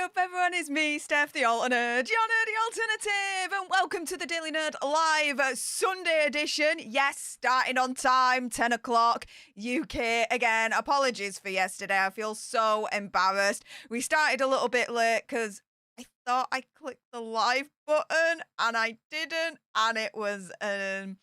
up, everyone? It's me, Stef, the alternate, your nerdy alternative, and welcome to the Daily Nerd Live Sunday edition. Yes, starting on time, 10 o'clock, UK again. Apologies for yesterday. I feel so embarrassed. We started a little bit late because I thought I clicked the live button and I didn't, and it was a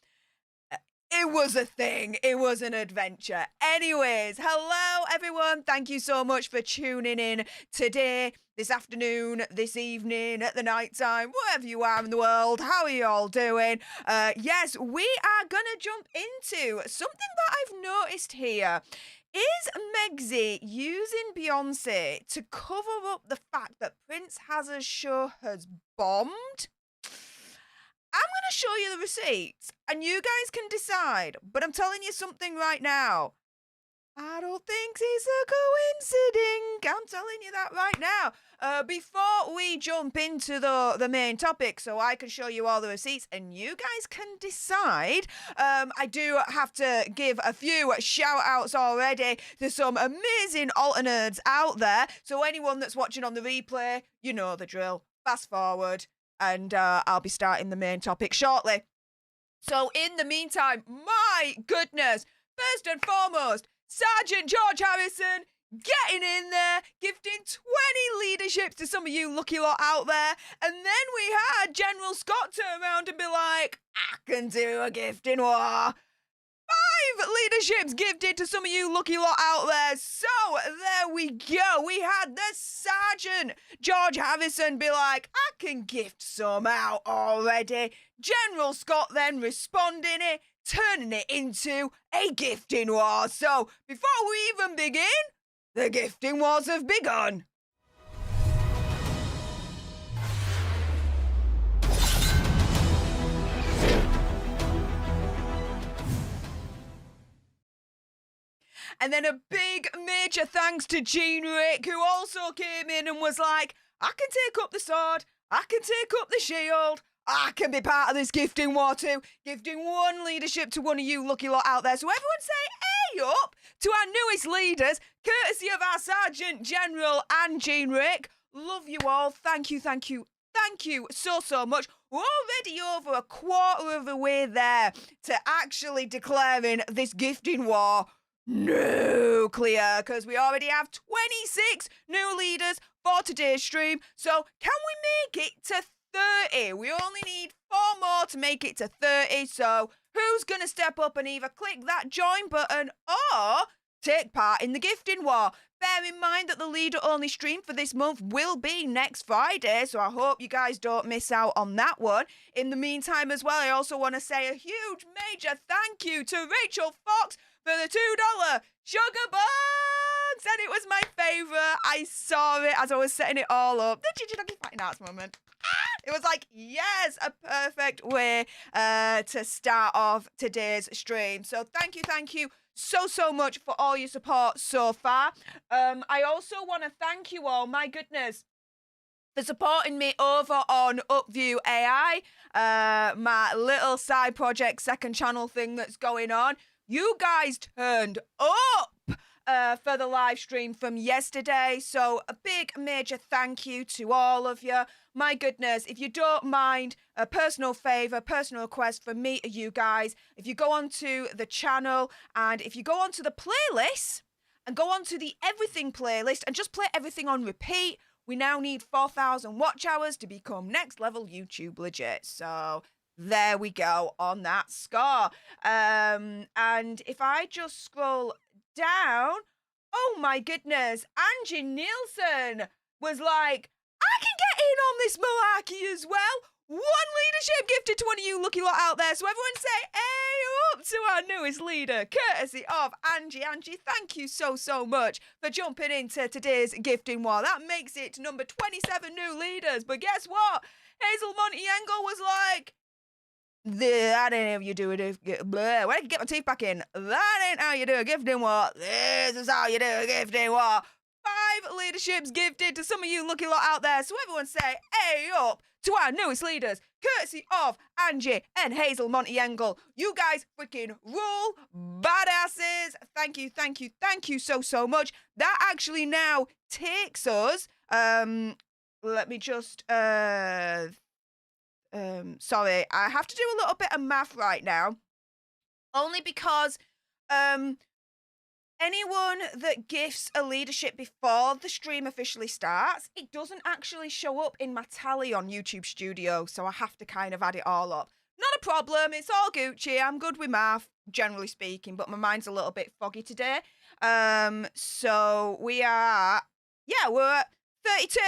thing. It was an adventure. Anyways, hello everyone. Thank you so much for tuning in today, this afternoon, this evening, at the night time, wherever you are in the world. How are you all doing? Yes, we are going to jump into something that I've noticed here. Is Megxy using Beyonce to cover up the fact that Prince Hazard's show has bombed? I'm going to show you the receipts, and you guys can decide, but I'm telling you something right now. I don't think it's a coincidence. I'm telling you that right now. Before we jump into the main topic, so I can show you all the receipts, and you guys can decide, I do have to give a few shout-outs already to some amazing alternates out there. So anyone that's watching on the replay, you know the drill. Fast forward. And I'll be starting the main topic shortly. So in the meantime, my goodness, first and foremost, Sergeant George Harrison getting in there, gifting 20 leaderships to some of you lucky lot out there. And then we had General Scott turn around and be like, I can do a gifting war. 5 leaderships gifted to some of you lucky lot out there. So there we go. We had the Sergeant George Harrison be like, I can gift some out already. General Scott then responding it, turning it into a gifting war. So before we even begin, the gifting wars have begun. And then a big major thanks to Jean Rick, who also came in and was like, I can take up the sword, I can take up the shield, I can be part of this gifting war too. Gifting 1 leadership to one of you lucky lot out there. So everyone say, hey up to our newest leaders, courtesy of our Sergeant General and Jean Rick. Love you all. Thank you, thank you. Thank you so much. We're already over a quarter of the way there to actually declaring this gifting war nuclear, because we already have 26 new leaders for today's stream. So can we make it to 30? We only need 4 more to make it to 30. So who's going to step up and either click that join button or take part in the gifting war? Bear in mind that the leader only stream for this month will be next Friday, so I hope you guys don't miss out on that one. In the meantime as well, I also want to say a huge major thank you to Rachel Fox for the $2 sugar bucks, and it was my favourite. I saw it as I was setting it all up. The Gigi Doggy Fighting Arts moment. It was like, yes, a perfect way to start off today's stream. So thank you so much for all your support so far. I also want to thank you all, my goodness, for supporting me over on Upview AI, my little side project, second channel thing that's going on. You guys turned up for the live stream from yesterday, so a big major thank you to all of you. My goodness, if you don't mind, a personal favour, personal request from me to you guys, if you go onto the channel and if you go onto the playlist and go onto the everything playlist and just play everything on repeat, we now need 4,000 watch hours to become next level YouTube legit. So there we go on that score. And if I just scroll down, oh my goodness, Angie Nielsen was like, I can get in on this monarchy as well. 1 leadership gifted to one of you lucky lot out there. So everyone say, hey up to our newest leader, courtesy of Angie. Angie, thank you so much for jumping into today's gifting war. That makes it number 27 new leaders. But guess what? Hazel Montiengo was like, that ain't how you do it. When I can get my teeth back in, that ain't how you do a gifting war. This is how you do a gifting war. 5 leaderships gifted to some of you lucky lot out there. So everyone say, hey up to our newest leaders, courtesy of Angie and Hazel Montiengo. You guys freaking rule, badasses. Thank you so much. That actually now takes us let me just, sorry, I have to do a little bit of math right now. Only because, anyone that gifts a leadership before the stream officially starts, it doesn't actually show up in my tally on YouTube Studio, so I have to kind of add it all up. Not a problem, it's all Gucci. I'm good with math, generally speaking, but my mind's a little bit foggy today. So we are, yeah, we're at 32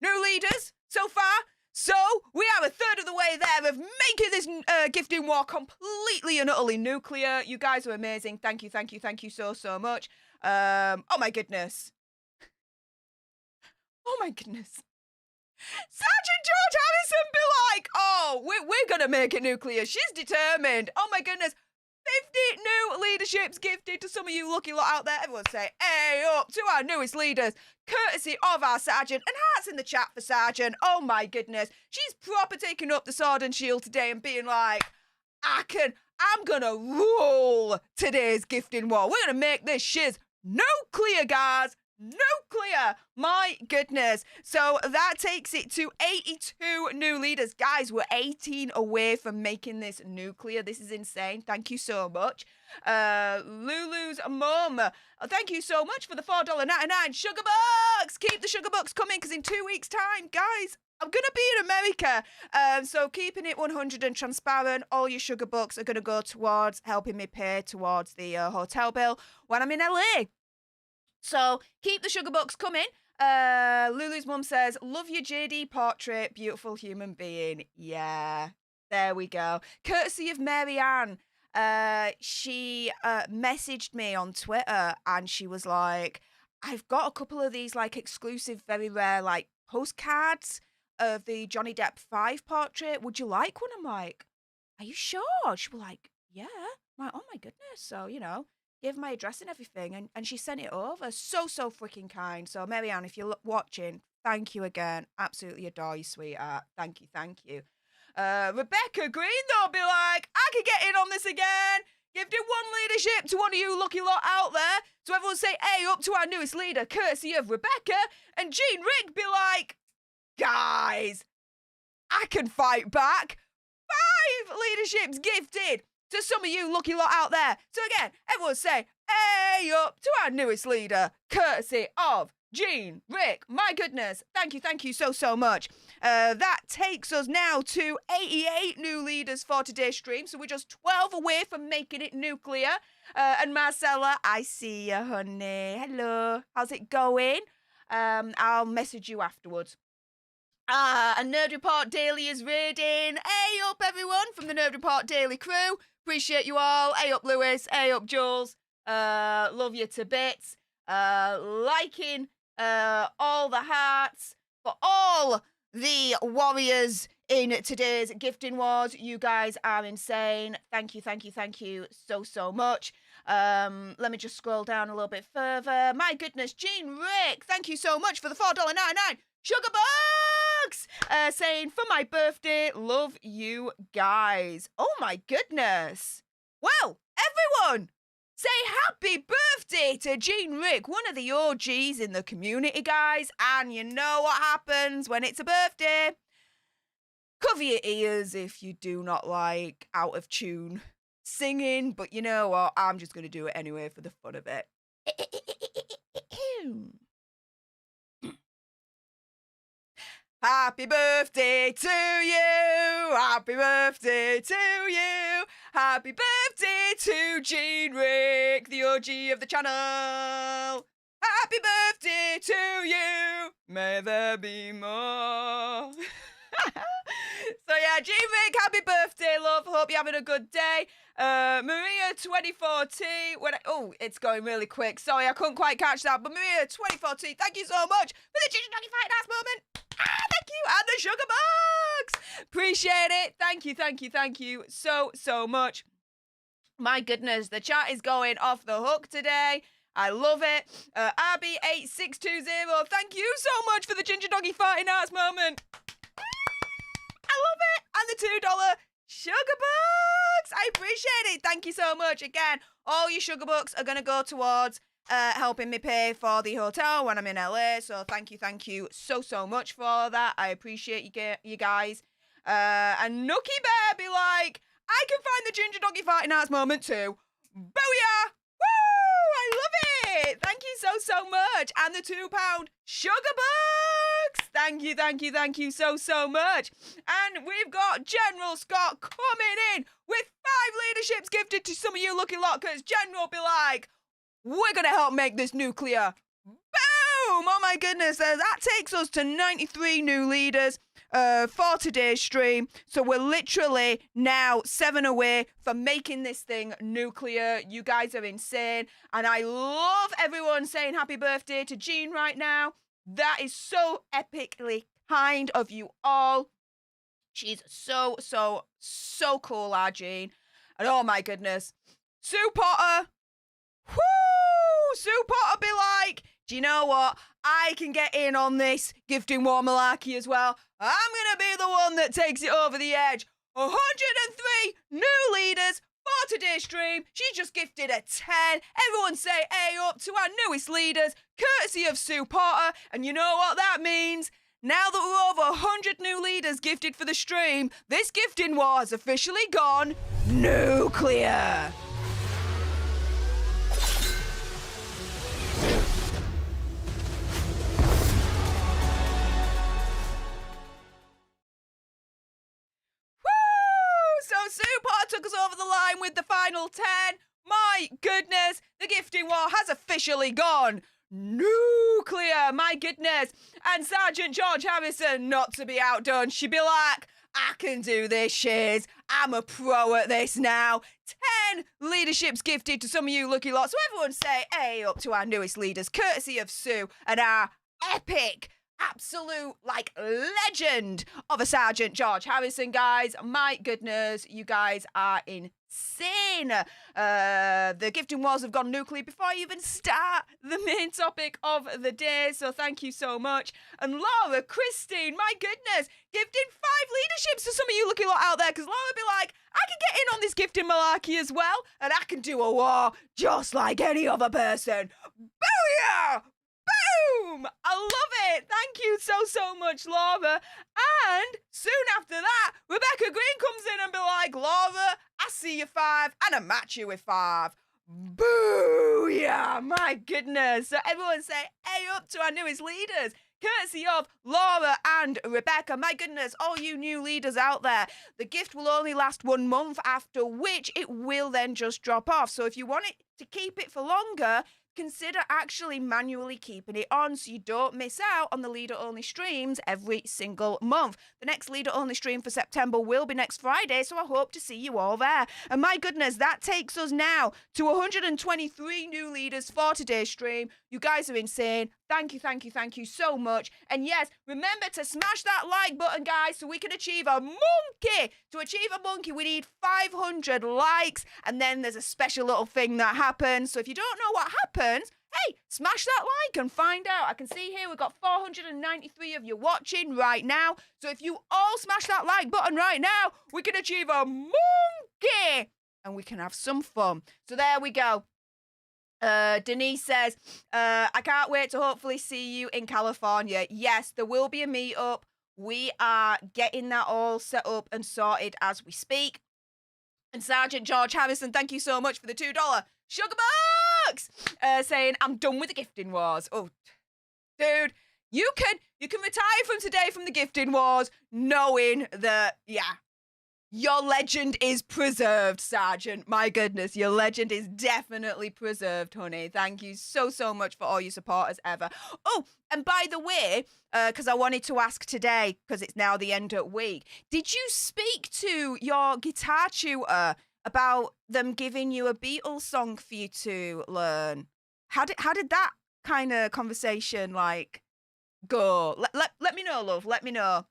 new leaders so far. So we are a third of the way there of making this gifting war completely and utterly nuclear. You guys are amazing. Thank you, thank you, thank you so, so much. Oh my goodness. Oh my goodness. Sergeant George Harrison be like, oh, we're going to make it nuclear. She's determined. Oh my goodness. 50 new leaderships gifted to some of you lucky lot out there. Everyone say, hey up to our newest leaders, courtesy of our Sergeant. And hearts in the chat for Sergeant. Oh my goodness. She's proper taking up the sword and shield today and being like, I'm gonna rule today's gifting war. We're gonna make this shiz nuclear, guys. Nuclear! My goodness. So that takes it to 82 new leaders. Guys, we're 18 away from making this nuclear. This is insane. Thank you so much. Lulu's mum, thank you so much for the $4.99 sugar bucks. Keep the sugar bucks coming because in 2 weeks' time, guys, I'm going to be in America. So keeping it 100 and transparent, all your sugar bucks are going to go towards helping me pay towards the hotel bill when I'm in LA. So keep the sugar bucks coming. Lulu's mum says, love your JD portrait, beautiful human being. Yeah, there we go. Courtesy of Mary Ann. She messaged me on Twitter and she was like, I've got a couple of these like exclusive, very rare like postcards of the Johnny Depp 5 portrait. Would you like one? I'm like, are you sure? She was like, yeah. I'm like, oh my goodness. So, you know, give my address and everything, and she sent it over. So freaking kind. So, Marianne, if you're watching, thank you again. Absolutely adore you, sweetheart. Thank you, thank you. Rebecca Green, though, be like, I could get in on this again. Gifted one leadership to one of you lucky lot out there. So everyone say, hey, up to our newest leader, courtesy of Rebecca. And Jean Rick be like, guys, I can fight back. 5 leaderships gifted to some of you lucky lot out there. So again, everyone say, hey up to our newest leader, courtesy of Jean, Rick. My goodness, thank you so much. That takes us now to 88 new leaders for today's stream. So we're just 12 away from making it nuclear. And Marcella, I see you, honey. Hello, how's it going? I'll message you afterwards. A Nerd Report Daily is raiding. Hey up, everyone, from the Nerd Report Daily crew. Appreciate you all. Hey up, Lewis. Hey up, Jules. Love you to bits. Liking all the hearts for all the warriors in today's gifting wars. You guys are insane. Thank you so much. Let me just scroll down a little bit further. My goodness, Jean Rick, thank you so much for the $4.99 sugar bucks. Saying for my birthday, love you guys. Oh my goodness. Well, everyone, say happy birthday to Jean Rick, one of the OGs in the community, guys. And you know what happens when it's a birthday. Cover your ears if you do not like out of tune singing, but you know what? I'm just going to do it anyway for the fun of it. Happy birthday to you. Happy birthday to you. Happy birthday to Jean Rick, the OG of the channel. Happy birthday to you. May there be more. So yeah, Jean Rick, happy birthday, love. Hope you're having a good day. Maria 24T. Oh, it's going really quick. Sorry, I couldn't quite catch that. But Maria 24T, thank you so much for the Ginger Doggy Fight Ass moment. Thank you, and the sugar bucks. Appreciate it. Thank you so much. My goodness, the chat is going off the hook today. I love it. RB8620, thank you so much for the Ginger Doggy Fighting Arts moment. I love it. And the $2 sugar bucks. I appreciate it. Thank you so much. Again, all your sugar bucks are going to go towards helping me pay for the hotel when I'm in LA. So thank you so much for that. I appreciate you guys. And Nookie Bear be like, I can find the Ginger Doggy Farting Arts moment too. Booyah! Woo! I love it! Thank you so much. And the £2 sugar bucks! Thank you so much. And we've got General Scott coming in with 5 leaderships gifted to some of you lucky lot, because General be like, we're going to help make this nuclear. Boom! Oh my goodness, that takes us to 93 new leaders for today's stream. So we're literally now 7 away from making this thing nuclear. You guys are insane. And I love everyone saying happy birthday to Jean right now. That is so epically kind of you all. She's so cool, our Jean. And oh my goodness, Sue Potter. Whoo! Sue Potter be like, do you know what? I can get in on this gifting war malarkey as well. I'm going to be the one that takes it over the edge. 103 new leaders for today's stream. She just gifted a 10. Everyone say A up to our newest leaders, courtesy of Sue Potter. And you know what that means? Now that we're over 100 new leaders gifted for the stream, this gifting war has officially gone nuclear. So Sue Potter took us over the line with the final 10. My goodness, the gifting war has officially gone nuclear. My goodness. And Sergeant George Harrison, not to be outdone, she'd be like, I can do this, shiz. I'm a pro at this now. 10 leaderships gifted to some of you lucky lots. So everyone say A up to our newest leaders, courtesy of Sue and our epic, absolute, legend of a Sergeant George Harrison, guys. My goodness, you guys are insane. The gifting wars have gone nuclear before I even start the main topic of the day, so thank you so much. And Laura Christine, my goodness, gifting 5 leaderships to some of you lucky lot out there, because Laura be like, I can get in on this gifting malarkey as well, and I can do a war just like any other person. Booyah! Boom! I love it. Thank you so much, Laura. And soon after that, Rebecca Green comes in and be like, Laura, I see you 5 and I match you with 5. Booyah! My goodness. So everyone say A up to our newest leaders, courtesy of Laura and Rebecca. My goodness, all you new leaders out there, the gift will only last 1 month, after which it will then just drop off. So if you want it to keep it for longer, consider actually manually keeping it on so you don't miss out on the leader-only streams every single month. The next leader-only stream for September will be next Friday, so I hope to see you all there. And my goodness, that takes us now to 123 new leaders for today's stream. You guys are insane. Thank you so much. And yes, remember to smash that like button, guys, so we can achieve a monkey. To achieve a monkey, we need 500 likes, and then there's a special little thing that happens. So if you don't know what happens, hey, smash that like and find out. I can see here we've got 493 of you watching right now. So if you all smash that like button right now, we can achieve a monkey, and we can have some fun. So there we go. Denise says, I can't wait to hopefully see you in California. Yes, there will be a meetup. We are getting that all set up and sorted as we speak. And Sergeant George Harrison, thank you so much for the $2 sugar bucks, saying, I'm done with the gifting wars. Oh, dude, you can retire from today from the gifting wars knowing that, yeah, your legend is preserved, Sergeant. My goodness, your legend is definitely preserved, honey. Thank you so much for all your support as ever. Oh, and by the way, because I wanted to ask today, because it's now the end of week, did you speak to your guitar tutor about them giving you a Beatles song for you to learn? How did that kind of conversation go? Let me know, love. Let me know.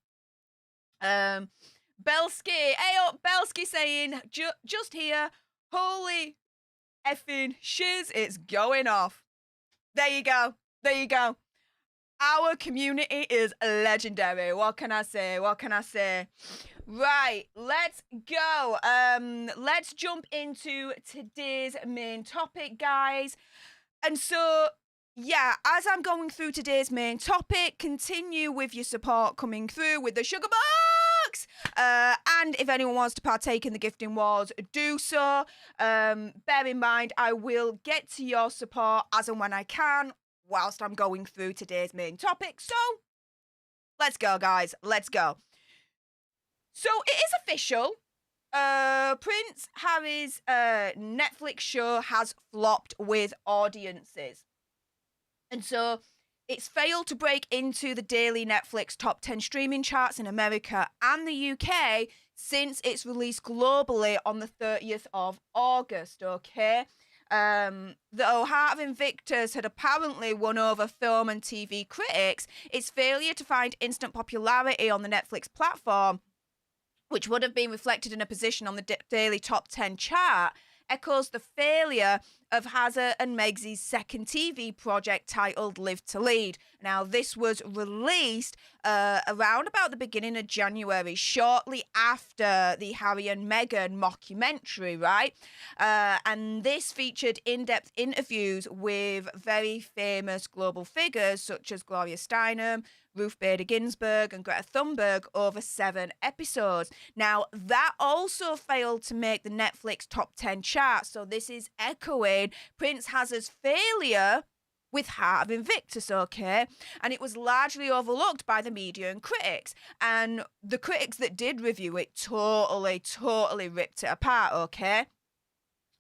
Belsky, hey up, Belsky saying, just here, holy effing shiz, it's going off. There you go. Our community is legendary. What can I say? Right, let's go. Let's jump into today's main topic, guys. And so, yeah, as I'm going through today's main topic, continue with your support coming through with the sugar box. And if anyone wants to partake in the gifting wars, do so. Bear in mind, I will get to your support as and when I can whilst I'm going through today's main topic. So, let's go, guys. Let's go. So, it is official. Prince Harry's Netflix show has flopped with audiences. And so it's failed to break into the daily Netflix top 10 streaming charts in America and the UK since its release globally on the 30th of August, okay? Though Heart of Invictus had apparently won over film and TV critics, its failure to find instant popularity on the Netflix platform, which would have been reflected in a position on the daily top 10 chart, echoes the failure of Hazza and Megsy's second TV project titled Live to Lead. Now, this was released around about the beginning of January, shortly after the Harry and Meghan mockumentary, right? And this featured in-depth interviews with very famous global figures such as Gloria Steinem, Ruth Bader Ginsburg and Greta Thunberg over 7 episodes. Now, that also failed to make the Netflix top 10 chart, so this is echoing Prince Hazza's failure with Heart of Invictus, okay? And it was largely overlooked by the media and critics. And the critics that did review it totally ripped it apart, okay?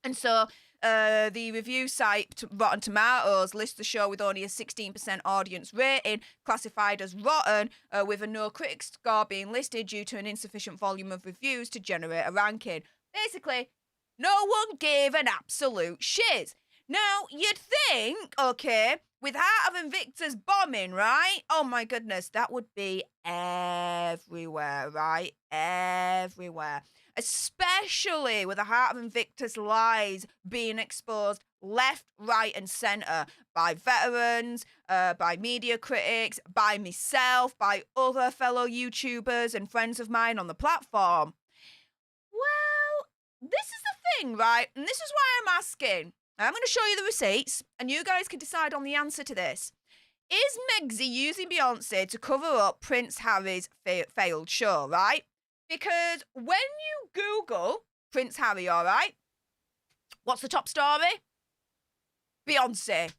And so the review site Rotten Tomatoes lists the show with only a 16% audience rating, classified as rotten, with a no critics score being listed due to an insufficient volume of reviews to generate a ranking. Basically, no one gave an absolute shiz. Now, you'd think, okay, with Heart of Invictus bombing, right? Oh my goodness, that would be everywhere, right? Everywhere. Especially with the Heart of Invictus lies being exposed left, right, and centre by veterans, by media critics, by myself, by other fellow YouTubers and friends of mine on the platform. Well, this is the thing, right? And this is why I'm asking. I'm going to show you the receipts, and you guys can decide on the answer to this. Is Megsy using Beyonce to cover up Prince Harry's failed show, right? Because when you Google Prince Harry, all right, what's the top story? Beyonce.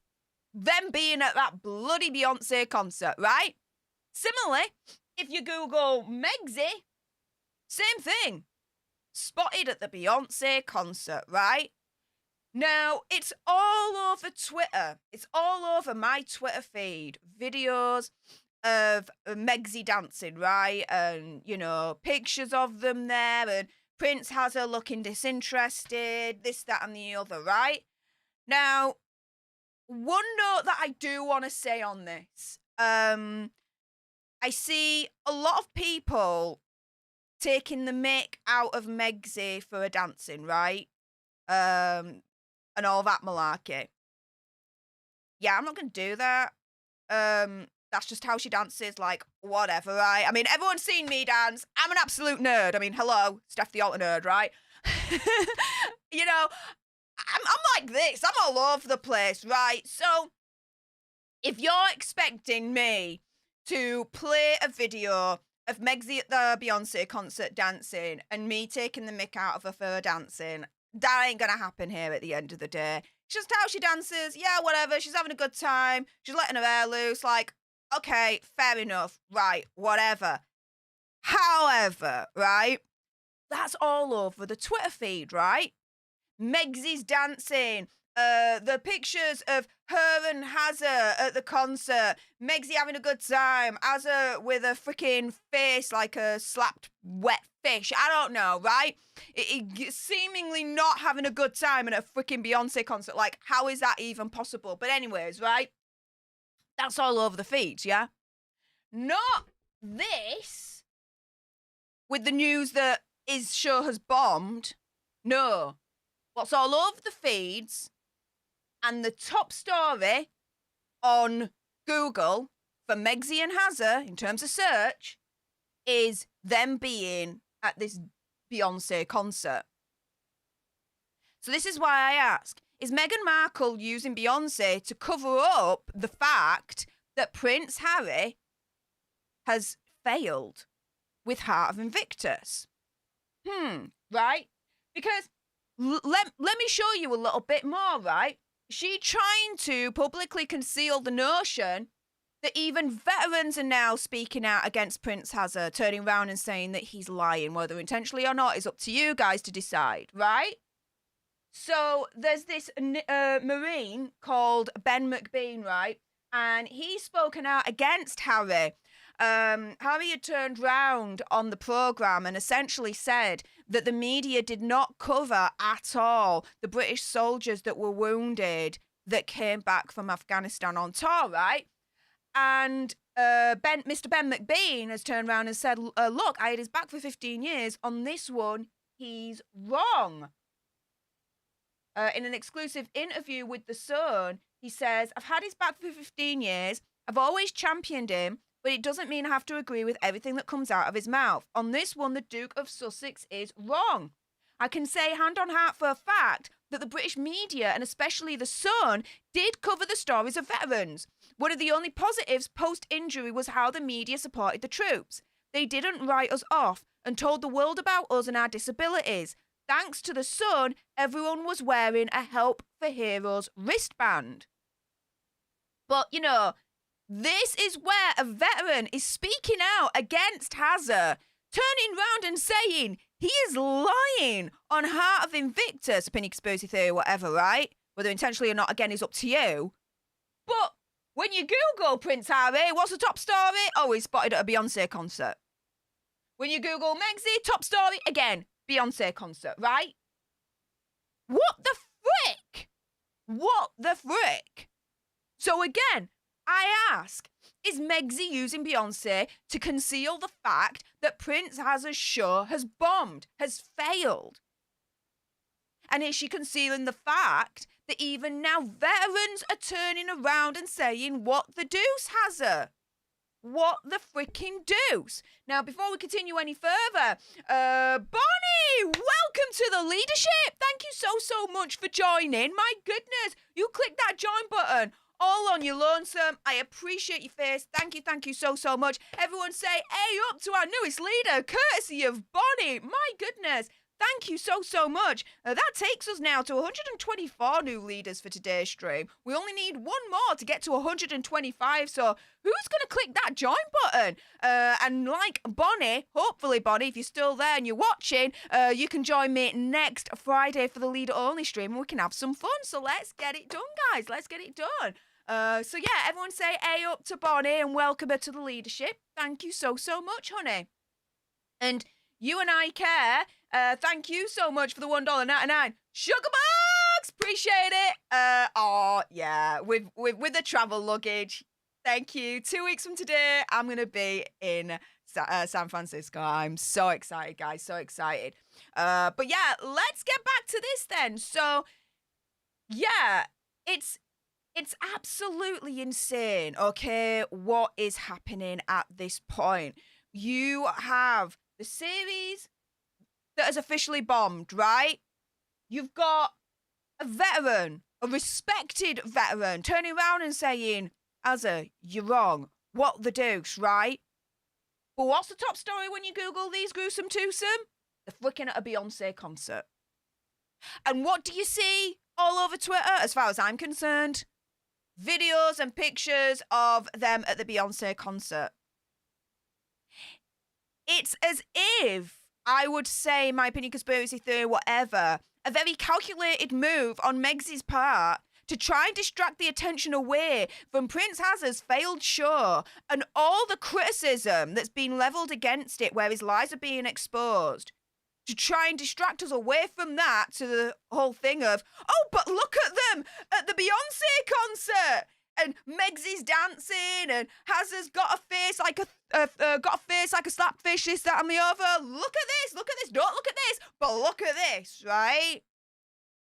Them being at that bloody Beyonce concert, right? Similarly, if you Google Megsy, same thing. Spotted at the Beyonce concert, right? Now, it's all over Twitter. It's all over my Twitter feed. Videos of Megsy dancing, right? And, you know, pictures of them there. And Prince has her looking disinterested, this, that, and the other, right? Now, one note that I do want to say on this. I see a lot of people taking the mick out of Megsy for her dancing, right? And all that malarkey. Yeah, I'm not going to do that. That's just how she dances, like, whatever, right? I mean, everyone's seen me dance. I'm an absolute nerd. I mean, hello, Stef the Alter Nerd, right? You know, I'm like this. I'm all over the place, right? So, if you're expecting me to play a video of Megsy at the Beyonce concert dancing and me taking the mick out of her for her dancing, that ain't gonna happen here at the end of the day. It's just how she dances. Yeah, whatever. She's having a good time. She's letting her hair loose. Like, okay, fair enough. Right, whatever. However, right, that's all over the Twitter feed, right? Megsy's dancing. The pictures of her and Hazza at the concert. Megsy having a good time. Hazza with a freaking face like a slapped wet fish. I don't know, right? It seemingly not having a good time at a freaking Beyonce concert. Like, how is that even possible? But anyways, right? That's all over the feeds, yeah? Not this with the news that his show has bombed. No. What's all over the feeds and the top story on Google for Megsy and Hazza in terms of search is them being at this Beyonce concert. So this is why I ask, is Meghan Markle using Beyonce to cover up the fact that Prince Harry has failed with Heart of Invictus? Right? Because let me show you a little bit more, right? She trying to publicly conceal the notion that even veterans are now speaking out against Prince Hazard, turning around and saying that he's lying, whether intentionally or not is up to you guys to decide, right? So there's this Marine called Ben McBean, right? And he's spoken out against Harry. Harry had turned round on the programme and essentially said that the media did not cover at all the British soldiers that were wounded that came back from Afghanistan on tour, right? And Mr. Ben McBean has turned around and said, look, I had his back for 15 years. On this one, he's wrong. In an exclusive interview with The Sun, he says, I've had his back for 15 years. I've always championed him, but it doesn't mean I have to agree with everything that comes out of his mouth. On this one, the Duke of Sussex is wrong. I can say hand on heart for a fact that the British media, and especially The Sun, did cover the stories of veterans. One of the only positives post-injury was how the media supported the troops. They didn't write us off and told the world about us and our disabilities. Thanks to The Sun, everyone was wearing a Help for Heroes wristband. But, you know, this is where a veteran is speaking out against Hazard, turning round and saying he is lying on Heart of Invictus, opinion, conspiracy theory, whatever, right? Whether intentionally or not, again, is up to you. But when you Google Prince Harry, what's the top story? Oh, he's spotted at a Beyonce concert. When you Google Megxie, top story, again, Beyonce concert, right? What the frick? What the frick? So again, I ask, is Megxie using Beyonce to conceal the fact that Prince Hazard's show has bombed, has failed? And is she concealing the fact that even now veterans are turning around and saying, what the deuce, Hazard? What the freaking deuce? Now, before we continue any further, Bonnie, welcome to the leadership. Thank you so much for joining. My goodness, you clicked that join button all on your lonesome. I appreciate your face. Thank you so much. Everyone say, hey up to our newest leader, courtesy of Bonnie. My goodness. Thank you so much. That takes us now to 124 new leaders for today's stream. We only need one more to get to 125, so who's going to click that join button? And like Bonnie, hopefully Bonnie, if you're still there and you're watching, you can join me next Friday for the leader-only stream and we can have some fun. So let's get it done, guys. Let's get it done. So yeah, everyone say A up to Bonnie and welcome her to the leadership. Thank you so much, honey. And you and I care. Thank you so much for the $1.99 sugar bucks. Appreciate it. Oh yeah, with the travel luggage. Thank you. 2 weeks from today, I'm gonna be in San Francisco. I'm so excited, guys. So excited. But yeah, let's get back to this then. So yeah, it's absolutely insane. Okay, what is happening at this point? You have the series that has officially bombed, right? You've got a veteran, a respected veteran, turning around and saying, Azza, you're wrong. What the deuce, right? But what's the top story when you Google these gruesome twosome? They're freaking at a Beyonce concert. And what do you see all over Twitter, as far as I'm concerned? Videos and pictures of them at the Beyonce concert. It's as if, I would say, my opinion, conspiracy theory, whatever, a very calculated move on Megxie's part to try and distract the attention away from Prince Hazard's failed show and all the criticism that's been levelled against it, where his lies are being exposed, to try and distract us away from that to the whole thing of, oh, but look at them at the Beyonce concert. And Megxie's dancing, and Hazard's got a face like a slap fish, this, that, and the other. Look at this, don't look at this, but look at this, right?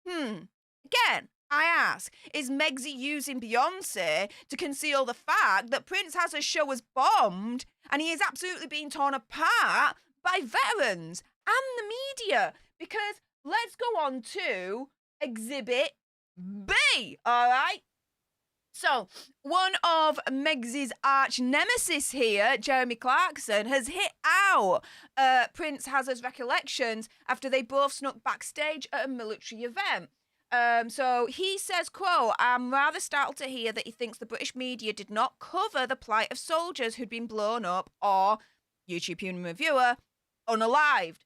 Again, I ask, is Megxie using Beyonce to conceal the fact that Prince Hazard's show was bombed and he is absolutely being torn apart by veterans and the media? Because let's go on to exhibit be, all right? So, one of Meg's arch nemesis here, Jeremy Clarkson, has hit out Prince Hazard's recollections after they both snuck backstage at a military event. So he says, quote, I'm rather startled to hear that he thinks the British media did not cover the plight of soldiers who'd been blown up or, YouTube human reviewer, unalived.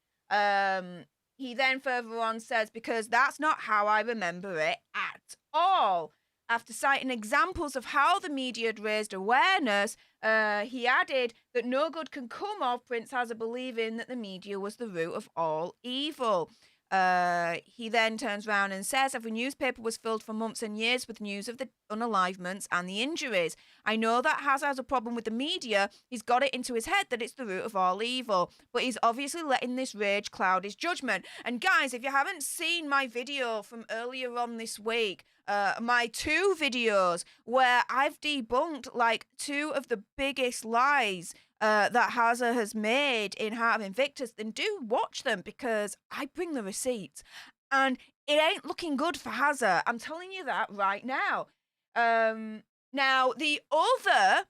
He then further on says, because that's not how I remember it at all. After citing examples of how the media had raised awareness, he added that no good can come of Prince Hazard believing that the media was the root of all evil. He then turns around and says, every newspaper was filled for months and years with news of the unalivements and the injuries. I know that Hazard has a problem with the media. He's got it into his head that it's the root of all evil. But he's obviously letting this rage cloud his judgment. And guys, if you haven't seen my video from earlier on this week, my 2 videos where I've debunked like 2 of the biggest lies that Hazard has made in Heart of Invictus, then do watch them because I bring the receipts. And it ain't looking good for Hazard. I'm telling you that right now. Now, the other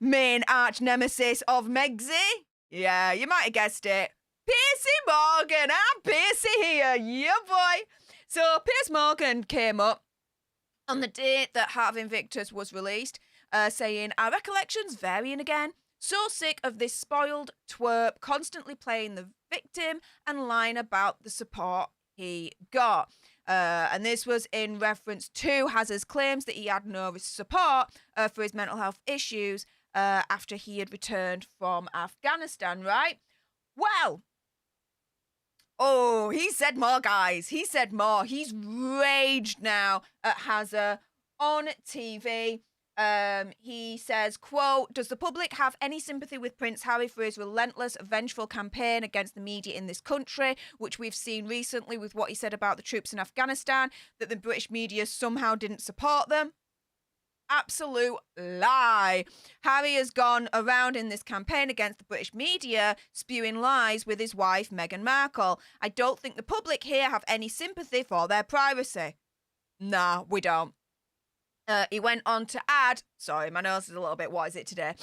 main arch nemesis of Megsy, yeah, you might have guessed it, Piercy Morgan. I'm Piercy here, yeah, boy. So Piers Morgan came up on the date that Heart of Invictus was released, saying, our recollections varying again. So sick of this spoiled twerp constantly playing the victim and lying about the support he got. And this was in reference to Hazard's claims that he had no support for his mental health issues after he had returned from Afghanistan, right? Well, oh, he said more, guys. He said more. He's raged now at Hazard on TV. He says, quote, does the public have any sympathy with Prince Harry for his relentless, vengeful campaign against the media in this country, which we've seen recently with what he said about the troops in Afghanistan, that the British media somehow didn't support them? Absolute lie. Harry has gone around in this campaign against the British media, spewing lies with his wife, Meghan Markle. I don't think the public here have any sympathy for their privacy. Nah, we don't. He went on to add, sorry, my nose is a little bit, what is it today?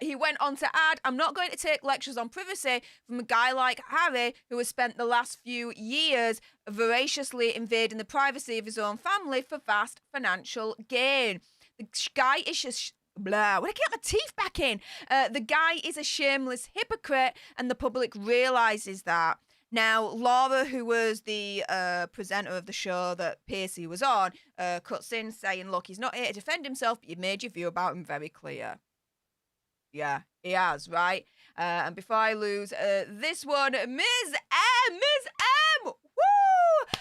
He went on to add, I'm not going to take lectures on privacy from a guy like Harry, who has spent the last few years voraciously invading the privacy of his own family for vast financial gain. The guy is just, blah, when I get my teeth back in, the guy is a shameless hypocrite and the public realises that. Now, Laura, who was the presenter of the show that Piercy was on, cuts in saying, look, he's not here to defend himself, but you've made your view about him very clear. Yeah, he has, right? And before I lose this one, Ms. M, woo,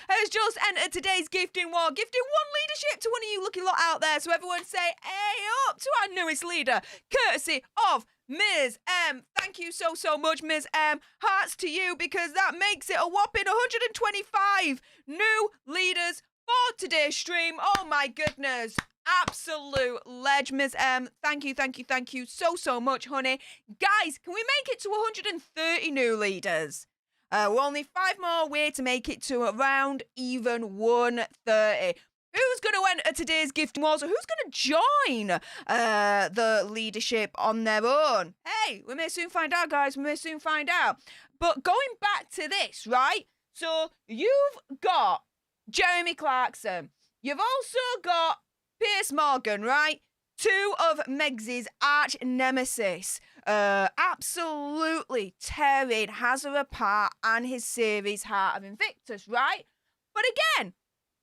has just entered today's gifting war, gifting 1 leadership to one of you lucky lot out there. So everyone say, hey up to our newest leader, courtesy of Ms. M. Thank you so much, Ms. M. Hearts to you, because that makes it a whopping 125 new leaders for today's stream. Oh my goodness. Absolute ledge, Ms. M. Thank you so much, honey. Guys, can we make it to 130 new leaders? We're only 5 more away to make it to around even 130. Who's going to enter today's gifting wars, or who's going to join the leadership on their own? Hey, we may soon find out, guys. We may soon find out. But going back to this, right? So you've got Jeremy Clarkson. You've also got Piers Morgan, right? 2 of Meg's arch nemesis. Absolutely tearing Hazard apart and his series Heart of Invictus, right? But again,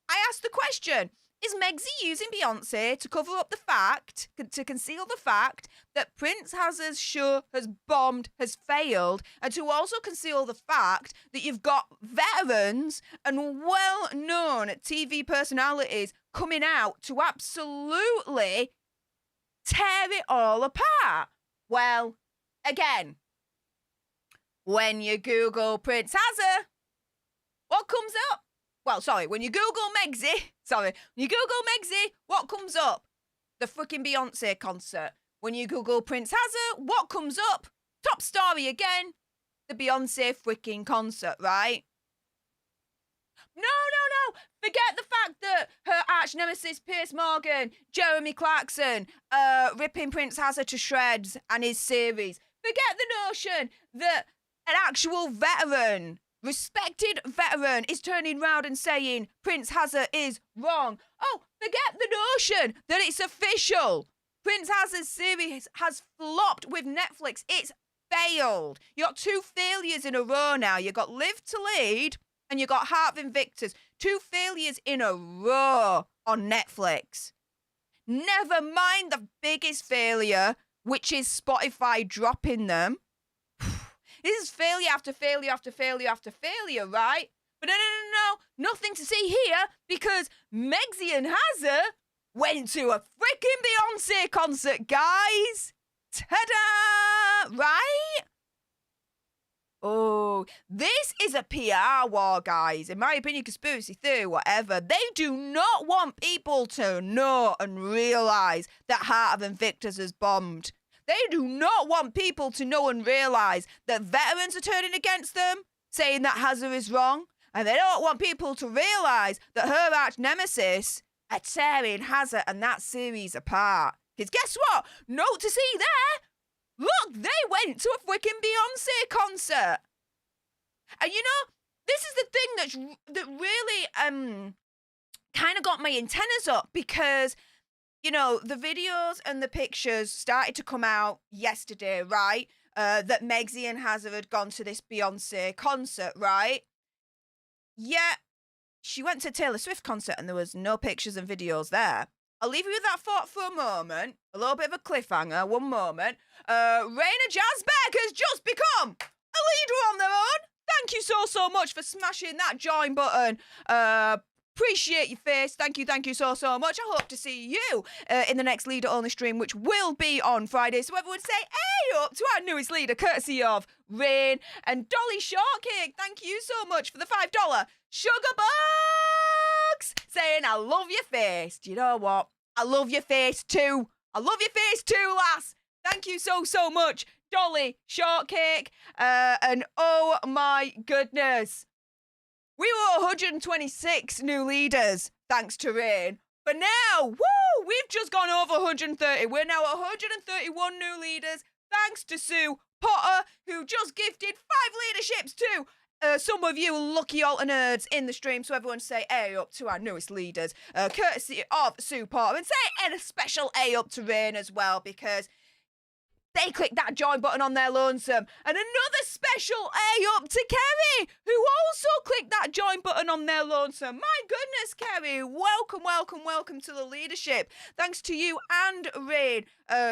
I asked the question, is Megsy using Beyonce to cover up the fact, to conceal the fact that Prince Hazard's show has bombed, has failed, and to also conceal the fact that you've got veterans and well-known TV personalities coming out to absolutely tear it all apart? Well, again, when you Google Prince Hazard, what comes up? Well, sorry, when you Google Megsy, what comes up? The freaking Beyonce concert. When you Google Prince Hazard, what comes up? Top story again, the Beyonce freaking concert, right? No. Forget the fact that her arch nemesis, Piers Morgan, Jeremy Clarkson, ripping Prince Hazard to shreds and his series. Forget the notion that an actual veteran, respected veteran, is turning round and saying Prince Hazard is wrong. Oh, forget the notion that it's official. Prince Hazard's series has flopped with Netflix. It's failed. You got 2 failures in a row now. You got Live to Lead and you got Heart of Invictus. 2 failures in a row on Netflix. Never mind the biggest failure, which is Spotify dropping them. This is failure after failure after failure after failure, right? But no. Nothing to see here because Megzy and Hazard went to a freaking Beyonce concert, guys. Ta-da! Right? Oh, this is a PR war, guys. In my opinion, conspiracy theory, whatever. They do not want people to know and realise that Heart of Invictus has bombed. They do not want people to know and realise that veterans are turning against them, saying that Hazard is wrong. And they don't want people to realise that her arch nemesis are tearing Hazard and that series apart. Because guess what? Note to see there. Look, they went to a freaking Beyonce concert. And you know, this is the thing that really kind of got my antennas up because, you know, the videos and the pictures started to come out yesterday, right? That Megzy and Hazard had gone to this Beyonce concert, right? Yeah, she went to a Taylor Swift concert and there was no pictures and videos there. I'll leave you with that thought for a moment. A little bit of a cliffhanger, one moment. Raina Jazzbeck has just become a leader on their own. Thank you so much for smashing that join button. Appreciate your face. Thank you so much. I hope to see you in the next leader only stream, which will be on Friday. So everyone say, hey up to our newest leader, courtesy of Rain and Dolly Shortcake. Thank you so much for the $5 sugar bucks. Saying, I love your face. Do you know what? I love your face too. I love your face too, lass. Thank you so much, Dolly Shortcake. And oh my goodness. We were 126 new leaders, thanks to Rain. But now, woo, we've just gone over 130. We're now at 131 new leaders, thanks to Sue Potter, who just gifted 5 leaderships to some of you lucky alter nerds in the stream. So everyone say A up to our newest leaders, courtesy of Sue Potter. And say a special A up to Rain as well, because they clicked that join button on their lonesome. And another special A up to Kerry, who also clicked that join button on their lonesome. My goodness, Kerry, welcome to the leadership. Thanks to you and Rain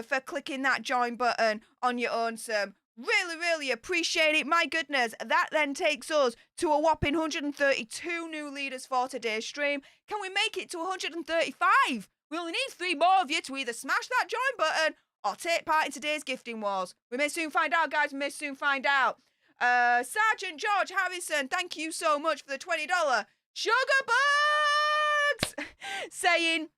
for clicking that join button on your lonesome. Really appreciate it. My goodness, that then takes us to a whopping 132 new leaders for today's stream. Can we make it to 135? We only need 3 more of you to either smash that join button or take part in today's gifting wars. We may soon find out, guys. We may soon find out. Sergeant George Harrison, thank you so much for the $20 sugar bucks. Saying,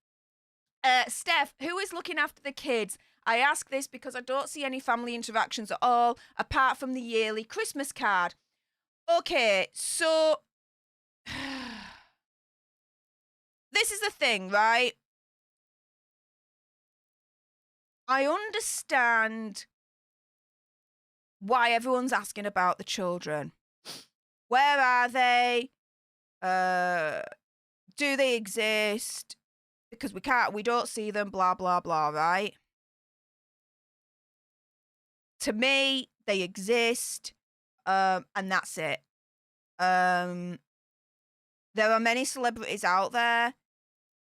Steph, who is looking after the kids? I ask this because I don't see any family interactions at all, apart from the yearly Christmas card. Okay, so this is the thing, right? I understand why everyone's asking about the children. Where are they? Do they exist? Because we don't see them, blah, blah, blah, right? To me, they exist, and that's it. There are many celebrities out there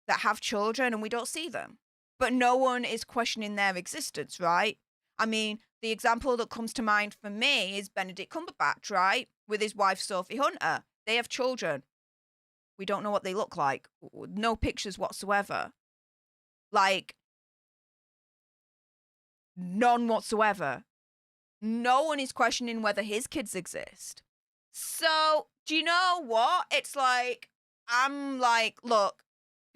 that have children and we don't see them. But no one is questioning their existence, right? I mean, the example that comes to mind for me is Benedict Cumberbatch, right? With his wife, Sophie Hunter. They have children. We don't know what they look like. No pictures whatsoever. Like, none whatsoever. No one is questioning whether his kids exist. So, do you know what? It's like, I'm like, look,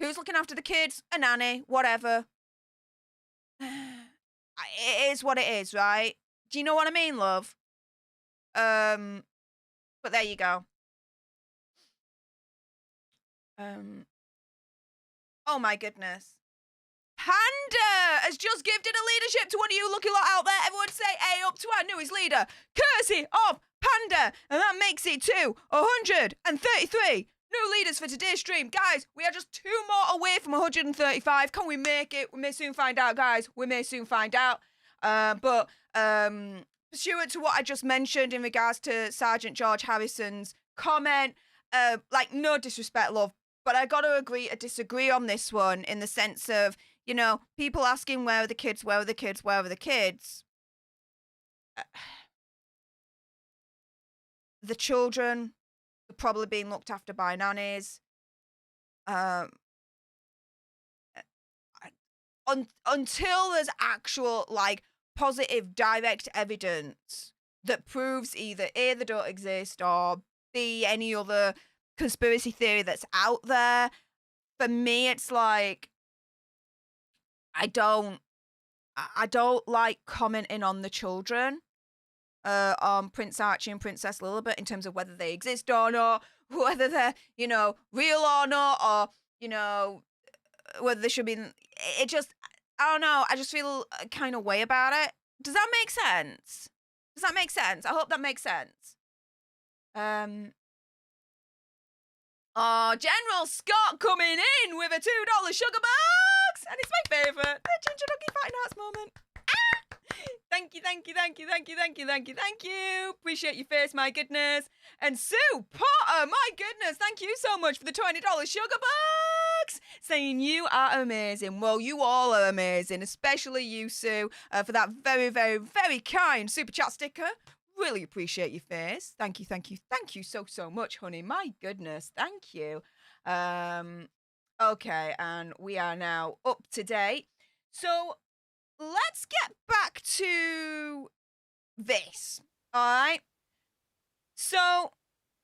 who's looking after the kids? A nanny, whatever. It is what it is, right? Do you know what I mean, love? But there you go. Oh my goodness. Panda has just gifted a leadership to one of you lucky lot out there. Everyone say A up to our newest leader, courtesy of Panda. And that makes it to 133 new leaders for today's stream. Guys, we are just 2 more away from 135. Can we make it? We may soon find out, guys. We may soon find out. But pursuant to what I just mentioned in regards to Sergeant George Harrison's comment, like, no disrespect, love, but I got to agree to disagree on this one in the sense of, you know, people asking where are the kids, where are the kids, where are the kids? The children are probably being looked after by nannies. Until there's actual, like, positive direct evidence that proves either A, they don't exist, or B, any other conspiracy theory that's out there, for me it's like, I don't like commenting on the children, on Prince Archie and Princess Lilibet in terms of whether they exist or not, whether they're, you know, real or not, or, you know, whether they should be. It just, I don't know. I just feel a kind of way about it. Does that make sense? Does that make sense? I hope that makes sense. Oh, General Scott coming in with a $2 sugar box! And it's my favourite. The Ginger Doggy Fighting Hearts moment. Ah! Thank you, thank you, thank you, thank you, thank you, thank you, thank you. Appreciate your face, my goodness. And Sue Potter, my goodness, thank you so much for the $20 sugar box. Saying you are amazing. Well, you all are amazing, especially you, Sue, for that very, very, very kind super chat sticker. Really appreciate your face. Thank you, thank you, thank you so, so much, honey. My goodness, thank you. Okay, and we are now up to date. So let's get back to this. All right. So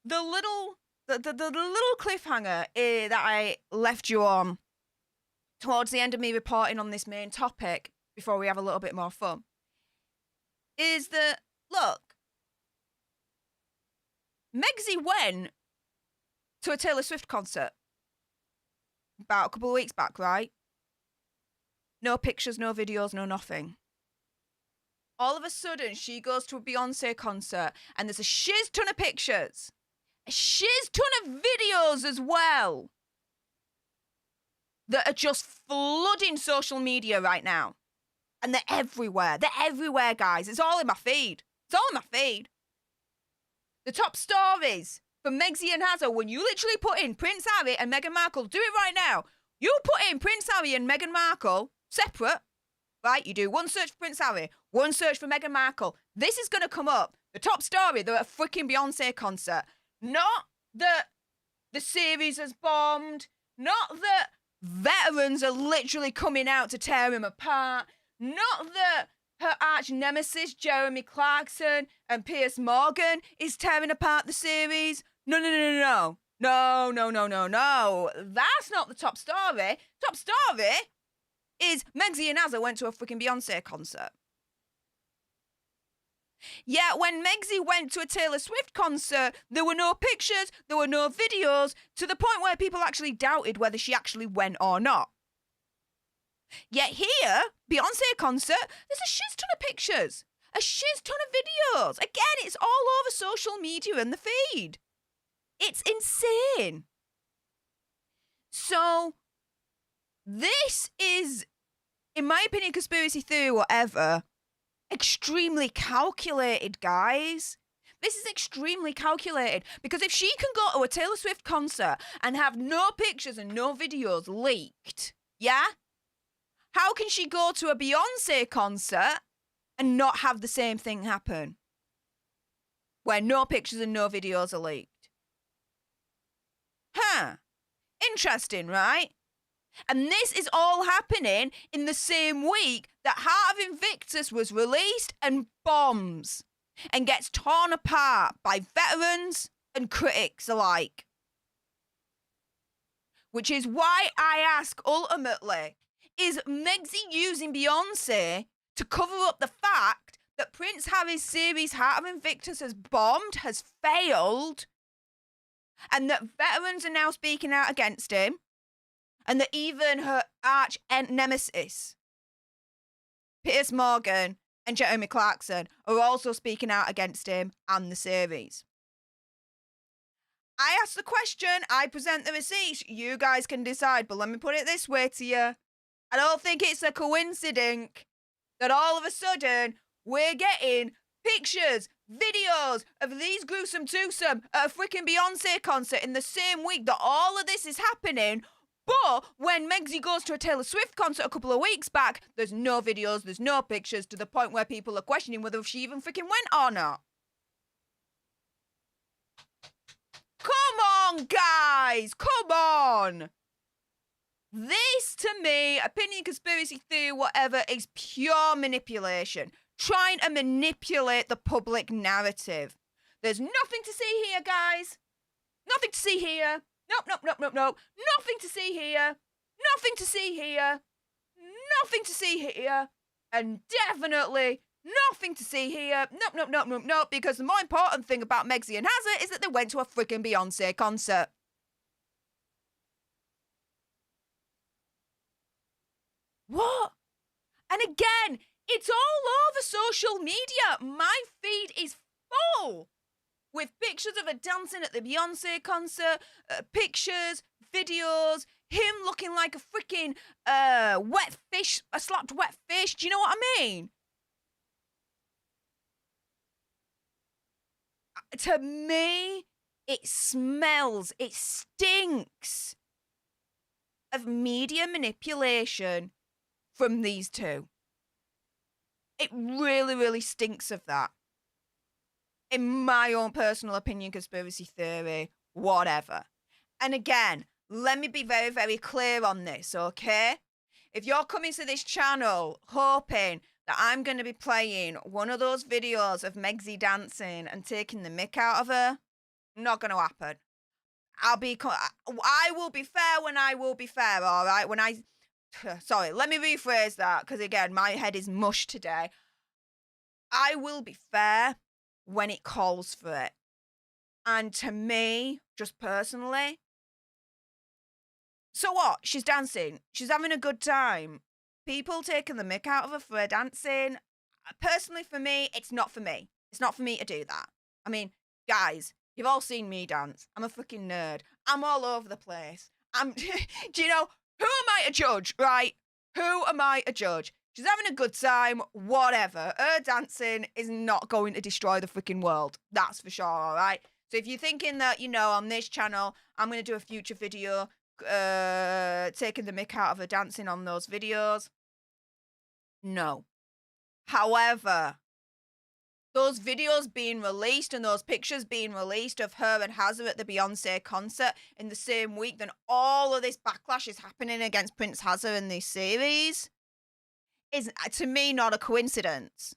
the little cliffhanger that I left you on towards the end of me reporting on this main topic before we have a little bit more fun is that, look, Megzy went to a Taylor Swift concert about a couple of weeks back, right? No pictures, no videos, no nothing. All of a sudden, she goes to a Beyonce concert, and there's a shiz ton of pictures, a shiz ton of videos as well, that are just flooding social media right now. And they're everywhere. They're everywhere, guys. It's all in my feed. It's all in my feed. The top stories from Megzy and Hazzo, when you literally put in Prince Harry and Meghan Markle, do it right now. You put in Prince Harry and Meghan Markle separate, right? You do one search for Prince Harry, one search for Meghan Markle. This is going to come up. The top story, they're at a freaking Beyonce concert. Not that the series has bombed. Not that veterans are literally coming out to tear him apart. Not that her arch nemesis, Jeremy Clarkson and Piers Morgan, is tearing apart the series. No. No. That's not the top story. Top story is Megzy and Hazzo went to a freaking Beyonce concert. Yet when Megzy went to a Taylor Swift concert, there were no pictures, there were no videos, to the point where people actually doubted whether she actually went or not. Yet here, Beyonce concert, there's a shiz ton of pictures, a shiz ton of videos. Again, it's all over social media and the feed. It's insane. So, this is, in my opinion, conspiracy theory, whatever, extremely calculated, guys. This is extremely calculated, because if she can go to a Taylor Swift concert and have no pictures and no videos leaked, yeah? How can she go to a Beyonce concert and not have the same thing happen? Where no pictures and no videos are leaked. Huh. Interesting, right? And this is all happening in the same week that Heart of Invictus was released and bombs and gets torn apart by veterans and critics alike. Which is why I ask, ultimately, is Megzy using Beyonce to cover up the fact that Prince Harry's series Heart of Invictus has bombed, has failed, and that veterans are now speaking out against him, and that even her arch nemesis, Piers Morgan and Jeremy Clarkson, are also speaking out against him and the series. I ask the question, I present the receipts, you guys can decide, but let me put it this way to you. I don't think it's a coincidence that all of a sudden we're getting pictures, videos of these gruesome twosome at a freaking Beyonce concert in the same week that all of this is happening. But when Megzy goes to a Taylor Swift concert a couple of weeks back, there's no videos, there's no pictures, to the point where people are questioning whether she even freaking went or not. Come on, guys, come on. This, to me, opinion, conspiracy theory, whatever, is pure manipulation. Trying to manipulate the public narrative. There's nothing to see here, guys. Nothing to see here. Nope. Nothing to see here. Nothing to see here. Nothing to see here. And definitely nothing to see here. Nope. Because the more important thing about Megzy and Hazard is that they went to a freaking Beyonce concert. What? And again, it's all over social media. My feed is full with pictures of her dancing at the Beyonce concert, pictures, videos, him looking like a freaking wet fish, a slapped wet fish. Do you know what I mean? To me, it smells, it stinks of media manipulation from these two. It really, really stinks of that. In my own personal opinion, conspiracy theory, whatever. And again, let me be very, very clear on this, okay? If you're coming to this channel hoping that I'm going to be playing one of those videos of Megzy dancing and taking the mick out of her, not going to happen. I will be fair when I will be fair, all right? Sorry, let me rephrase that, because again, my head is mush today. I will be fair when it calls for it. And to me, just personally, so what? She's dancing. She's having a good time. People taking the mick out of her for her dancing. Personally, for me, it's not for me. It's not for me to do that. I mean, guys, you've all seen me dance. I'm a freaking nerd. I'm all over the place. Do you know, who am I to judge, right? Who am I to judge? She's having a good time, whatever. Her dancing is not going to destroy the freaking world. That's for sure, all right? So if you're thinking that, you know, on this channel, I'm going to do a future video taking the mick out of her dancing on those videos, no. However, those videos being released and those pictures being released of her and Hazard at the Beyonce concert in the same week, then all of this backlash is happening against Prince Hazard in this series is, to me, not a coincidence.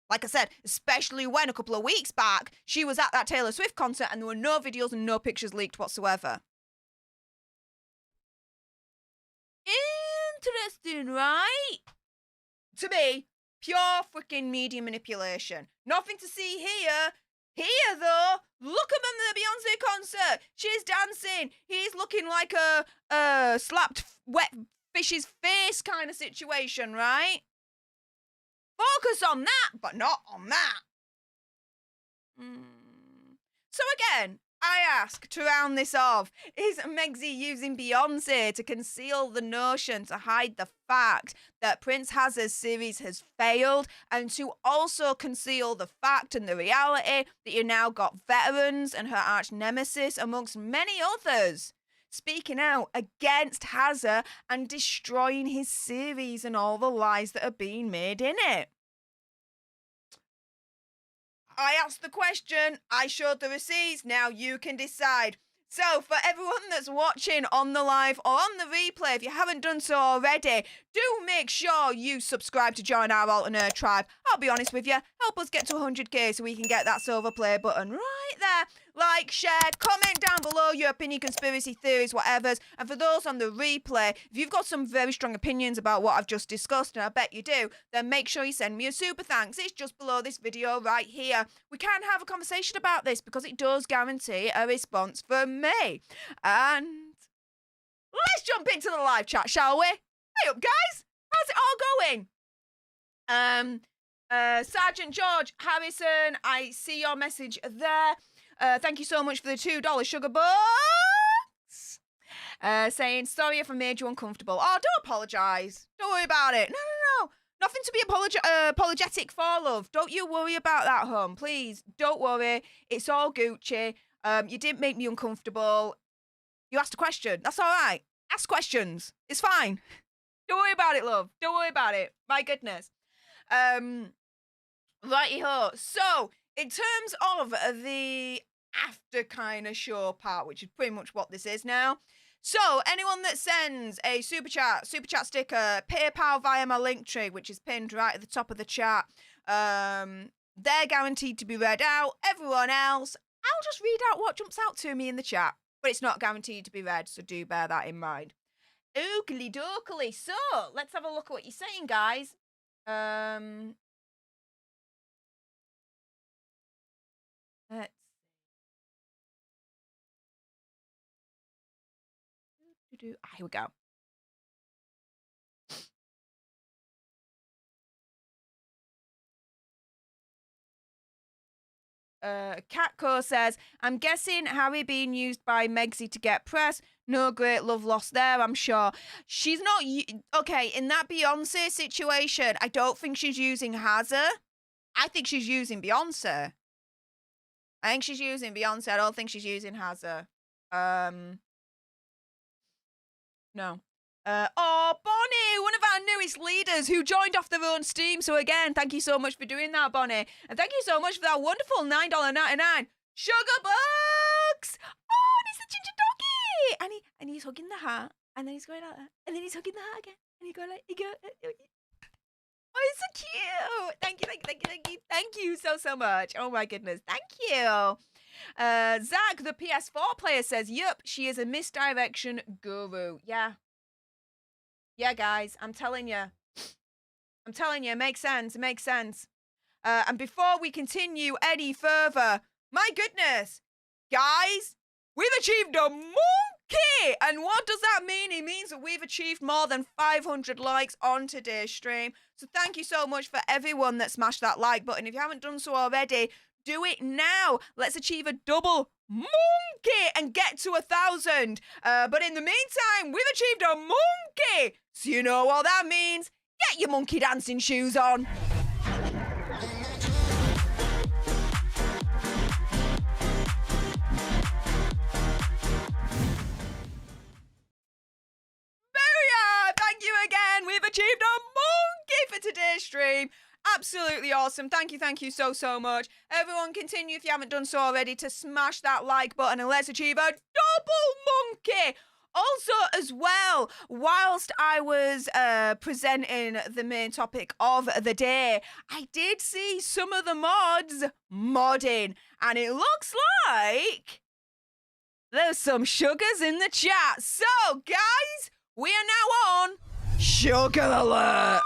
Like I said, especially when a couple of weeks back, she was at that Taylor Swift concert and there were no videos and no pictures leaked whatsoever. Interesting, right? To me, pure freaking media manipulation. Nothing to see here. Here, though, look at them at the Beyonce concert. She's dancing. He's looking like a slapped wet fish's face kind of situation, right? Focus on that, but not on that. So again, I ask, to round this off, is Megzy using Beyonce to conceal the notion, to hide the fact that Prince Hazard's series has failed, and to also conceal the fact and the reality that you now got veterans and her arch nemesis, amongst many others, speaking out against Hazard and destroying his series and all the lies that are being made in it? I asked the question, I showed the receipts, now you can decide. So for everyone that's watching on the live or on the replay, if you haven't done so already, do make sure you subscribe to join our alternate tribe. I'll be honest with you, help us get to 100k so we can get that silver play button right there. like, share, comment down below your opinion, conspiracy theories, whatevers. And for those on the replay, if you've got some very strong opinions about what I've just discussed, and I bet you do, then make sure you send me a super thanks. It's just below this video right here. We can have a conversation about this because it does guarantee a response from me. And let's jump into the live chat, shall we? Hey up, guys. How's it all going? Sergeant George Harrison, I see your message there. Thank you so much for the $2 sugar bucks. Saying, sorry if I made you uncomfortable. Oh, don't apologise. Don't worry about it. No. Nothing to be apologetic for, love. Don't you worry about that, hon. Please, don't worry. It's all Gucci. You didn't make me uncomfortable. You asked a question. That's all right. Ask questions. It's fine. Don't worry about it, love. Don't worry about it. My goodness. Righty-ho. So, in terms of the after kind of show part, which is pretty much what this is now. So, anyone that sends a super chat sticker, PayPal via my link tree, which is pinned right at the top of the chat, they're guaranteed to be read out. Everyone else, I'll just read out what jumps out to me in the chat. But it's not guaranteed to be read, so do bear that in mind. Oakley dokley. So, let's have a look at what you're saying, guys. Let's here we go. Catco says, I'm guessing Harry being used by Megsy to get press. No great love lost there, I'm sure. She's not... Okay, in that Beyonce situation, I don't think she's using Hazard. I think she's using Beyonce. I think she's using Beyonce. I don't think she's using Hazard. No. Oh, Bonnie, one of our newest leaders who joined off their own steam. So again, thank you so much for doing that, Bonnie. And thank you so much for that wonderful $9.99 sugar bucks. Oh, and it's a ginger doggy. And he's hugging the heart. And then he's going like that. And then he's hugging the heart again. And he go like, oh, it's so cute. Thank you so much. Oh my goodness. Thank you. Zach, the PS4 player, says, yup, she is a misdirection guru. Yeah. Yeah, guys, I'm telling you. It makes sense. And before we continue any further, my goodness, guys, we've achieved a monkey. And what does that mean? It means that we've achieved more than 500 likes on today's stream. So thank you so much for everyone that smashed that like button. If you haven't done so already, do it now. Let's achieve a double monkey and get to 1,000. But in the meantime, we've achieved a monkey. So you know what that means. Get your monkey dancing shoes on. Thank you again. We've achieved a monkey for today's stream. Absolutely awesome. Thank you so much. Everyone continue, if you haven't done so already, to smash that like button and let's achieve a double monkey. Also, as well, whilst I was presenting the main topic of the day, I did see some of the mods modding, and it looks like there's some sugars in the chat. So, guys, we are now on Sugar Alert.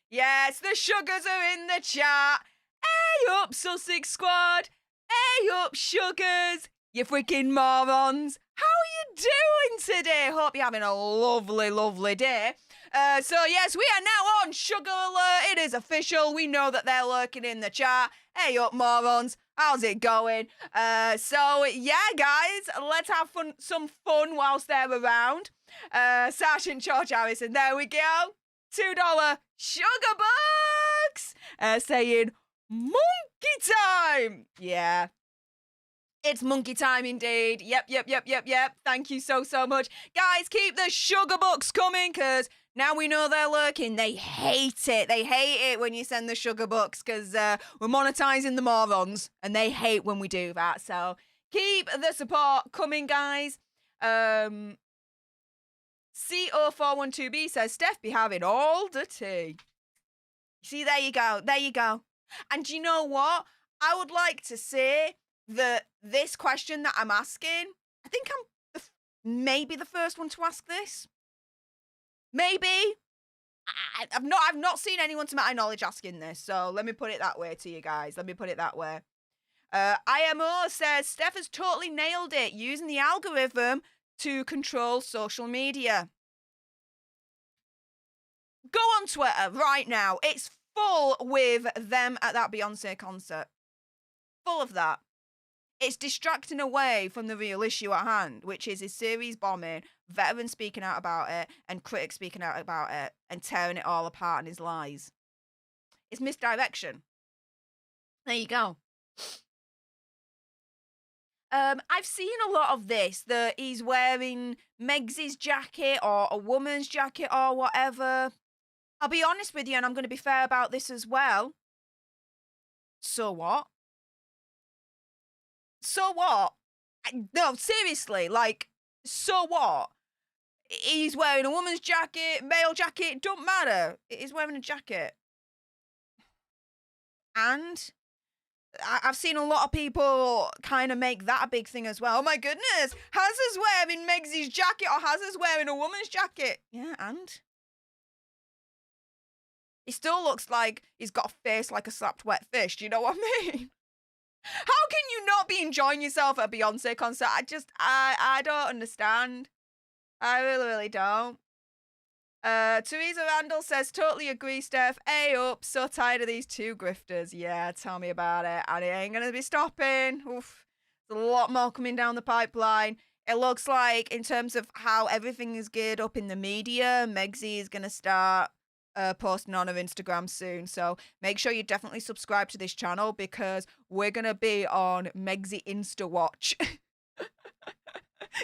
Yes, the sugars are in the chat. Hey up, Sussex Squad. Hey up, sugars. You freaking morons. How are you doing today? Hope you're having a lovely day. So yes, we are now on Sugar Alert. It is official. We know that they're lurking in the chat. Hey up, morons. How's it going? So yeah, guys, let's have some fun whilst they're around. Sergeant George Harrison, there we go. $2 sugar bucks. Saying monkey time. Yeah. It's monkey time indeed. Yep. Thank you so much. Guys, keep the sugar bucks coming, because now we know they're lurking. They hate it. They hate it when you send the sugar bucks, because we're monetizing the morons, and they hate when we do that. So keep the support coming, guys. CO412B says, Stef be having all the tea. See, there you go. There you go. And you know what? I would like to say that this question that I'm asking, I think I'm maybe the first one to ask this. Maybe. I've not seen anyone to my knowledge asking this, so let me put it that way to you guys. Let me put it that way. IMO says, Steph has totally nailed it, using the algorithm to control social media. Go on Twitter right now. It's full with them at that Beyonce concert. Full of that. It's distracting away from the real issue at hand, which is his series bombing, veterans speaking out about it, and critics speaking out about it, and tearing it all apart and his lies. It's misdirection. There you go. I've seen a lot of this, that he's wearing Meg's jacket or a woman's jacket or whatever. I'll be honest with you, and I'm going to be fair about this as well. So what? So what? No, seriously, like, so what? He's wearing a woman's jacket, male jacket, don't matter. He's wearing a jacket. And I've seen a lot of people kind of make that a big thing as well. Oh my goodness, Hazard's wearing Meg's jacket or Hazard's wearing a woman's jacket. Yeah, and? He still looks like he's got a face like a slapped wet fish. Do you know what I mean? How can you not be enjoying yourself at a Beyonce concert? I don't understand. I really don't. Teresa Randall says, totally agree, Steph. Up, so tired of these two grifters. Yeah, tell me about it. And it ain't gonna be stopping. Oof. There's a lot more coming down the pipeline. It looks like, in terms of how everything is geared up in the media, Megsy is gonna start posting on her Instagram soon. So make sure you definitely subscribe to this channel, because we're gonna be on Megsy Insta Watch.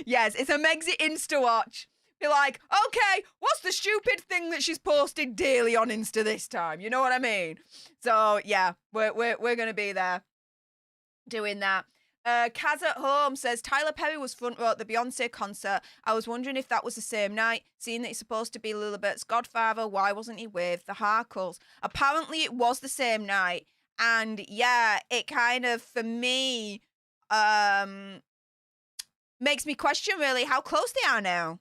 Yes, it's a Megsy Insta Watch. Be like, okay, what's the stupid thing that she's posted daily on Insta this time? You know what I mean? So yeah, we're gonna be there doing that. Kaz at Home says, Tyler Perry was front row at the Beyonce concert. I was wondering if that was the same night. Seeing that he's supposed to be Lilibet's godfather, why wasn't he with the Harkles? Apparently it was the same night. And yeah, it kind of, for me, makes me question really how close they are now.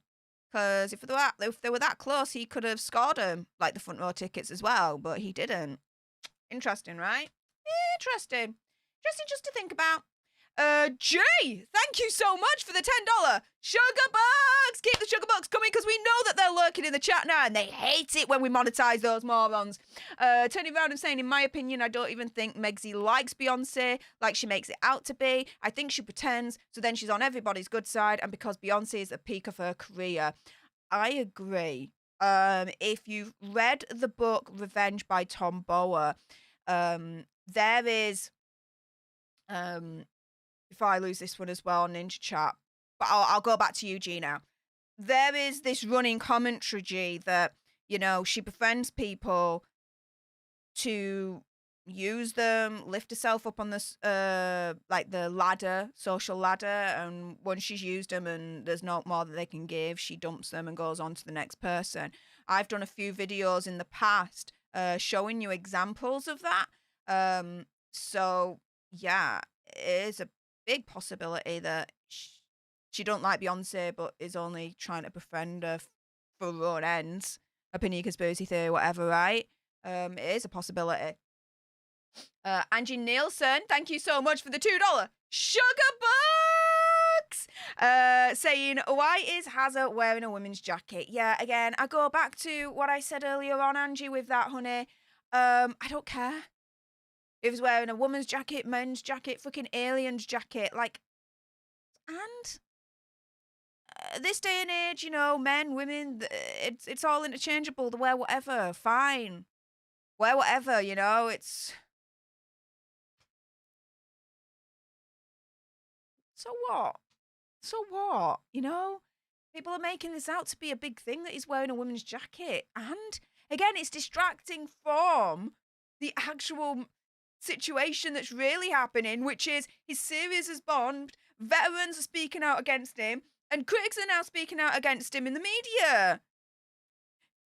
Because if they were that close, he could have scored them, like the front row tickets as well, but he didn't. Interesting, right? Interesting. Interesting just to think about. Jay, thank you so much for the $10 sugar bucks. Keep the sugar bucks coming, because we know that they're lurking in the chat now and they hate it when we monetize those morons. Turning around and saying, in my opinion, I don't even think Megsy likes Beyonce like she makes it out to be. I think she pretends, so then she's on everybody's good side, and because Beyonce is at the peak of her career. I agree. If you've read the book Revenge by Tom Bower, there is before I lose this one as well on Ninja Chat, but I'll go back to Eugene now. There is this running commentary that, you know, she befriends people to use them, lift herself up on this like the ladder, social ladder, and once she's used them and there's no more that they can give, she dumps them and goes on to the next person. I've done a few videos in the past showing you examples of that. So yeah, it is a big possibility that she don't like Beyonce but is only trying to befriend her for her own ends. Opinion, conspiracy theory, whatever, right? It is a possibility. Angie Nielsen, thank you so much for the $2 sugar bucks. Saying, why is Hazard wearing a women's jacket? Yeah, again, I go back to what I said earlier on, Angie, with that, honey. I don't care if he's wearing a woman's jacket, men's jacket, freaking alien's jacket, like, and this day and age, you know, men, women, it's all interchangeable. They wear whatever, fine. Wear whatever, you know, it's... So what? So what? You know? People are making this out to be a big thing that he's wearing a woman's jacket. And, again, it's distracting from the actual situation that's really happening, which is his series has bombed, veterans are speaking out against him, And critics are now speaking out against him in the media.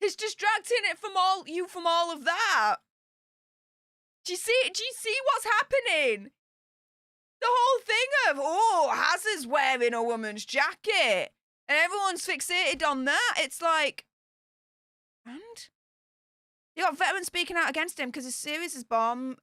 He's distracting it from all of that. Do you see what's happening? The whole thing of, oh, Hazard's wearing a woman's jacket. And everyone's fixated on that. It's like, and? You got veterans speaking out against him because his series is bombed.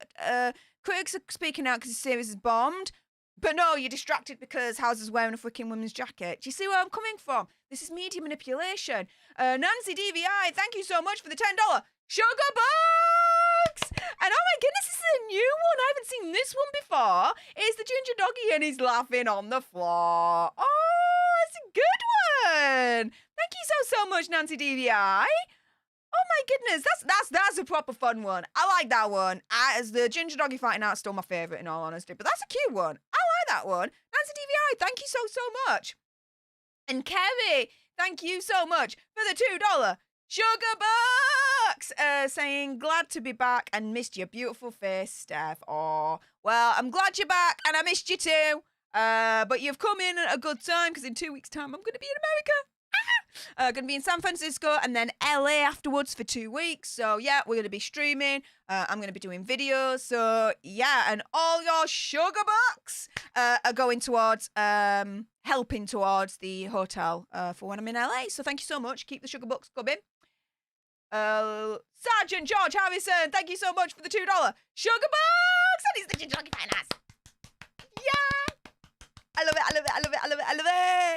Critics are speaking out because his series is bombed. But no, you're distracted because Hauser's wearing a freaking women's jacket. Do you see where I'm coming from? This is media manipulation. Nancy DVI, thank you so much for the $10 sugar bucks. And oh my goodness, this is a new one. I haven't seen this one before. It's the ginger doggy and he's laughing on the floor. Oh, it's a good one. Thank you so much, Nancy DVI. Oh my goodness, that's a proper fun one. I like that one. As the ginger doggy fighting out, still my favourite in all honesty, but that's a cute one. I like that one. Nancy DVI, thank you so much. And Kerry, thank you so much for the $2 sugar bucks. Saying glad to be back and missed your beautiful face, Stef. Oh, well, I'm glad you're back and I missed you too. But you've come in at a good time because in 2 weeks' time I'm going to be in America. Going to be in San Francisco and then LA afterwards for 2 weeks. So, yeah, we're going to be streaming. I'm going to be doing videos. So, yeah, and all your sugar bucks are going towards helping towards the hotel for when I'm in LA. So, thank you so much. Keep the sugar bucks coming. Sergeant George Harrison, thank you so much for the $2 sugar bucks. And he's the ginger doggy finance. Yeah. I love it, I love it, I love it, I love it, I love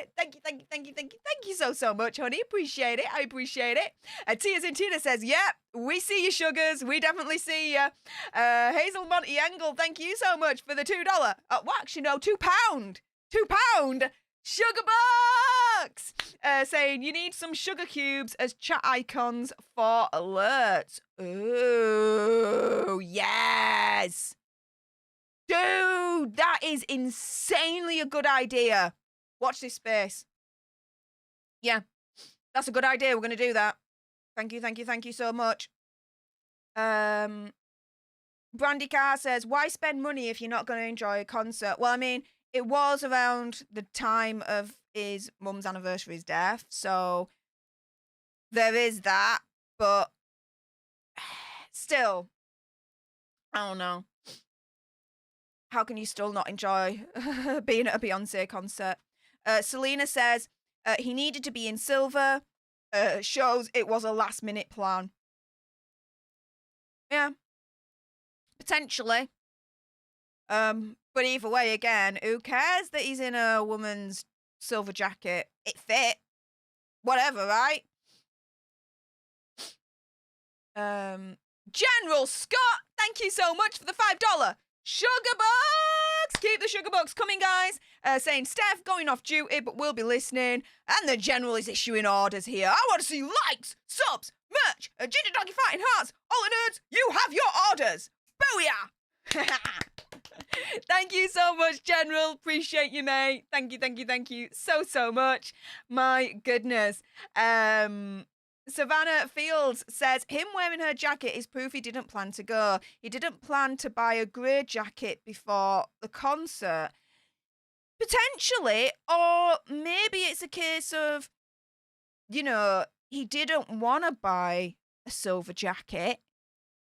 it. Thank you, thank you, thank you, thank you, thank you so much, honey. Appreciate it, I appreciate it. Tears in Tina says, yep, we see you, sugars. We definitely see you. Hazel Monty Angle, thank you so much for the $2. Well, actually, no, £2. £2 sugar bucks. Saying you need some sugar cubes as chat icons for alerts. Ooh, yes. Dude, that is insanely a good idea. Watch this space. Yeah, that's a good idea. We're going to do that. Thank you, thank you, thank you so much. Brandy Carr says, why spend money if you're not going to enjoy a concert? Well, I mean, it was around the time of his mum's anniversary's death, so there is that, but still, I don't know. How can you still not enjoy being at a Beyonce concert? Selena says, he needed to be in silver. Shows it was a last-minute plan. Yeah. Potentially. But either way, again, who cares that he's in a woman's silver jacket? It fit. Whatever, right? General Scott, thank you so much for the $5 sugar bucks. Keep the sugar bucks coming, guys. Saying, Steph, going off duty, but we'll be listening. And the General is issuing orders here. I want to see likes, subs, merch, Ginger Doggy Fighting Hearts. All the nerds, you have your orders. Booyah! Thank you so much, General. Appreciate you, mate. Thank you, thank you, thank you so much. My goodness. Savannah Fields says, him wearing her jacket is proof he didn't plan to go. He didn't plan to buy a grey jacket before the concert. Potentially, or maybe it's a case of, you know, he didn't want to buy a silver jacket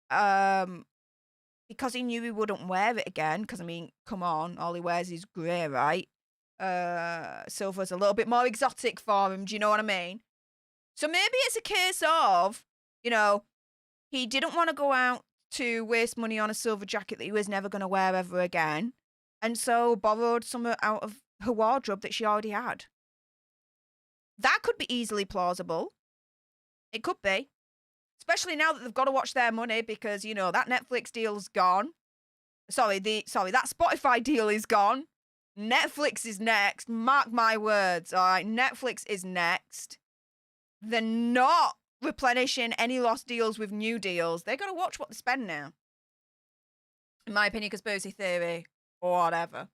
because he knew he wouldn't wear it again. Because, I mean, come on, all he wears is grey, right? Silver's a little bit more exotic for him, do you know what I mean? So maybe it's a case of, you know, he didn't want to go out to waste money on a silver jacket that he was never going to wear ever again, and so borrowed some out of her wardrobe that she already had. That could be easily plausible. It could be. Especially now that they've got to watch their money because, you know, that Netflix deal's gone. Sorry, that Spotify deal is gone. Netflix is next. Mark my words, all right? Netflix is next. They're not replenishing any lost deals with new deals. They've got to watch what they spend now. In my opinion, conspiracy theory or whatever.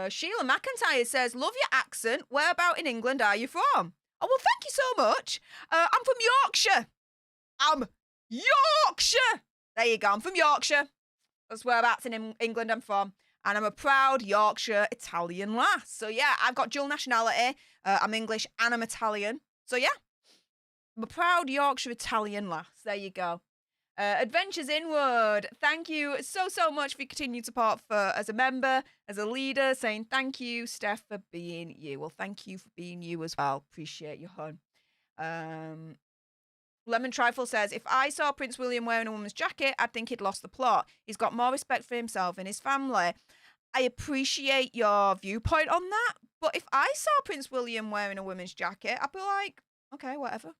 Sheila McIntyre says, love your accent. Where about in England are you from? Oh, well, thank you so much. I'm from Yorkshire. I'm Yorkshire. There you go. I'm from Yorkshire. That's whereabouts in England I'm from. And I'm a proud Yorkshire Italian lass. So yeah, I've got dual nationality. I'm English and I'm Italian. So yeah, I'm a proud Yorkshire Italian lass. There you go. Adventures Inward, thank you so much for your continued support as a member, as a leader, saying thank you, Stef, for being you. Well, thank you for being you as well. Appreciate you, hon. Lemon Trifle says, if I saw Prince William wearing a woman's jacket, I'd think he'd lost the plot. He's got more respect for himself and his family. I appreciate your viewpoint on that, but if I saw Prince William wearing a woman's jacket, I'd be like, okay, whatever.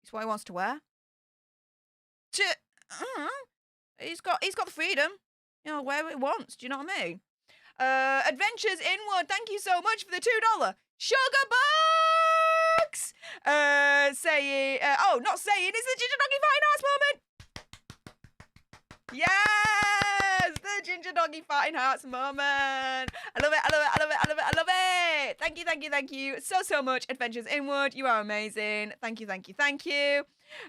It's what he wants to wear. He's got the freedom, you know, where he wants. Do you know what I mean? Adventures Inward, thank you so much for the $2 sugar bucks. Saying, not saying, it's the Ginger Doggy Fighting Hearts moment. Yes, the Ginger Doggy Fighting Hearts moment. I love it. I love it. I love it. I love it. I love it. Thank you. Thank you. Thank you so much. Adventures Inward, you are amazing. Thank you. Thank you. Thank you.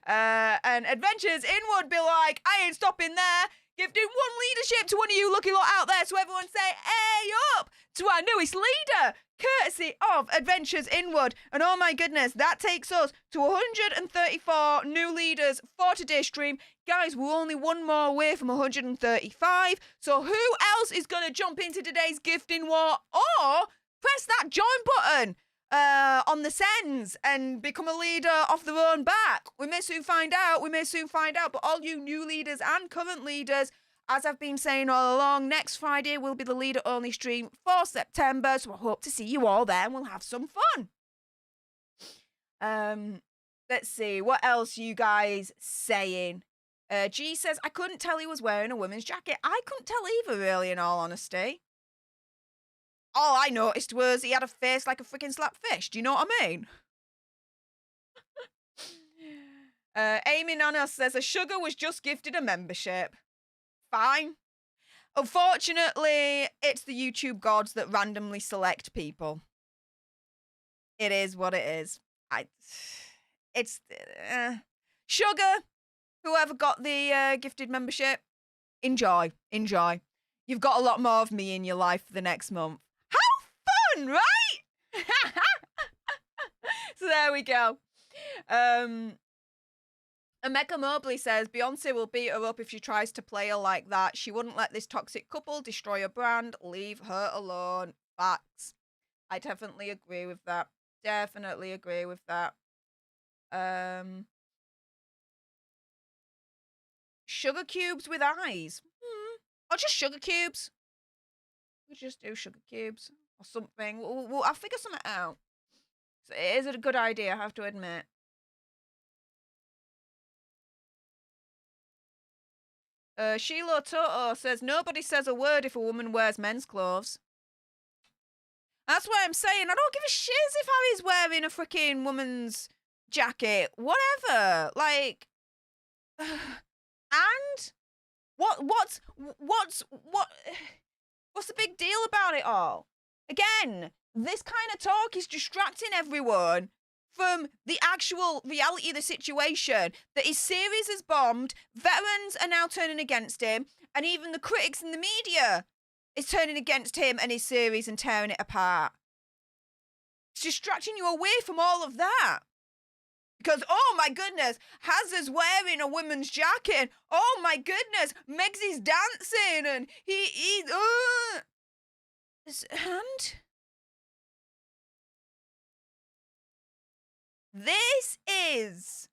And Adventures Inward be like, I ain't stopping there. Gifting one leadership to one of you lucky lot out there. So everyone say, hey up to our newest leader, courtesy of Adventures Inward. And oh my goodness, that takes us to 134 new leaders for today's stream. Guys, we're only one more away from 135. So who else is going to jump into today's gifting war or press that join button on the sends and become a leader off their own back? We may soon find out. But all you new leaders and current leaders, as I've been saying all along, next Friday will be the leader only stream for September. So I hope to see you all there and we'll have some fun. Let's see what else you guys saying. G says, I couldn't tell he was wearing a woman's jacket. I couldn't tell either, really, in all honesty. All I noticed was he had a face like a freaking slap fish. Do you know what I mean? Amy Nana says, a sugar was just gifted a membership. Fine. Unfortunately, it's the YouTube gods that randomly select people. It is what it is. Sugar, whoever got the gifted membership, enjoy. You've got a lot more of me in your life for the next month. Fun, right? So there we go. Meghan Markle says, Beyonce will beat her up if she tries to play her like that. She wouldn't let this toxic couple destroy her brand. Leave her alone. Facts. I definitely agree with that. Sugar cubes with eyes. Or just sugar cubes. We'll just do sugar cubes. Or something. I'll figure something out. So it is a good idea, I have to admit. Sheila Toto says, nobody says a word if a woman wears men's clothes. That's what I'm saying. I don't give a shiz if Harry's wearing a freaking woman's jacket. Whatever. Like, and what's the big deal about it all? Again, this kind of talk is distracting everyone from the actual reality of the situation, that his series has bombed, veterans are now turning against him, and even the critics in the media is turning against him and his series and tearing it apart. It's distracting you away from all of that. Because, oh my goodness, Hazard's wearing a woman's jacket, and oh my goodness, Megsy's dancing, and and this is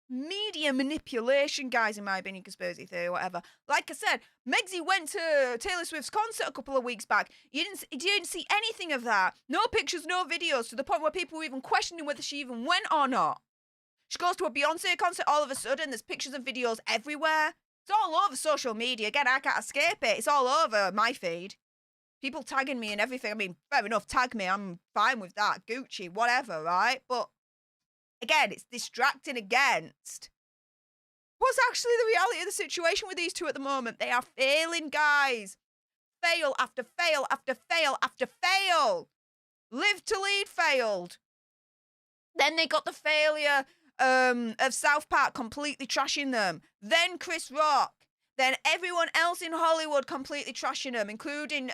media manipulation, guys, in my opinion, conspiracy theory, whatever. Like I said, Megsy went to Taylor Swift's concert a couple of weeks back. You didn't see anything of that. No pictures, no videos, to the point where people were even questioning whether she even went or not. She goes to a Beyonce concert, all of a sudden, there's pictures and videos everywhere. It's all over social media. Again, I can't escape it. It's all over my feed. People tagging me and everything. I mean, fair enough, tag me. I'm fine with that. Gucci, whatever, right? But again, it's distracting against what's actually the reality of the situation with these two at the moment. They are failing, guys. Fail after fail after fail after fail. Live to Lead failed. Then they got the failure of South Park completely trashing them. Then Chris Rock. then everyone else in Hollywood completely trashing them, including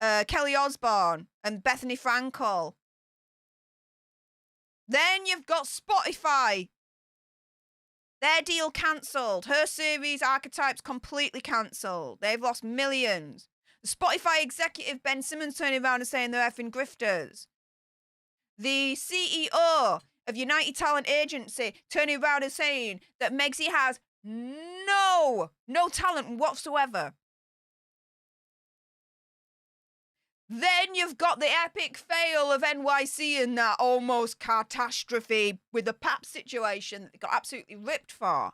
Kelly Osbourne and Bethany Frankel. Then you've got Spotify. Their deal cancelled. Her series Archetypes completely cancelled. They've lost millions. The Spotify executive Ben Simmons turning around and saying they're effing grifters. The CEO of United Talent Agency turning around and saying that Megxie has no talent whatsoever. Then you've got the epic fail of NYC and that almost catastrophe with the PAP situation that they got absolutely ripped for.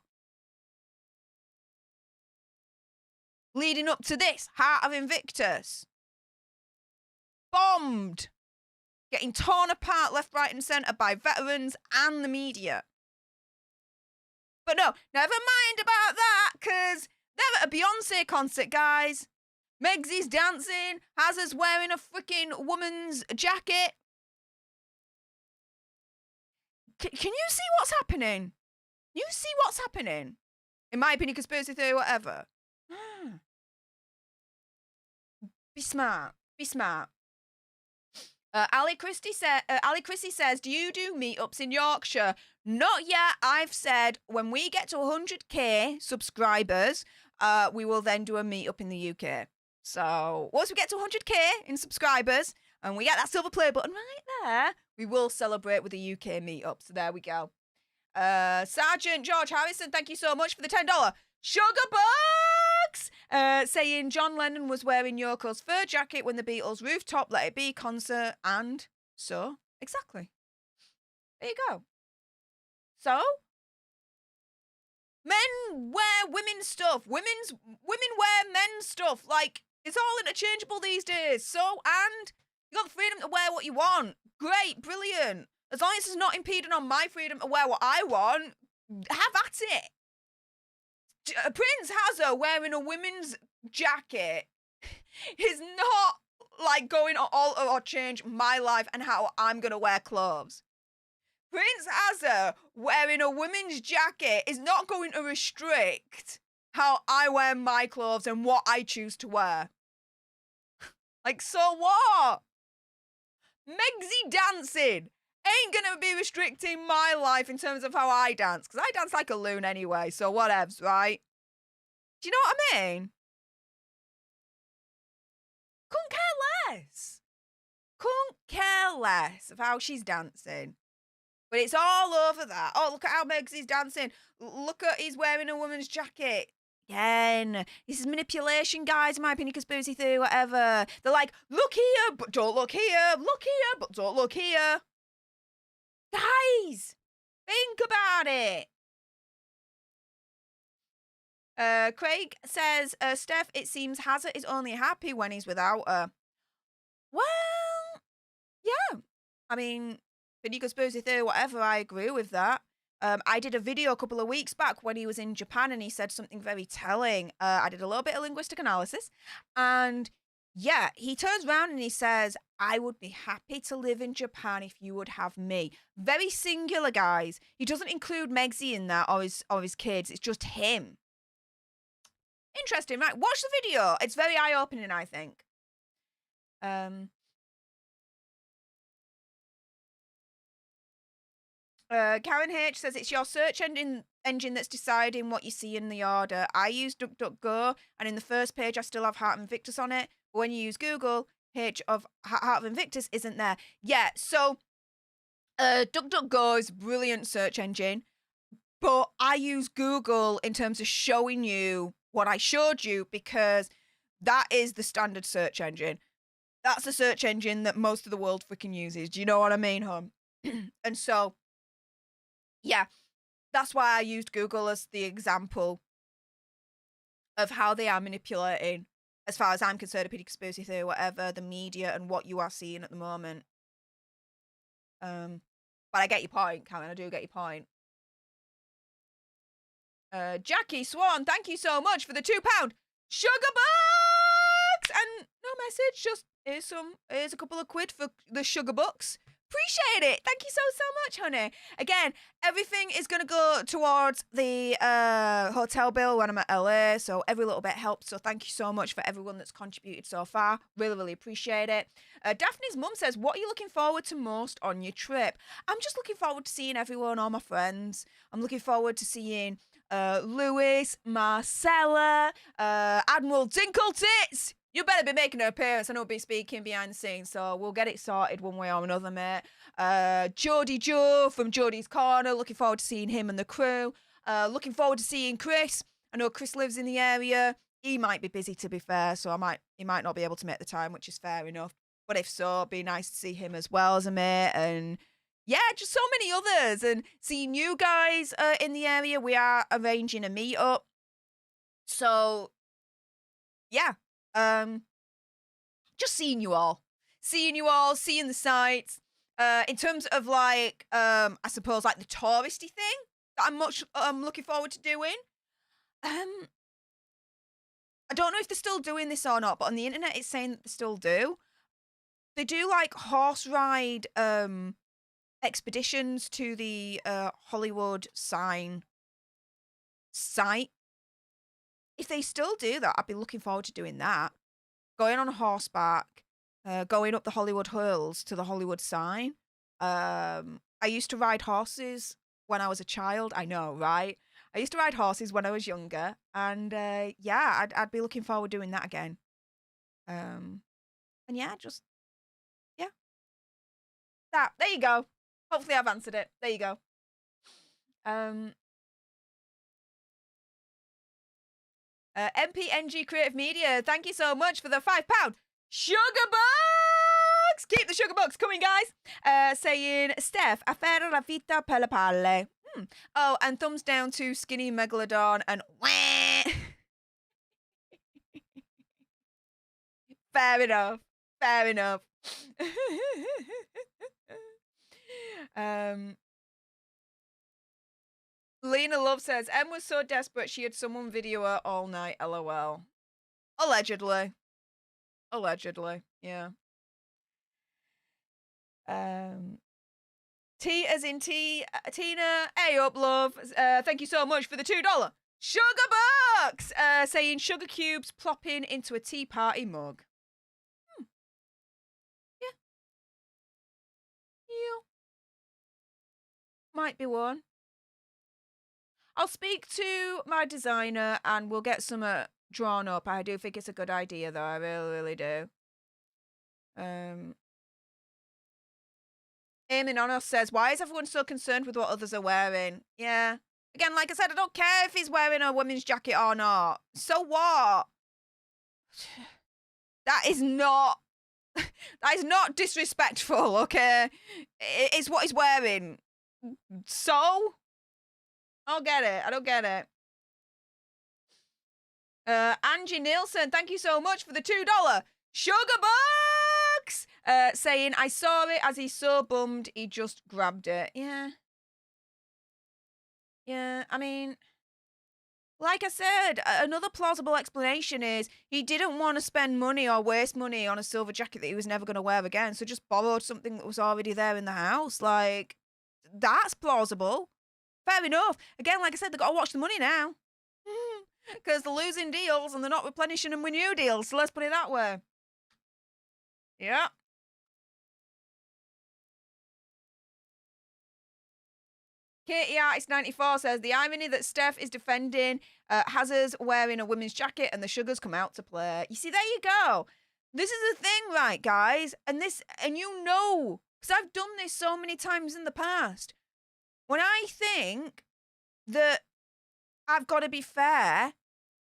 Leading up to this, Heart of Invictus. Bombed. Getting torn apart left, right and centre by veterans and the media. But no, never mind about that, because they're at a Beyonce concert, guys. Megxie's dancing, has us wearing a freaking woman's jacket. Can you see what's happening? You see what's happening? In my opinion, conspiracy theory, whatever. Be smart. Be smart. Ali Christie says, do you do meetups in Yorkshire? Not yet. I've said when we get to 100k subscribers, we will then do a meetup in the UK. So once we get to 100k in subscribers and we get that silver play button right there, we will celebrate with a UK meetup. So there we go. Sergeant George Harrison, thank you so much for the $10 sugar bucks. Saying John Lennon was wearing Yoko's fur jacket when the Beatles' rooftop Let It Be concert, and so exactly. There you go. So men wear women's stuff. Women wear men's stuff. Like, it's all interchangeable these days. So, and you got the freedom to wear what you want. Great, brilliant. As long as it's not impeding on my freedom to wear what I want, have at it. Prince Hazard wearing a women's jacket is not like going to alter or change my life and how I'm going to wear clothes. Prince Hazard wearing a women's jacket is not going to restrict how I wear my clothes and what I choose to wear. Like, so what? Megxie dancing ain't gonna be restricting my life in terms of how I dance, because I dance like a loon anyway, so whatevs, right? Do you know what I mean? Couldn't care less. Couldn't care less of how she's dancing. But it's all over that. Oh, look at how Megxie's dancing. Look at he's wearing a woman's jacket. Again, this is manipulation, guys, in my opinion, conspiracy theory, whatever. They're like, look here, but don't look here. Look here, but don't look here. Guys, think about it. Craig says, Steph, it seems Hazard is only happy when he's without her. Well, yeah. I mean, opinion, conspiracy theory, whatever, I agree with that. I did a video a couple of weeks back when he was in Japan and he said something very telling. I did a little bit of linguistic analysis and yeah, he turns around and he says, I would be happy to live in Japan if you would have me. Very singular, guys. He doesn't include Megxie in that or his kids. It's just him. Interesting, right? Watch the video. It's very eye-opening, I think. Karen H says it's your search engine that's deciding what you see in the order. I use DuckDuckGo, and in the first page I still have Heart of Invictus on it. But when you use Google, page of Heart of Invictus isn't there. Yeah, so DuckDuckGo is a brilliant search engine, but I use Google in terms of showing you what I showed you because that is the standard search engine. That's the search engine that most of the world freaking uses. Do you know what I mean, hon? And so, yeah, that's why I used Google as the example of how they are manipulating, as far as I'm concerned, a conspiracy theory, whatever, the media and what you are seeing at the moment. But I get your point, Karen. I do get your point. Jackie Swan, thank you so much for the £2 sugar bucks. And no message, just here's a couple of quid for the sugar bucks Appreciate it. Thank you so much, honey. Again, everything is going to go towards the hotel bill when I'm at LA, so every little bit helps. So thank you so much for everyone that's contributed so far. Really appreciate it. Daphne's mum says, what are you looking forward to most on your trip? I'm just looking forward to seeing everyone, all my friends. I'm looking forward to seeing Lewis, Marcella, Admiral Dinkeltits. You better be making an appearance. I know be speaking behind the scenes, so we'll get it sorted one way or another, mate. Geordie Joe from Geordie's Corner. Looking forward to seeing him and the crew. Looking forward to seeing Chris. I know Chris lives in the area. He might be busy, to be fair, so he might not be able to make the time, which is fair enough. But if so, it'd be nice to see him as well as a mate. And yeah, just so many others. And seeing you guys in the area. We are arranging a meetup. So yeah. Just seeing you all, seeing the sights. In terms of like, I suppose like the touristy thing that I'm looking forward to doing. I don't know if they're still doing this or not, but on the internet it's saying that they still do. They do like horse ride expeditions to the Hollywood sign site. If they still do that, I'd be looking forward to doing that. Going on a horseback, going up the Hollywood Hills to the Hollywood sign. I used to ride horses when I was a child. I know, right? I used to ride horses when I was younger. And yeah, I'd be looking forward to doing that again. And yeah, just, yeah. That, there you go. Hopefully I've answered it. There you go. MPNG Creative Media, thank you so much for the £5 sugar bucks. Keep the sugar bucks coming, guys. Saying, Stef, a fare la vita per le palle. Oh, and thumbs down to Skinny Megalodon and wah. Fair enough. Fair enough. Lena Love says, Em was so desperate she had someone video her all night, LOL. Allegedly. Allegedly, yeah. T as in T, Tina, hey up, love. Thank you so much for the $2 sugar bucks. Saying sugar cubes plopping into a tea party mug. Yeah. Yeah. Might be one. I'll speak to my designer and we'll get some drawn up. I do think it's a good idea, though. I really do. Amy Nonos says, why is everyone so concerned with what others are wearing? Yeah. Again, like I said, I don't care if he's wearing a women's jacket or not. So what? That is not disrespectful, okay? It's what he's wearing. So? I don't get it. I don't get it. Angie Nielsen, thank you so much for the $2 sugar bucks. Saying, I saw it as he's so bummed, he just grabbed it. Yeah. Yeah, I mean, like I said, another plausible explanation is he didn't want to spend money or waste money on a silver jacket that he was never going to wear again, so just borrowed something that was already there in the house. Like, that's plausible. Fair enough. Again, like I said, they've got to watch the money now. Because they're losing deals and they're not replenishing them with new deals. So let's put it that way. Yeah. Katie Artist 94 says, the irony that Steph is defending Hazard's wearing a women's jacket and the sugars come out to play. You see, there you go. This is the thing, right, guys? And you know, because I've done this so many times in the past. When I think that I've got to be fair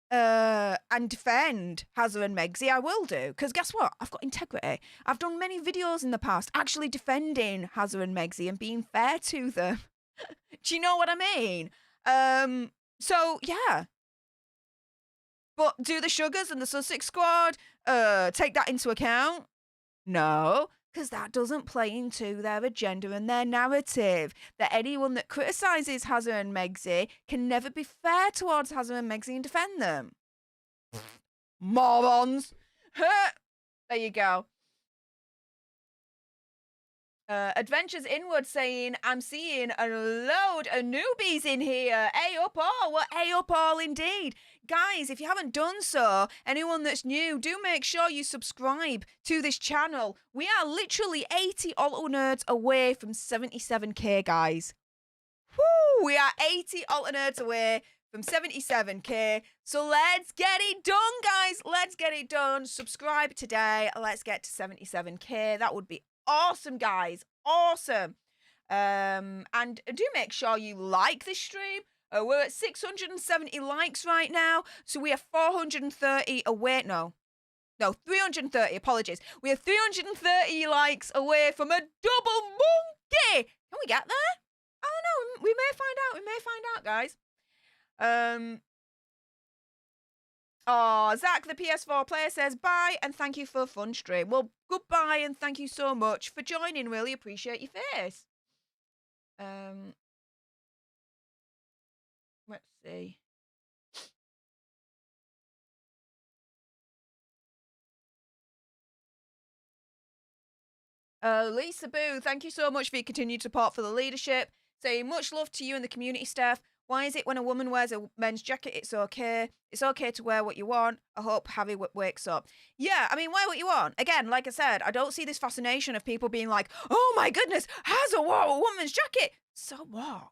and defend Hazard and Megsy, I will do. Because guess what? I've got integrity. I've done many videos in the past actually defending Hazard and Megsy and being fair to them. Do you know what I mean? So, yeah. But do the Sugars and the Sussex squad take that into account? No. Because that doesn't play into their agenda and their narrative. That anyone that criticises Hazard and Megsy can never be fair towards Hazard and Megsy and defend them. Morons. There you go. Adventures Inward saying, I'm seeing a load of newbies in here. A up all. Well, A up all indeed. Guys, if you haven't done so, anyone that's new, do make sure you subscribe to this channel. We are literally 80 Alto Nerds away from 77k, guys. Woo! We are 80 Alto Nerds away from 77k. So let's get it done, guys. Let's get it done. Subscribe today. Let's get to 77k. That would be awesome, guys. Awesome. And do make sure you like this stream. We're at 670 likes right now. So we are 430 away. No, 330. Apologies. We are 330 likes away from a double monkey. Can we get there? I don't know. We may find out. We may find out, guys. Oh, Zach, the PS4 player, says bye and thank you for a fun stream. Well, goodbye and thank you so much for joining. Really appreciate your face. Let's see. Lisa Boo, thank you so much for your continued support for the leadership. Saying much love to you and the community staff. Why is it when a woman wears a men's jacket, it's okay? It's okay to wear what you want. I hope Harry wakes up. Yeah, I mean, wear what you want. Again, like I said, I don't see this fascination of people being like, oh my goodness, Hazard wore a woman's jacket. So what?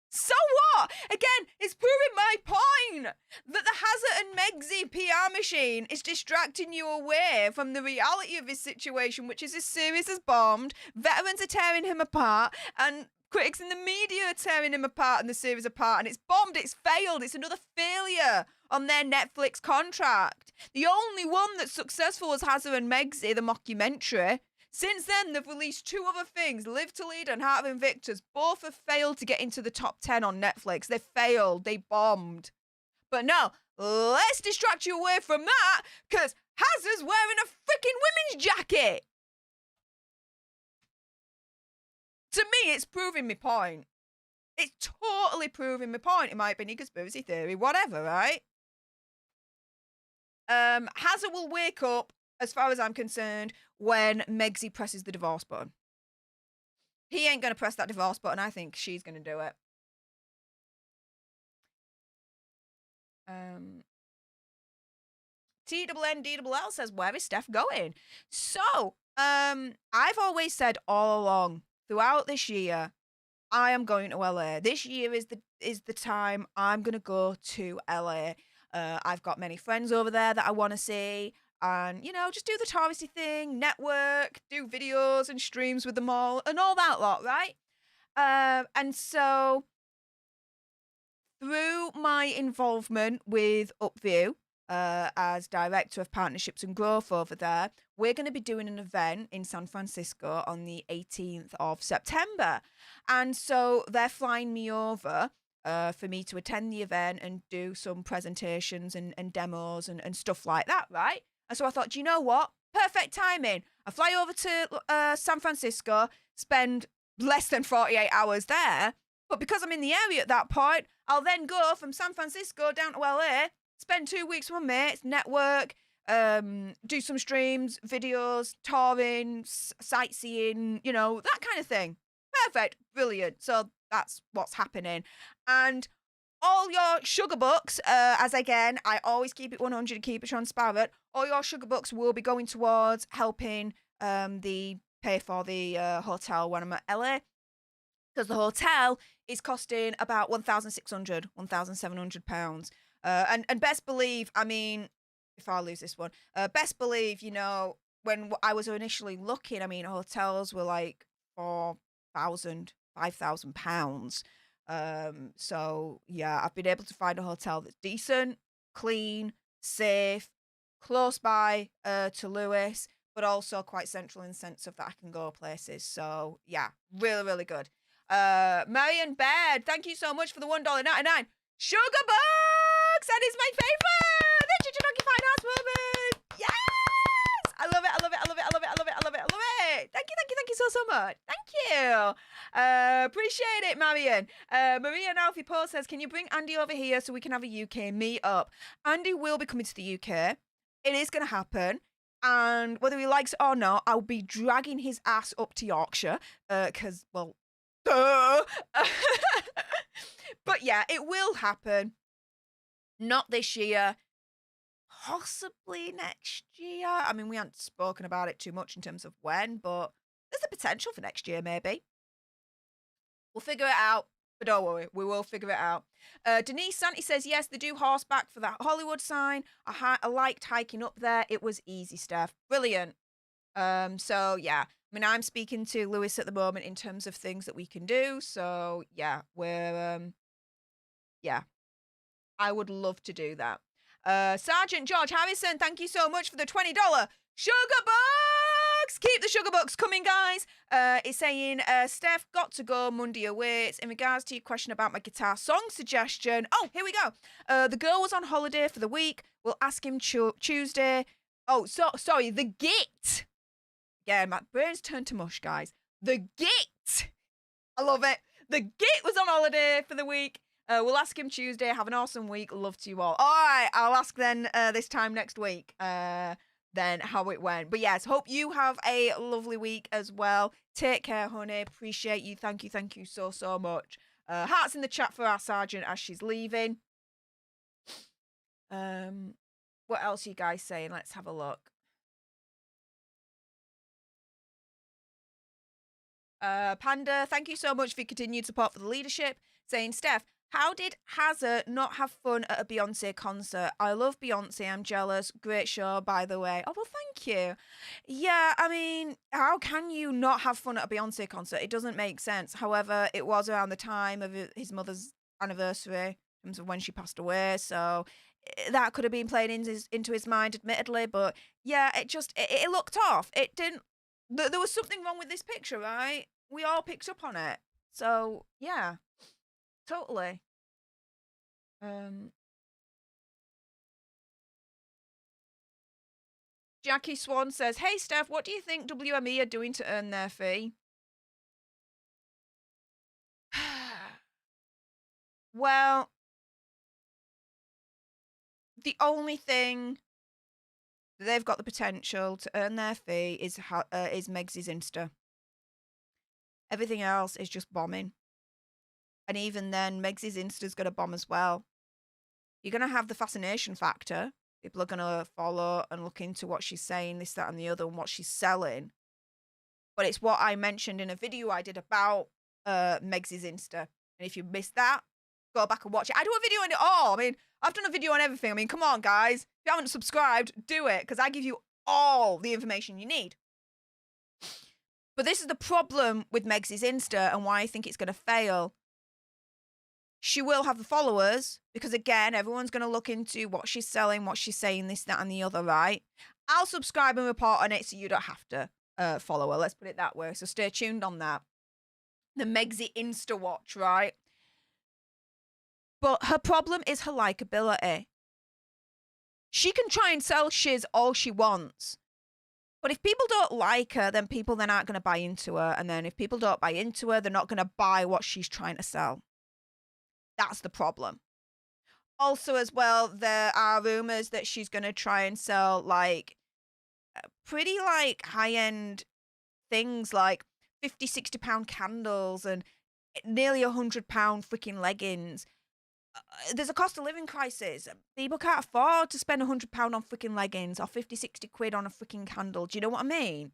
So what? Again, it's proving my point that the Hazard and Megzy PR machine is distracting you away from the reality of his situation, which is his series has bombed, veterans are tearing him apart, and critics in the media are tearing him apart and the series apart, and it's bombed, it's failed, it's another failure on their Netflix contract. The only one that's successful was Hazard and Megzy, the mockumentary. Since then, they've released two other things, Live to Lead and Heart of Invictus. Both have failed to get into the top 10 on Netflix. They failed, they bombed. But no, let's distract you away from that, because Hazard's wearing a freaking women's jacket. To me, it's proving my point. It's totally proving my point. It might be a conspiracy theory, whatever, right? Hazard will wake up, as far as I'm concerned, when Megzy presses the divorce button. He ain't going to press that divorce button. I think she's going to do it. TNNDLL says, where is Stef going? So, I've always said all along, throughout this year, I am going to LA. This year is the time I'm going to go to LA. I've got many friends over there that I want to see. And, you know, just do the touristy thing, network, do videos and streams with them all, and all that lot, right? And so, through my involvement with Upview, as Director of Partnerships and Growth over there, we're going to be doing an event in San Francisco on the 18th of September. And so, they're flying me over for me to attend the event and do some presentations and demos and stuff like that, right? And so I thought, do you know what? Perfect timing. I fly over to San Francisco, spend less than 48 hours there. But because I'm in the area at that point, I'll then go from San Francisco down to LA, spend 2 weeks with my mates, network, do some streams, videos, touring, sightseeing, you know, that kind of thing. Perfect. Brilliant. So that's what's happening. And all your sugar bucks, as again, I always keep it 100 and keep it transparent. All your sugar bucks will be going towards helping pay for the hotel when I'm at LA. Because the hotel is costing about £1,600, £1,700. And best believe, I mean, if I lose this one, best believe, you know, when I was initially looking, I mean, hotels were like £4,000, £5,000. So yeah, I've been able to find a hotel that's decent, clean, safe, close by to Lewis, but also quite central in the sense of that I can go places. So yeah, really, really good. Marion Baird, thank you so much for the $1.99 sugar bucks. That is my favorite. The Chichinoki Fine Arts Movement. Yes, I love it. I love it. I love it. I love it. I love it. I love it. I love it. Thank you. Thank you. Thank you so much. Thank you. Appreciate it, Marion. Maria Alfie Paul says, can you bring Andy over here so we can have a UK meet up? Andy will be coming to the UK. It is going to happen. And whether he likes it or not, I'll be dragging his ass up to Yorkshire, because, well, duh. But yeah, it will happen. Not this year. Possibly next year. I mean, we haven't spoken about it too much in terms of when, but there's a potential for next year, maybe. We'll figure it out. But don't worry, we will figure it out. Denise Santi says, yes, they do horseback for that Hollywood sign. I liked hiking up there. It was easy stuff. Brilliant. So, yeah. I mean, I'm speaking to Lewis at the moment in terms of things that we can do. So, yeah, we're, yeah. I would love to do that. Sergeant George Harrison, thank you so much for the $20 sugar bucks. Keep the sugar bucks coming, guys. It's saying, Steph, got to go Monday away. It's in regards to your question about my guitar song suggestion. Oh, here we go. The girl was on holiday for the week. We'll ask him Tuesday. Oh, sorry, the git. Yeah, my brain's turned to mush, guys. The git. I love it. The git was on holiday for the week. We'll ask him Tuesday. Have an awesome week. Love to you all. All right, I'll ask then this time next week then how it went. But yes, hope you have a lovely week as well. Take care, honey. Appreciate you. Thank you so, so much. Hearts in the chat for our sergeant as she's leaving. What else are you guys saying? Let's have a look. Panda, thank you so much for your continued support for the leadership. Saying, Steph, how did Hazard not have fun at a Beyonce concert? I love Beyonce. I'm jealous. Great show, by the way. Oh, well, thank you. Yeah, I mean, how can you not have fun at a Beyonce concert? It doesn't make sense. However, it was around the time of his mother's anniversary in terms of when she passed away. So that could have been playing into his mind, admittedly. But yeah, it looked off. It didn't. There was something wrong with this picture, right? We all picked up on it. So, yeah. Totally. Jackie Swan says, hey, Steph, what do you think WME are doing to earn their fee? Well, the only thing they've got the potential to earn their fee is Meg's Insta. Everything else is just bombing. And even then, Meg's Insta's going to bomb as well. You're going to have the fascination factor. People are going to follow and look into what she's saying, this, that, and the other, and what she's selling. But it's what I mentioned in a video I did about Meg's Insta. And if you missed that, go back and watch it. I do a video on it all. I mean, I've done a video on everything. I mean, come on, guys. If you haven't subscribed, do it, because I give you all the information you need. But this is the problem with Meg's Insta and why I think it's going to fail. She will have the followers because, again, everyone's going to look into what she's selling, what she's saying, this, that, and the other, right? I'll subscribe and report on it so you don't have to follow her. Let's put it that way. So stay tuned on that. The Megxy Insta watch, right? But her problem is her likability. She can try and sell shiz all she wants. But if people don't like her, then people then aren't going to buy into her. And then if people don't buy into her, they're not going to buy what she's trying to sell. That's the problem. Also, as well, there are rumors that she's going to try and sell, like, pretty, like, high-end things, like 50, 60-pound candles and nearly £100 freaking leggings. There's a cost of living crisis. People can't afford to spend £100 on freaking leggings or 50, 60 quid on a freaking candle. Do you know what I mean?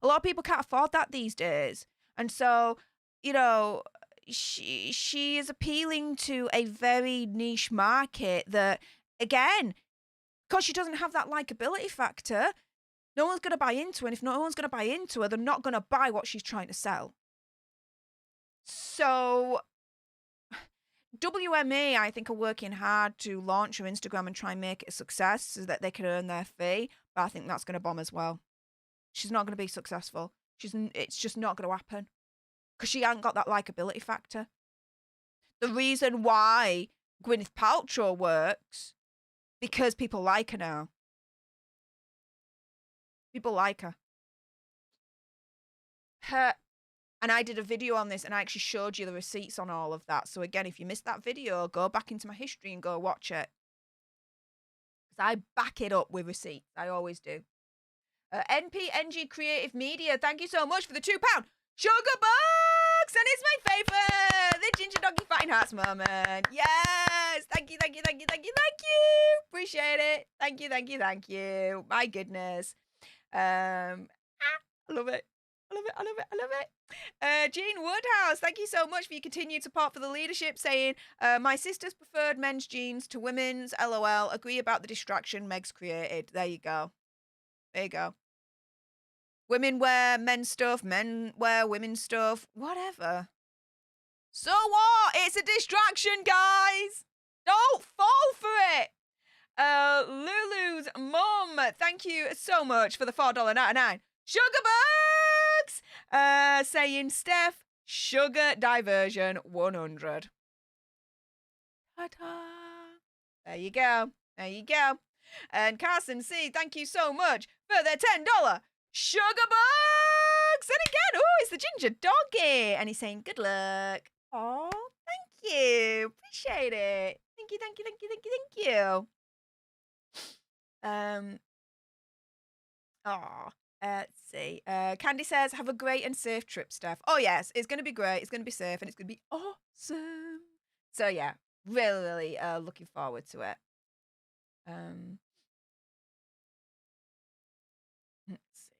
A lot of people can't afford that these days. And so, you know, she is appealing to a very niche market that, again, because she doesn't have that likability factor, no one's going to buy into her. And if no one's going to buy into her, they're not going to buy what she's trying to sell. So WME, I think, are working hard to launch her Instagram and try and make it a success so that they can earn their fee. But I think that's going to bomb as well. She's not going to be successful. It's just not going to happen. Because she ain't got that likability factor. The reason why Gwyneth Paltrow works, because people like her now. People like her. And I did a video on this and I actually showed you the receipts on all of that. So again, if you missed that video, go back into my history and go watch it. Because I back it up with receipts. I always do. NPNG Creative Media, thank you so much for the £2 sugar bucks, and it's my favourite, the Ginger Doggy Fighting Hearts moment. Yes, thank you, thank you, thank you, thank you, thank you. Appreciate it. Thank you, thank you, thank you. My goodness. I love it. I love it, I love it, I love it. Jean Woodhouse, thank you so much for your continued support for the leadership, saying, my sister's preferred men's jeans to women's, LOL. Agree about the distraction Meg's created. There you go. There you go. Women wear men's stuff, men wear women's stuff, whatever. So what? It's a distraction, guys. Don't fall for it. Lulu's mum, thank you so much for the $4.99 sugar bucks. Saying, Stef, sugar diversion 100. Ta-ta. There you go. There you go. And Carson C, thank you so much for the $10 sugar bucks. And again, oh, it's the ginger doggy. And he's saying, good luck. Oh, thank you. Appreciate it. Thank you, thank you, thank you, thank you, thank you. Let's see. Candy says, have a great and safe trip, Steph. Oh, yes, it's going to be great. It's going to be safe and it's going to be awesome. So, yeah, really, really looking forward to it. Let's see.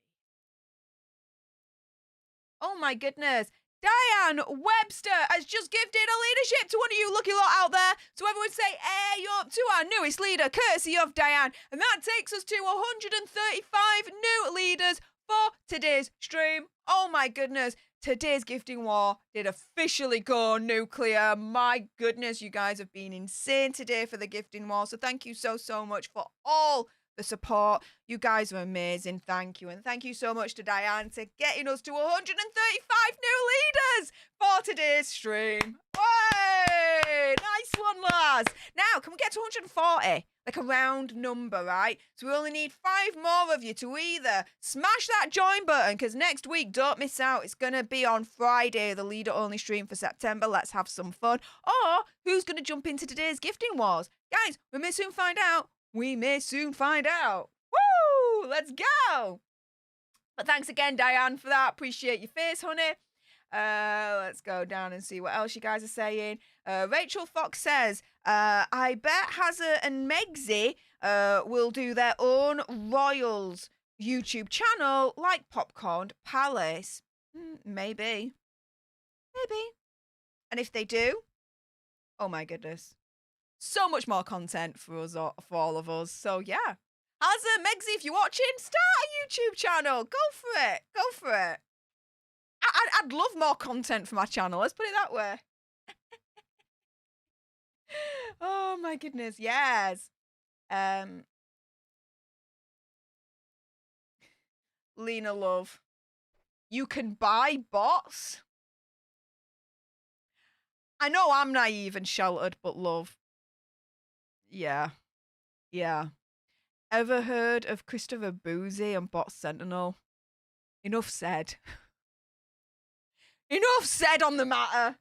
Oh, my goodness. Diane Webster has just gifted a leadership to one of you lucky lot out there. So everyone say, hey, up to our newest leader, courtesy of Diane. And that takes us to 135 new leaders for today's stream. Oh my goodness. Today's gifting war did officially go nuclear. My goodness, you guys have been insane today for the gifting war. So thank you so, so much for all the support. You guys are amazing. Thank you. And thank you so much to Diane for getting us to 135 new leaders for today's stream. Way! Nice one, lads. Now, can we get to 140? Like a round number, right? So we only need 5 more of you to either smash that join button, because next week, don't miss out, it's going to be on Friday, the leader-only stream for September. Let's have some fun. Or who's going to jump into today's gifting wars? Guys, we may soon find out. We may soon find out. Woo! Let's go! But thanks again, Diane, for that. Appreciate your face, honey. Let's go down and see what else you guys are saying. Rachel Fox says, I bet Hazza and Megzy will do their own Royals YouTube channel like Popcorn Palace. Maybe. Maybe. And if they do, oh my goodness. So much more content for us, for all of us. So yeah, Hazza, Megzy, if you're watching, start a YouTube channel. Go for it. Go for it. I'd love more content for my channel. Let's put it that way. Oh my goodness, yes. Lena Love, you can buy bots. I know I'm naive and sheltered, but love. Yeah. Yeah. Ever heard of Christopher Boozy and Bot Sentinel? Enough said. Enough said on the matter.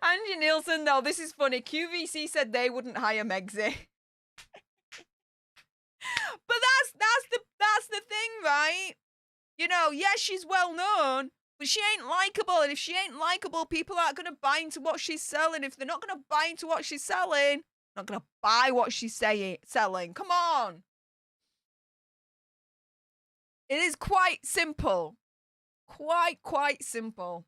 Angie Nielsen, though, this is funny. QVC said they wouldn't hire Megzy. But that's the thing, right? You know, yes, she's well known, but she ain't likable. And if she ain't likable, people aren't going to buy into what she's selling. If they're not going to buy into what she's selling, not going to buy what she's selling. Come on. It is quite simple. Quite simple.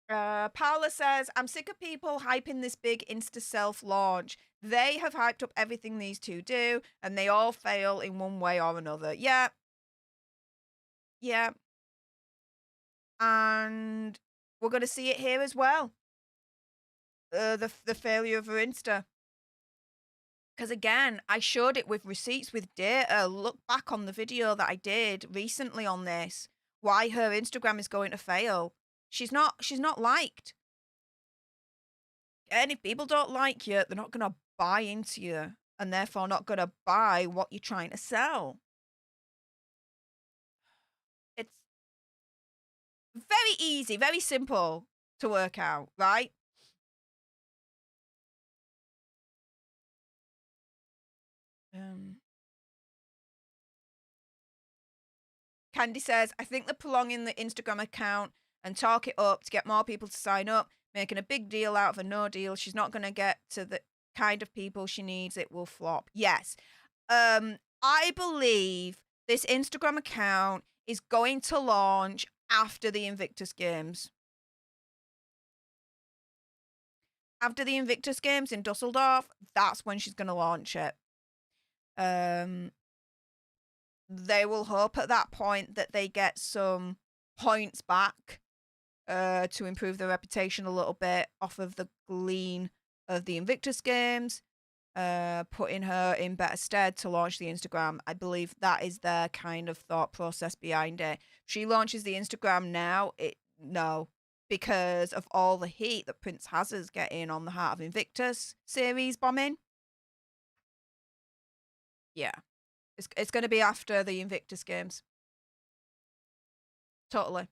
Paula says, I'm sick of people hyping this big Insta self launch. They have hyped up everything these two do, and they all fail in one way or another. Yeah. Yeah. And we're going to see it here as well. The failure of her Insta. Because again, I showed it with receipts, with data. Look back on the video that I did recently on this. Why her Instagram is going to fail. She's not liked. And if people don't like you, they're not going to buy into you, and therefore not going to buy what you're trying to sell. It's very easy, very simple to work out, right? Candy says, I think they're prolonging the Instagram account and talk it up to get more people to sign up, making a big deal out of a no deal. She's not going to get to the kind of people she needs. It will flop. Yes. I believe this Instagram account is going to launch after the Invictus Games. After the Invictus Games in Dusseldorf, that's when she's going to launch it. They will hope at that point that they get some points back to improve their reputation a little bit off of the glean of the Invictus Games, putting her in better stead to launch the Instagram. I believe that is their kind of thought process behind it. If she launches the Instagram now, no, because of all the heat that Prince Hazard's getting on the Heart of Invictus series bombing. Yeah. It's going to be after the Invictus Games. Totally.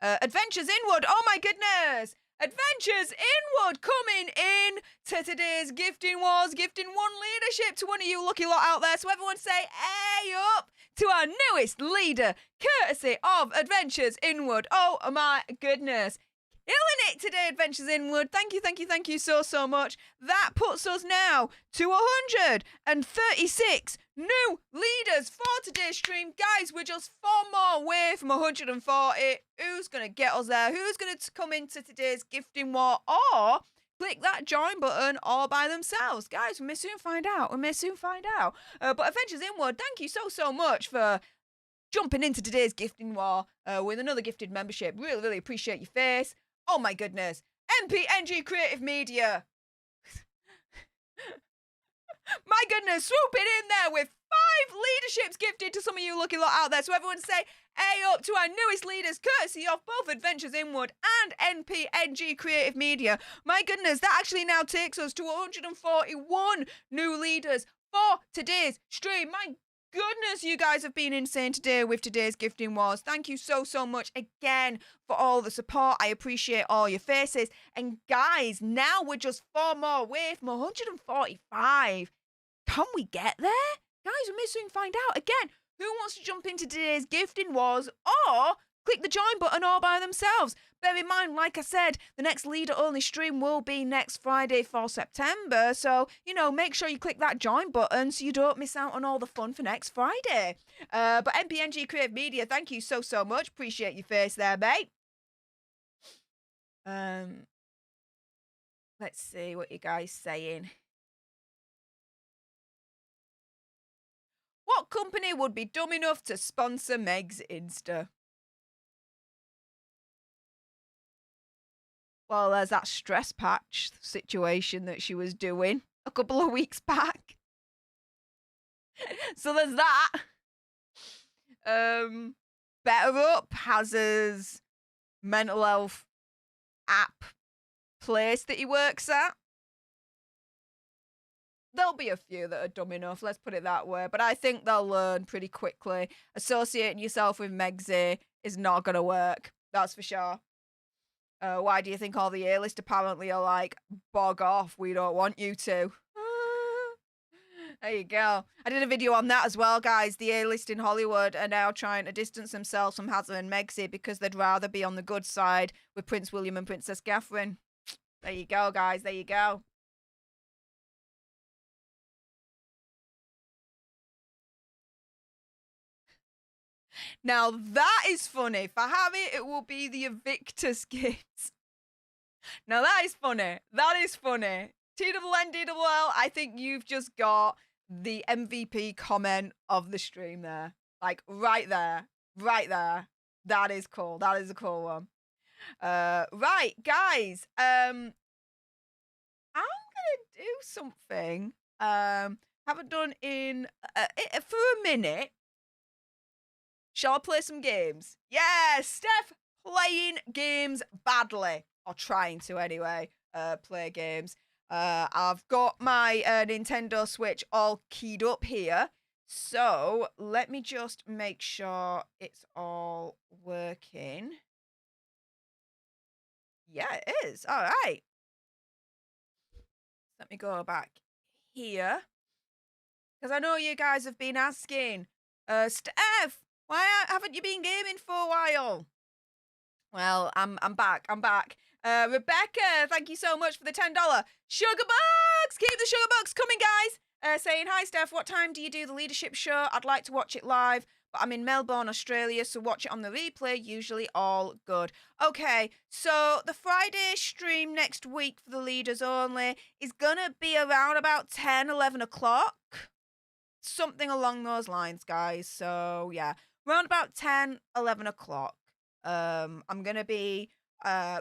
Adventures Inward. Oh my goodness. Adventures Inward coming in to today's Gifting Wars. Gifting one leadership to one of you lucky lot out there. So everyone say, hey up to our newest leader, courtesy of Adventures Inward. Oh my goodness. Killing it today, Adventures Inward. Thank you so much. That puts us now to 136 new leaders for today's stream. Guys, we're just 4 more away from 140. Who's going to get us there? Who's going to come into today's gifting war or click that join button all by themselves? Guys, we may soon find out. But Adventures Inward, thank you so much for jumping into today's gifting war with another gifted membership. Really appreciate your face. Oh my goodness. MPNG Creative Media. My goodness, swooping in there with 5 leaderships gifted to some of you lucky lot out there. So everyone say, hey up to our newest leaders, courtesy of both Adventures Inward and NPNG Creative Media. My goodness, that actually now takes us to 141 new leaders for today's stream. My goodness, you guys have been insane today with today's gifting wars. Thank you so much again for all the support. I appreciate all your faces. And guys, now we're just 4 more away from 145. Can we get there? Guys, we may soon find out. Again, who wants to jump into today's gifting wars or click the join button all by themselves? Bear in mind, like I said, the next leader-only stream will be next Friday for September. So, make sure you click that join button so you don't miss out on all the fun for next Friday. But MPNG Creative Media, thank you so much. Appreciate your face there, mate. Let's see what you guys saying. What company would be dumb enough to sponsor Meg's Insta? Well, there's that stress patch situation that she was doing a couple of weeks back. So there's that. Better Up has his mental health app place that he works at. There'll be a few that are dumb enough, let's put it that way. But I think they'll learn pretty quickly. Associating yourself with Megsy is not going to work. That's for sure. Why do you think all the A-list apparently are like, bog off, we don't want you to? There you go. I did a video on that as well, guys. The A-list in Hollywood are now trying to distance themselves from Hazard and Megsy because they'd rather be on the good side with Prince William and Princess Catherine. There you go, guys. There you go. Now that is funny. For Harry, it will be the Invictus Games. Now that is funny. That is funny. TWNDWL, I think you've just got the MVP comment of the stream there. Like, right there. Right there. That is cool. That is a cool one. Right, guys. I'm gonna do something. Haven't done in for a minute. Shall I play some games? Yes, Stef playing games badly, or trying to anyway. Play games. I've got my Nintendo Switch all keyed up here. So let me just make sure it's all working. Yeah, it is. All right. Let me go back here. Because I know you guys have been asking, Stef, why haven't you been gaming for a while? Well, I'm back. I'm back. Rebecca, thank you so much for the $10 sugar bucks. Keep the sugar bucks coming, guys. Saying, hi, Steph. What time do you do the leadership show? I'd like to watch it live, but I'm in Melbourne, Australia, so watch it on the replay. Usually all good. Okay, so the Friday stream next week for the leaders only is going to be around about 10, 11 o'clock. Something along those lines, guys. So, yeah, around about 10, 11 o'clock. I'm going to be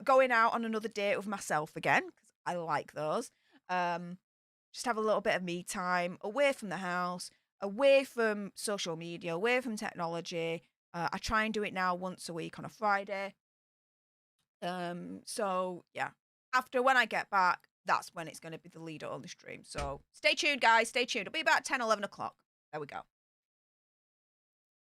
going out on another date with myself again, because I like those. Just have a little bit of me time away from the house, away from social media, away from technology. I try and do it now once a week on a Friday. So, yeah, after when I get back, that's when it's going to be the leader only stream. So stay tuned, guys. Stay tuned. It'll be about 10, 11 o'clock. There we go.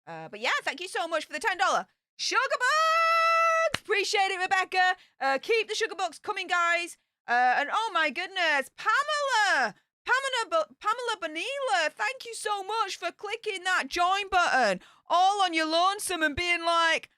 But yeah, thank you so much for the $10 sugar bucks. Appreciate it, Rebecca. Keep the sugar bucks coming, guys. And oh my goodness, Pamela Bonilla, thank you so much for clicking that join button all on your lonesome and being like,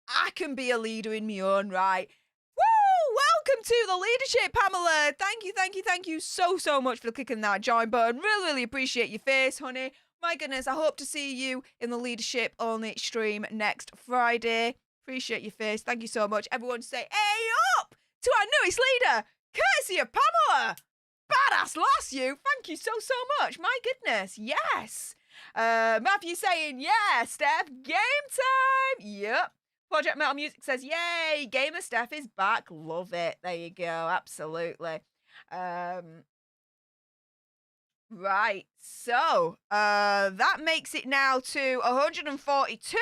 I can be a leader in my own right. Woo! Welcome to the leadership, Pamela. Thank you so much for clicking that join button. Really appreciate your face, honey. My goodness, I hope to see you in the leadership only stream next Friday. Appreciate your face. Thank you so much. Everyone say, hey up to our newest leader, courtesy of Pamela. Badass lass, you. Thank you so much. My goodness, yes. Matthew saying, yeah, Steph, game time. Yep. Project Metal Music says, yay, Gamer Steph is back. Love it. There you go. Absolutely. Right. So, that makes it now to 142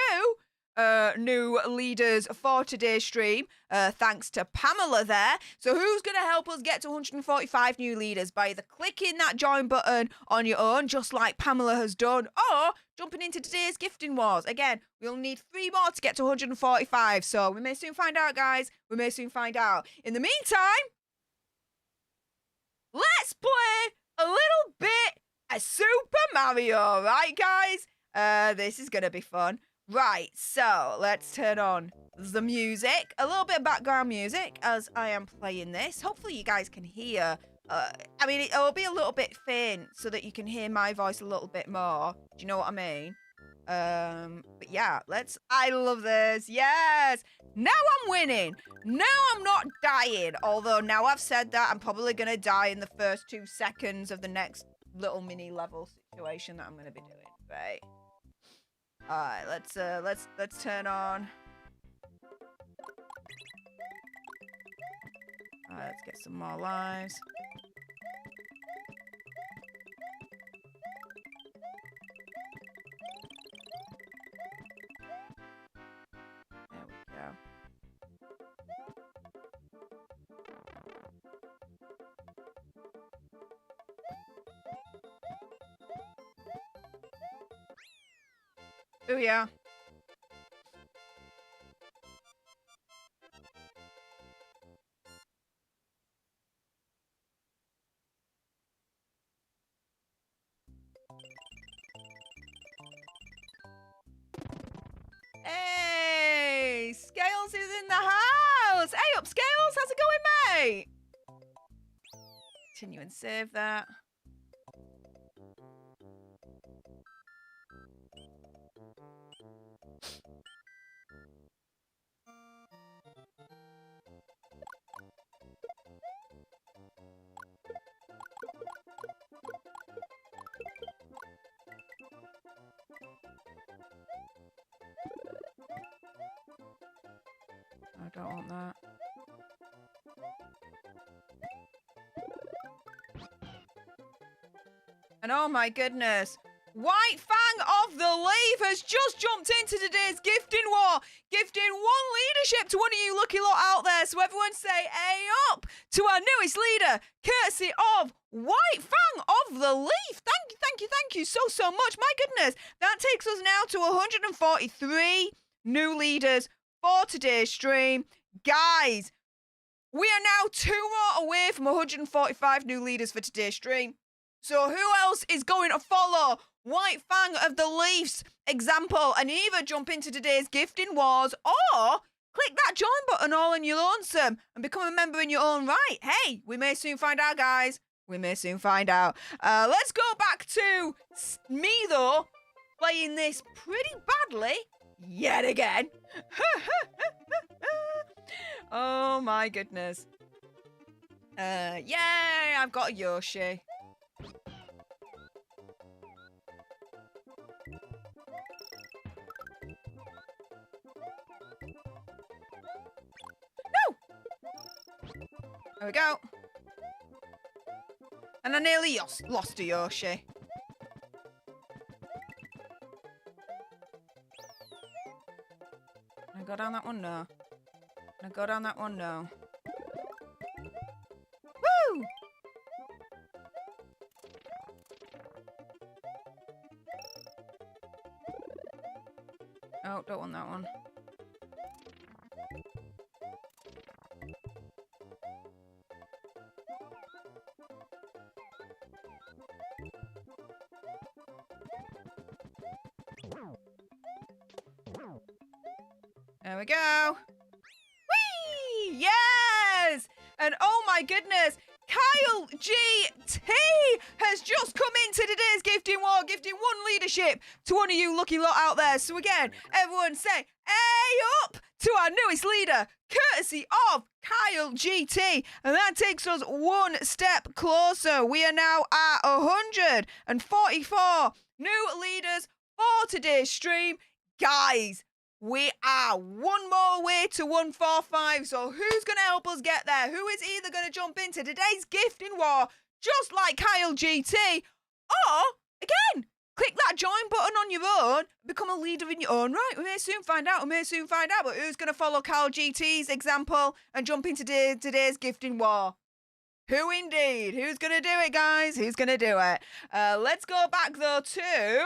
new leaders for today's stream. Thanks to Pamela there. So who's going to help us get to 145 new leaders by either clicking that join button on your own, just like Pamela has done, or jumping into today's gifting wars. Again, we'll need 3 more to get to 145. So we may soon find out, guys. We may soon find out. In the meantime, let's play a little bit of Super Mario, right, guys? This is going to be fun. Right, so let's turn on the music. A little bit of background music as I am playing this. Hopefully you guys can hear. I mean, it'll be a little bit faint so that you can hear my voice a little bit more. Do you know what I mean? But yeah, I love this. Yes! Now I'm winning. Now I'm not dying. Although now I've said that, I'm probably going to die in the first 2 seconds of the next little mini level situation that I'm going to be doing. Right. Alright, let's turn on. Alright, let's get some more lives. There we go. Oh yeah. Hey, Scales is in the house. Hey up, Scales, how's it going, mate? Continue and save that. I don't want that. And oh my goodness, White Fang of the Leaf has just jumped into today's gifting war, gifting 1 leadership to one of you lucky lot out there. So everyone say A up to our newest leader, courtesy of White Fang of the Leaf. Thank you so much. My goodness, that takes us now to 143 new leaders for today's stream. Guys, we are now 2 more away from 145 new leaders for today's stream. So who else is going to follow White Fang of the Leafs example and either jump into today's gifting wars or click that join button all in your lonesome and become a member in your own right? Hey, we may soon find out, guys. We may soon find out. Let's go back to me, though, playing this pretty badly yet again. Oh, my goodness. Yay, I've got a Yoshi. No! There we go. And I nearly lost a Yoshi. Can I go down that one? No. Can I go down that one? No. Woo! Oh, don't want that one. There we go. Whee! Yes! And oh my goodness, Kyle GT has just come into today's gifting war, gifting one leadership to one of you lucky lot out there. So again, everyone say, "Hey up!" to our newest leader, courtesy of Kyle GT. And that takes us one step closer. We are now at 144 new leaders for today's stream. Guys, we are one more away to 145, so who's going to help us get there? Who is either going to jump into today's gifting war, just like Kyle GT, or, again, click that join button on your own, become a leader in your own right? We may soon find out, but who's going to follow Kyle GT's example and jump into today's gifting war? Who indeed? Who's going to do it, guys? Who's going to do it? Let's go back, though, to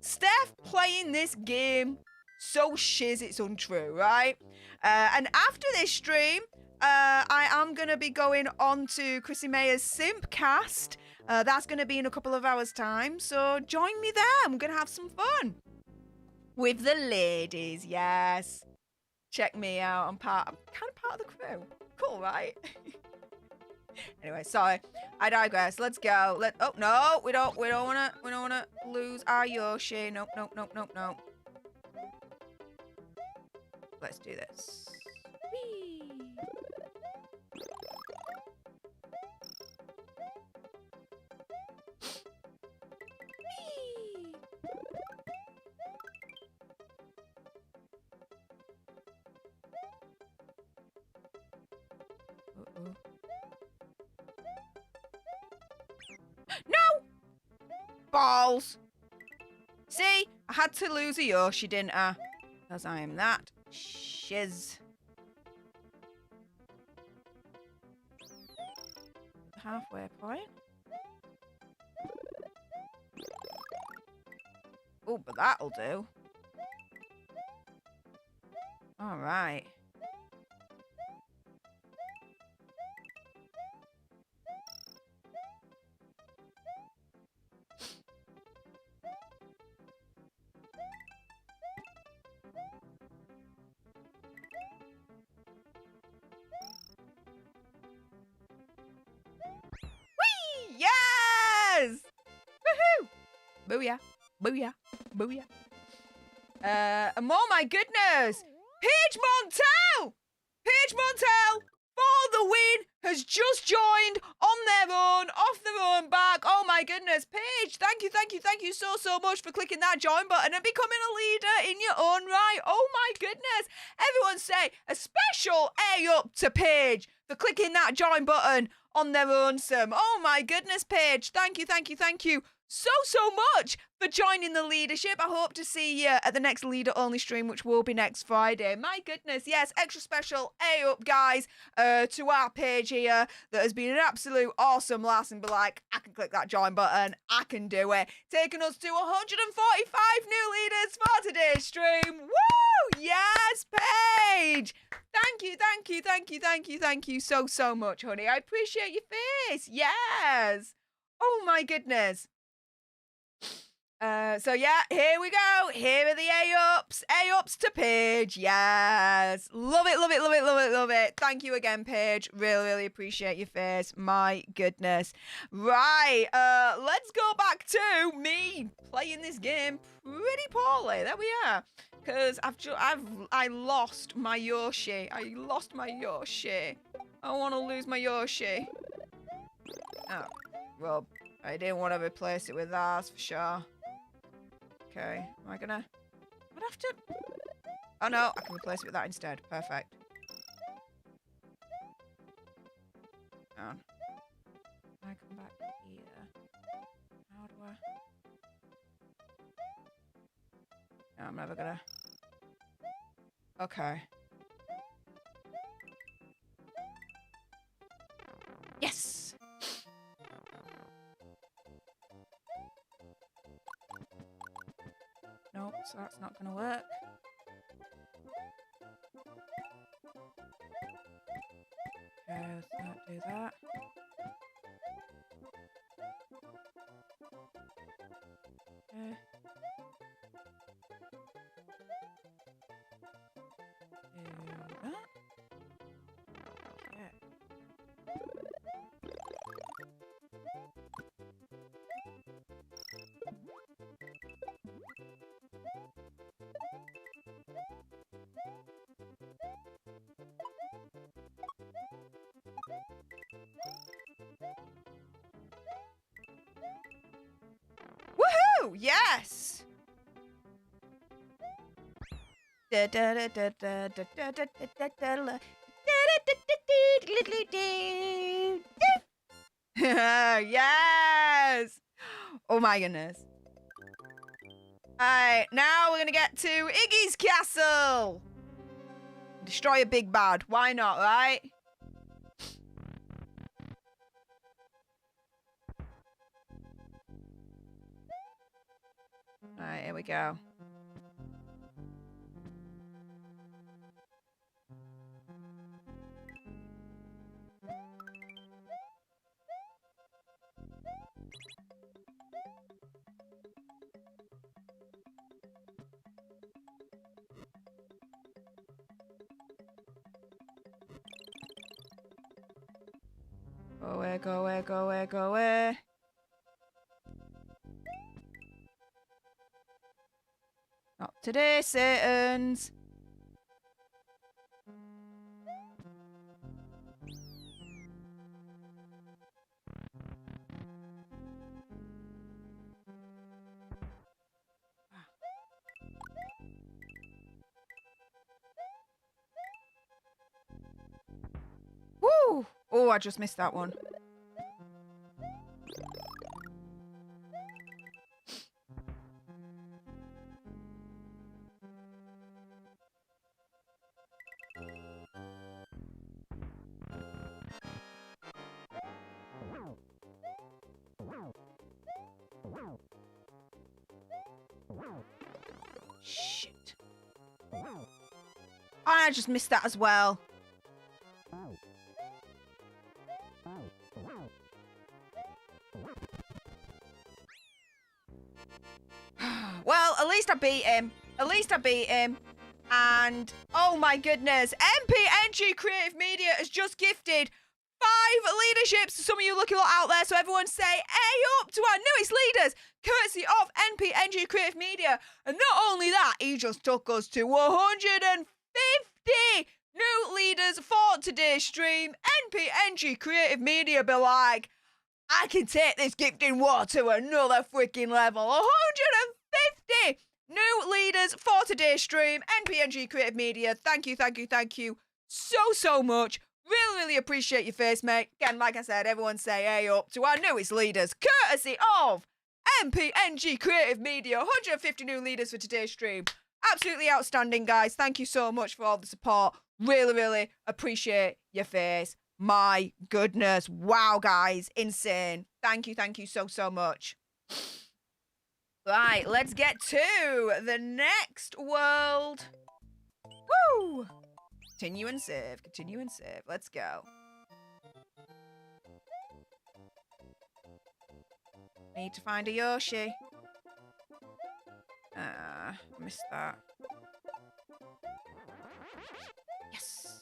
Stef playing this game so shiz it's untrue, right? And after this stream, I am going to be going on to Chrissy Mayer's Simpcast. That's going to be in a couple of hours' time, so join me there. I'm going to have some fun with the ladies, yes. Check me out. I'm kind of part of the crew. Cool, right? Anyway, sorry, I digress. Let's go. Oh no, we don't wanna lose our Yoshi. Nope. Let's do this. Whee! Whee! Uh-oh. No! Balls! See? I had to lose a Yoshi, didn't I? Because I am that shiz. Halfway point. Oh, but that'll do. All right. Yes! Woohoo! Booyah. Booyah. Booyah. Oh my goodness! Paige Montel! Paige Montel, for the win, has just joined on their own, off their own back. Oh my goodness, Paige, thank you so much for clicking that join button and becoming a leader in your own right. Oh my goodness. Everyone say a special A up to Paige for clicking that join button on their own some. Oh my goodness, Paige. Thank you so much for joining the leadership. I hope to see you at the next leader only stream, which will be next Friday. My goodness, yes, extra special A up, guys, to our Paige here that has been an absolute awesome lass and be like, I can click that join button, I can do it. Taking us to 145 new leaders for today's stream. Woo! Yes, Paige! Thank you so much, honey. I appreciate your face. Yes. Oh my goodness. So yeah, here we go. Here are the A-ups. A-ups to Paige. Yes. Love it, love it, love it, love it, love it. Thank you again, Paige. Really, really appreciate your face. My goodness. Right. Let's go back to me playing this game pretty poorly. There we are. Because I lost my Yoshi. I lost my Yoshi. I want to lose my Yoshi. Oh, well, I didn't want to replace it with ours for sure. Okay, am I gonna... I'd have to... Oh no, I can replace it with that instead. Perfect. On. I come back here. How do I... No, I'm never gonna... Okay. Yes! Nope, so that's not gonna work. Okay, let's not do that. Okay. Do that. Okay. Woohoo! Yes! Yes! Oh my goodness. Alright, now we're gonna get to Iggy's castle. Destroy a big bad. Why not, right? Alright, here we go. Go away, go away, go away, go away. Not today, Satans. Woo! Oh, I just missed that one. Shit. I just missed that as well. Well, at least I beat him. At least I beat him. And, oh my goodness, MPNG Creative Media has just gifted 5 leaderships to some of you lucky lot out there. So everyone say, A up to our newest leaders, courtesy of NPNG Creative Media. And not only that, he just took us to 150 new leaders for today's stream. NPNG Creative Media be like, I can take this gifting war to another freaking level. 150 new leaders for today's stream. NPNG Creative Media, thank you, thank you, thank you so much. Really, really appreciate your face, mate. Again, like I said, everyone say A up to our newest leaders, courtesy of MPNG Creative Media. 150 new leaders for today's stream. Absolutely outstanding, guys. Thank you so much for all the support. Really, really appreciate your face. My goodness. Wow, guys. Insane. Thank you so much. Right, let's get to the next world. Woo! Continue and save. Continue and save. Let's go. Need to find a Yoshi. Missed that. Yes.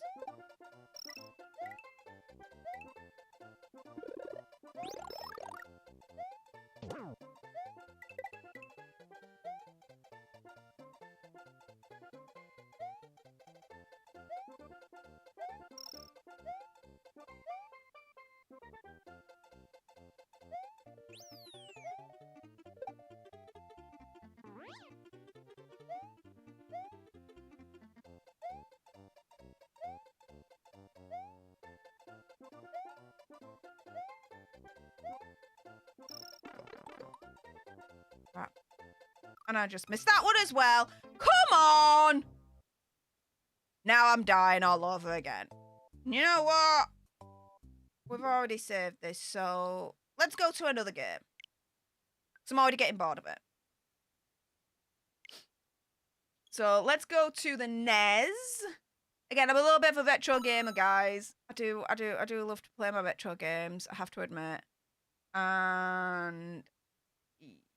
And I just missed that one as well. Come on! Now I'm dying all over again. You know what? We've already saved this, so let's go to another game. So I'm already getting bored of it. So let's go to the NES. Again, I'm a little bit of a retro gamer, guys. I do love to play my retro games, I have to admit. And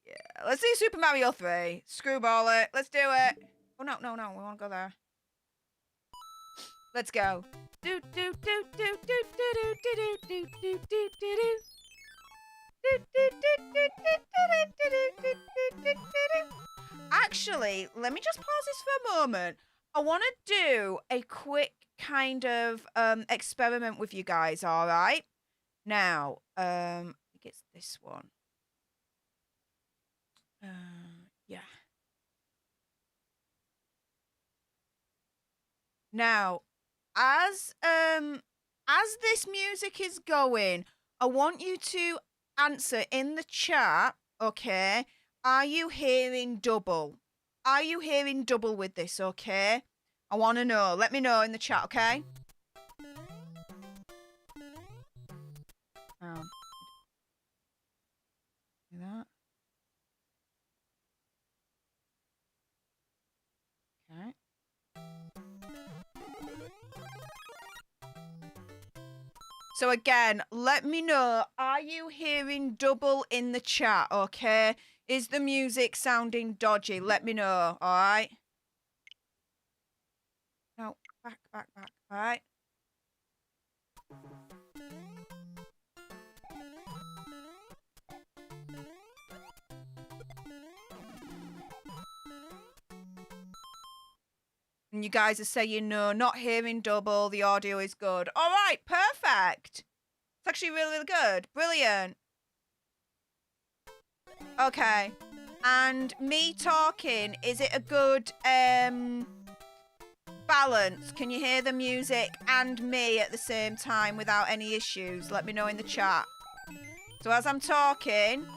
yeah, let's do Super Mario 3. Screwball it. Let's do it. Oh no, we want to go there. Let's go. Actually, let me just pause this for a moment. I want to do a quick kind of experiment with you guys, all right? Now, I think it's this one. Yeah. Now, as this music is going, I want you to answer in the chat, okay? Are you hearing double? Are you hearing double with this, okay? I want to know. Let me know in the chat, okay? Oh. Do that. Okay. So again, let me know, are you hearing double in the chat, okay? Is the music sounding dodgy? Let me know, all right? No, back, all right? And you guys are saying no, not hearing double, the audio is good. All right, perfect. It's actually really, really good. Brilliant. Okay. And me talking, is it a good balance? Can you hear the music and me at the same time without any issues? Let me know in the chat. So as I'm talking,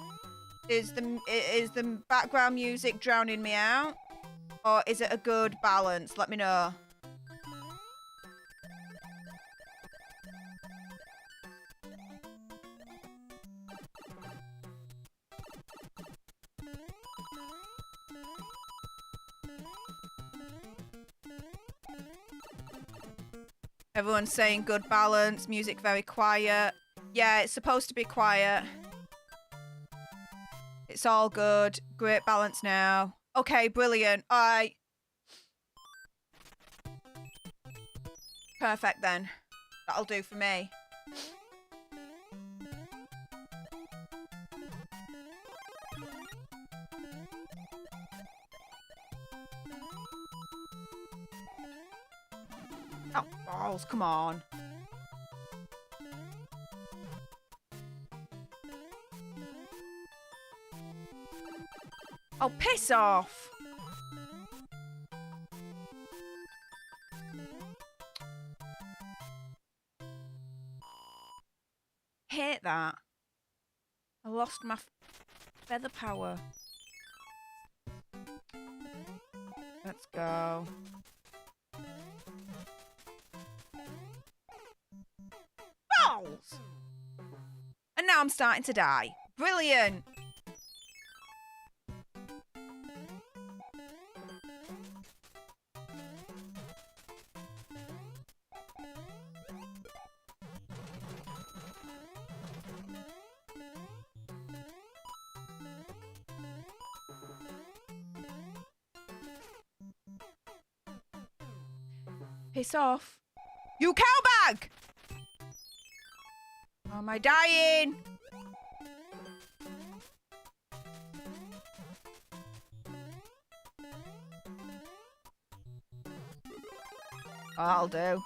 is the background music drowning me out? Or is it a good balance? Let me know. Everyone's saying good balance, music very quiet. Yeah, it's supposed to be quiet. It's all good. Great balance now. Okay, brilliant. All right. Perfect then. That'll do for me. Oh, balls, come on. Oh, piss off. Hate that. I lost my feather power. Let's go. Balls! And now I'm starting to die. Brilliant. Piss off. You cowbag! Oh, am I dying? Oh, I'll do.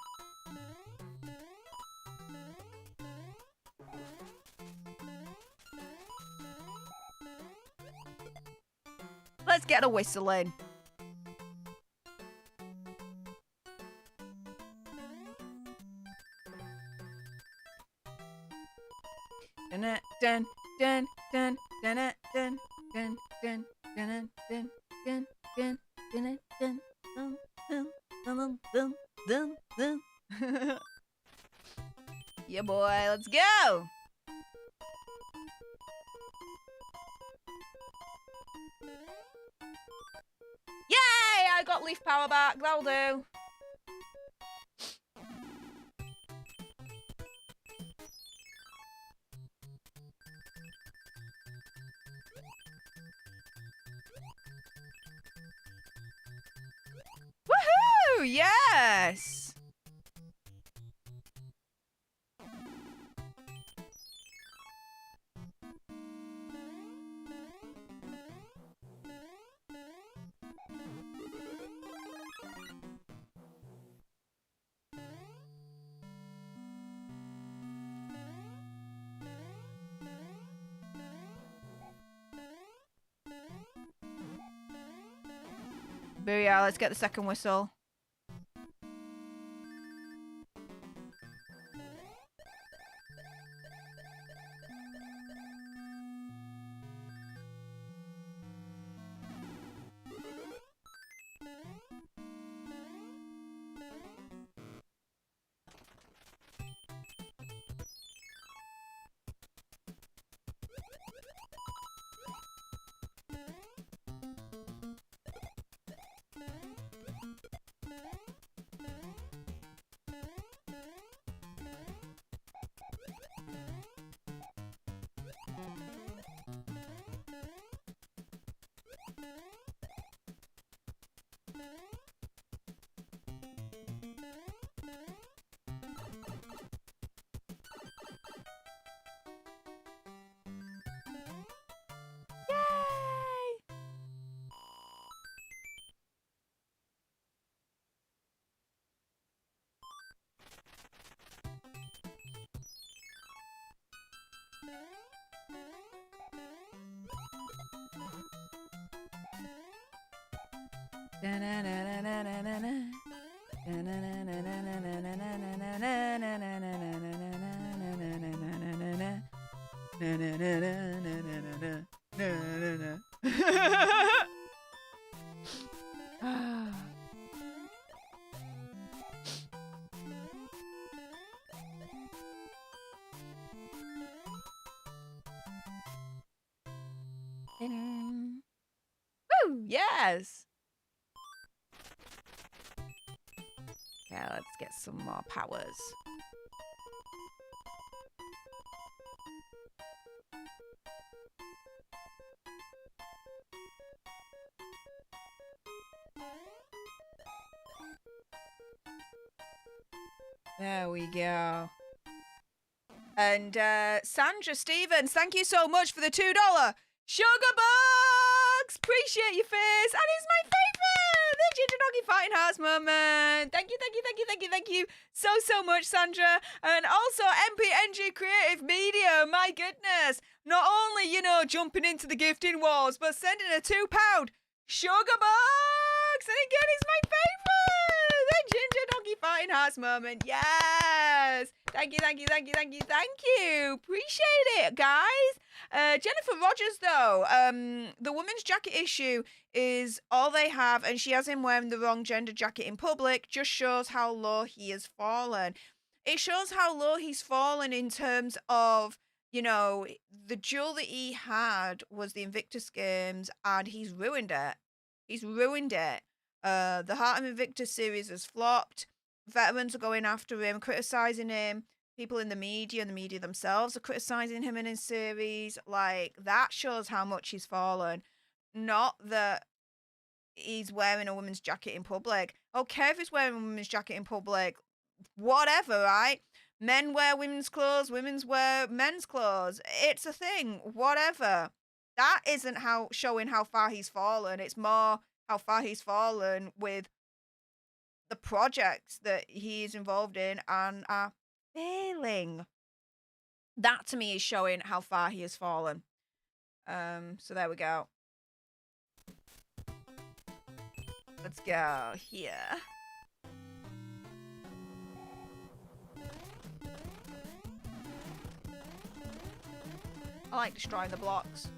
Let's get a whistle in. Dun dun dun dun dun dun dun dun dun dun dun dun dun dun dun dun dun dun. Yeah, boy, let's go. Yay! I got leaf power back. That'll do. Woohoo! Yes! Booyah, let's get the second whistle. Woo! Yes! Yeah, let's get some more powers. There we go. And Sandra Stevens, thank you so much for the $2 sugar bucks. Appreciate your face. And it's my favourite. The Ginger Doggy Fighting Hearts moment. Thank you, thank you, thank you, thank you, thank you so much, Sandra. And also MPNG Creative Media. My goodness. Not only, you know, jumping into the gifting wars, but sending a £2 sugar bucks. And again, it's my favourite. The Ginger Doggy Fighting Hearts moment. Yes. Thank you, thank you, thank you, thank you, thank you. Appreciate it, guys. Jennifer Rogers, though, the woman's jacket issue is all they have, and she has him wearing the wrong gender jacket in public, just shows how low he has fallen. It shows how low he's fallen in terms of, you know, the jewel that he had was the Invictus Games, and he's ruined it. He's ruined it. The Heart of Invictus series has flopped. Veterans are going after him, criticising him. People in the media and the media themselves are criticising him in his series. Like, that shows how much he's fallen. Not that he's wearing a woman's jacket in public. Okay, if it's wearing a women's jacket in public, whatever, right? Men wear women's clothes, women's wear men's clothes. It's a thing, whatever. That isn't how showing how far he's fallen. It's more how far he's fallen with the projects that he's involved in and are failing. That to me is showing how far he has fallen. So there we go. Let's go here. I like destroying the blocks.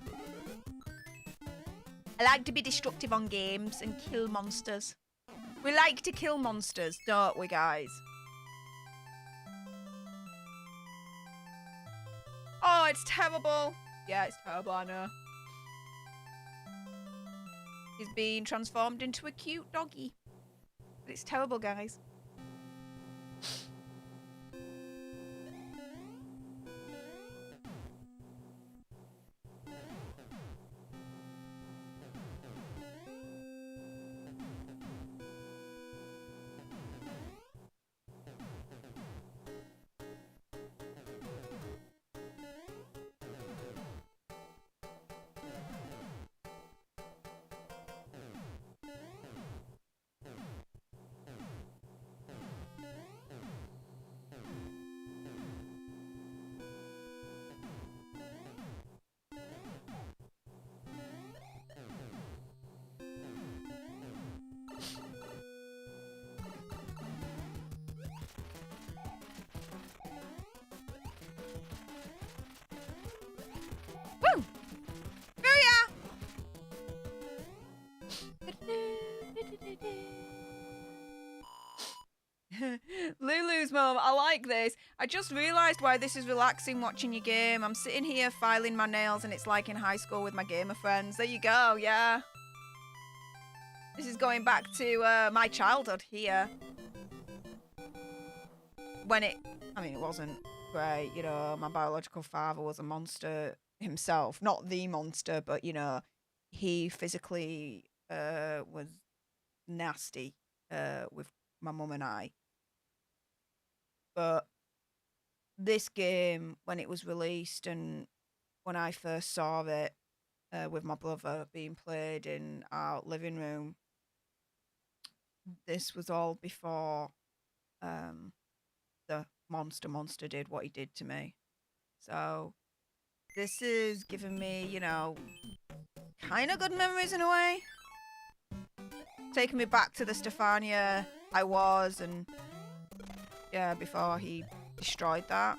I like to be destructive on games and kill monsters. We like to kill monsters, don't we, guys? Oh, it's terrible. Yeah, it's terrible, I know. He's being transformed into a cute doggy. But it's terrible, guys. Woo! Lulu's mum, I like this. I just realised why this is relaxing watching your game. I'm sitting here filing my nails and it's like in high school with my gamer friends. There you go, yeah. This is going back to my childhood here. When it wasn't great, you know, my biological father was a monster himself. Not the monster, but, you know, he physically was nasty with my mum and I. But this game, when it was released and when I first saw it with my brother being played in our living room, this was all before the monster did what he did to me. So this is giving me, you know, kind of good memories in a way. Taking me back to the Stefania I was and... yeah, before he destroyed that.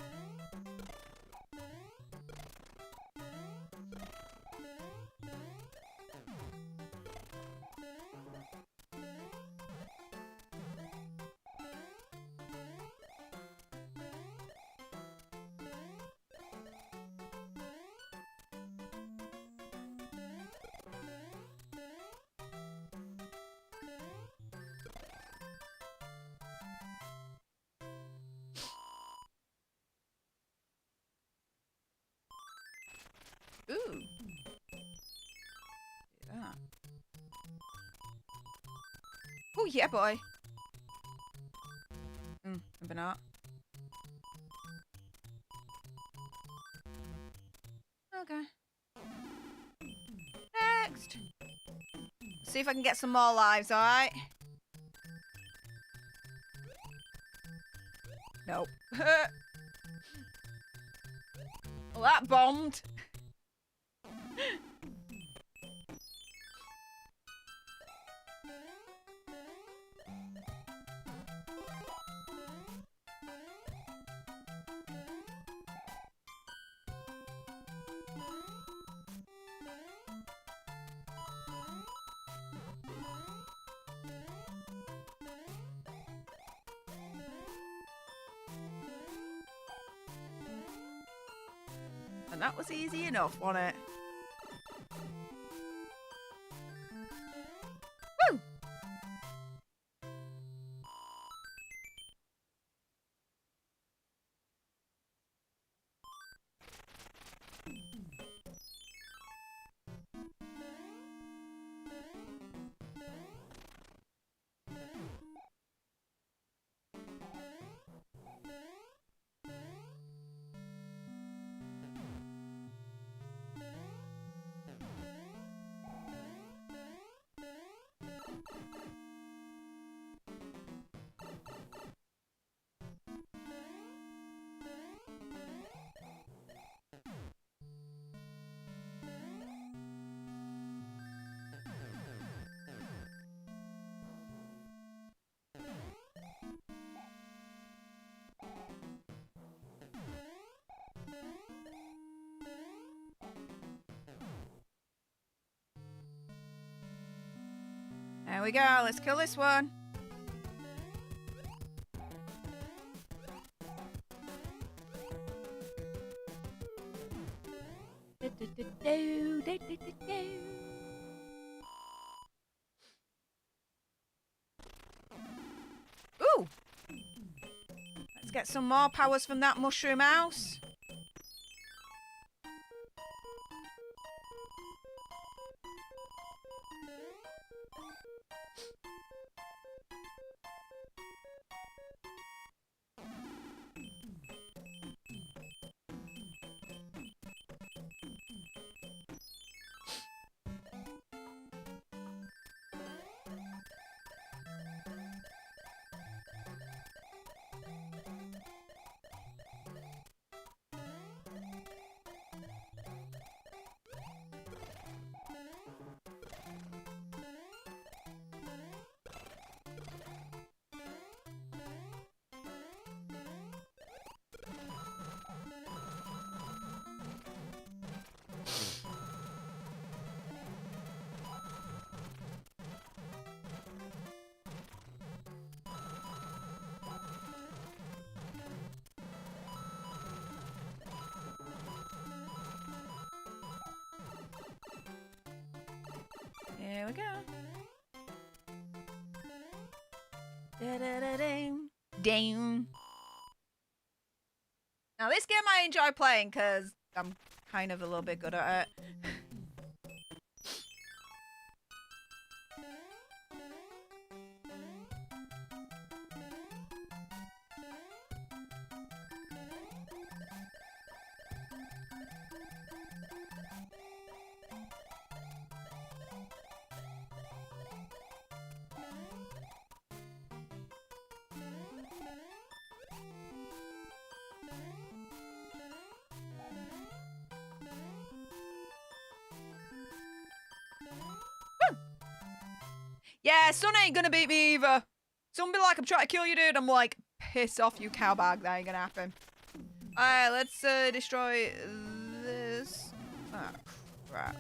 Ooh. Yeah. Oh, yeah, boy. Maybe not. Okay. Next. See if I can get some more lives, alright? Nope. Well, that bombed. And that was easy enough, wasn't it? Woo! There we go. Let's kill this one. Ooh. Let's get some more powers from that mushroom house. Here we go. Da-da-da-ding. Ding. Now this game I enjoy playing because I'm kind of a little bit good at it. Yeah, Sun ain't gonna beat me either. Sun be like, I'm trying to kill you, dude. I'm like, piss off, you cowbag. That ain't gonna happen. Alright, let's destroy this. Oh, crap.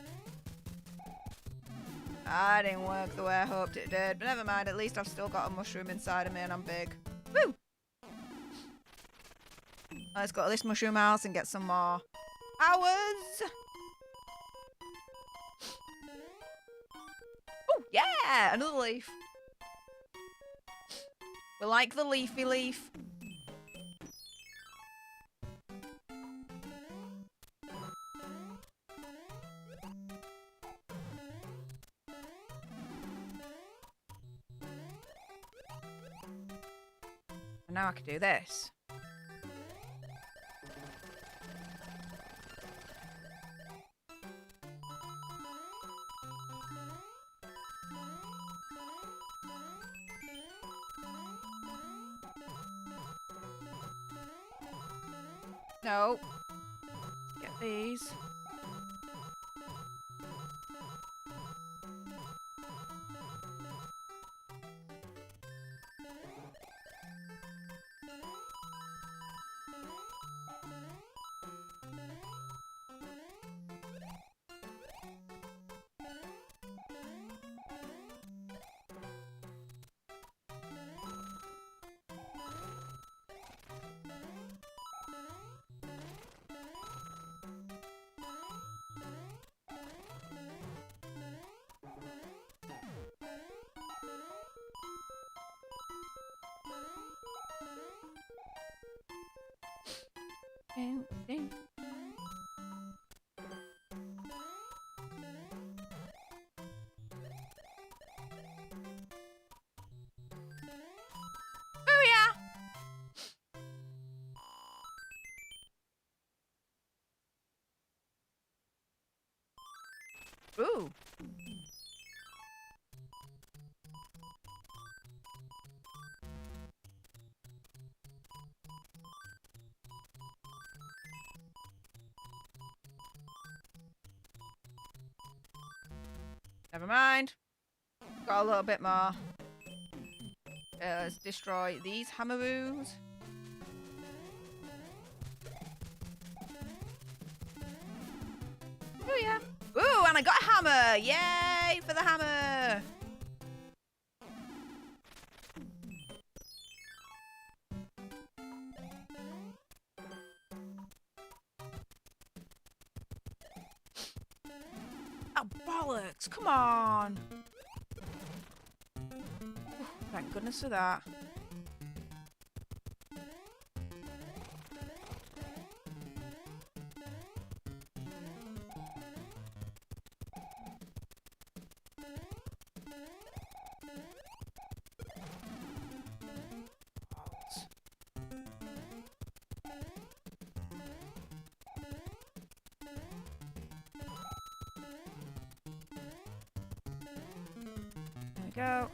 That didn't work the way I hoped it did. But never mind, at least I've still got a mushroom inside of me and I'm big. Woo! Let's go to this mushroom house and get some more hours. Oh, yeah! Another leaf. We like the leafy leaf. And now I can do this. No. Get these. Ding, ding. Booyah! Ooh. Never mind. Got a little bit more. Let's destroy these hammeroos. Oh yeah. Ooh, and I got a hammer! Yay for the hammer! Oh, bollocks! Come on! Thank goodness for that. There we go.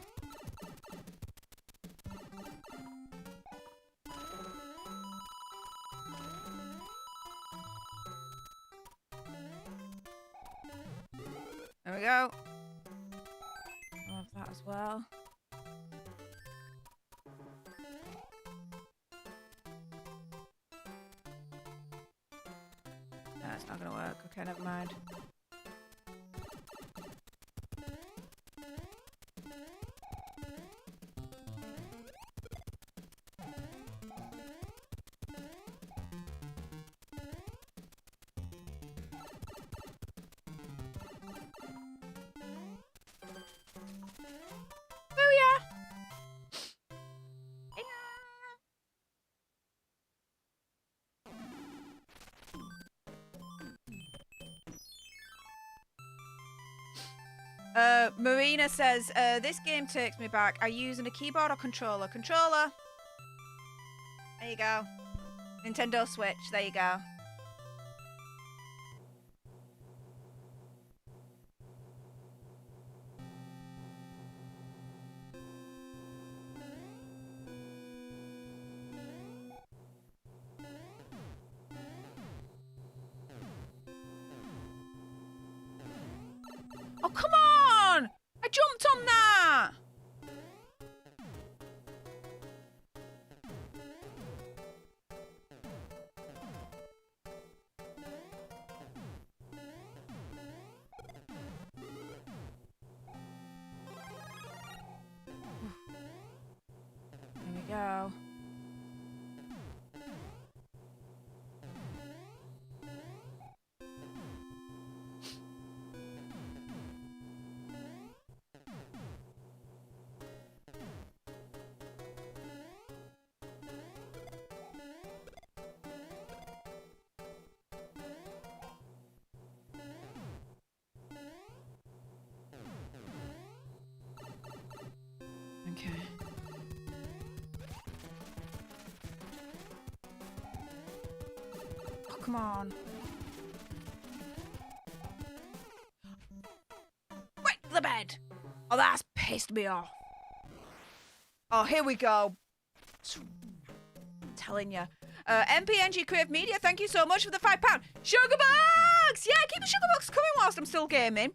There we go. I'll have that as well. No, it's not gonna work. Okay, never mind. Marina says, this game takes me back. Are you using a keyboard or controller? Controller. There you go. Nintendo Switch. There you go. Oh, come on! I jumped on that! There we go. Okay. Oh, come on. Break the bed! Oh, that's pissed me off. Oh, here we go. I'm telling you. MPNG Creative Media, thank you so much for the £5 sugar bucks. Yeah, keep the sugar bucks coming whilst I'm still gaming.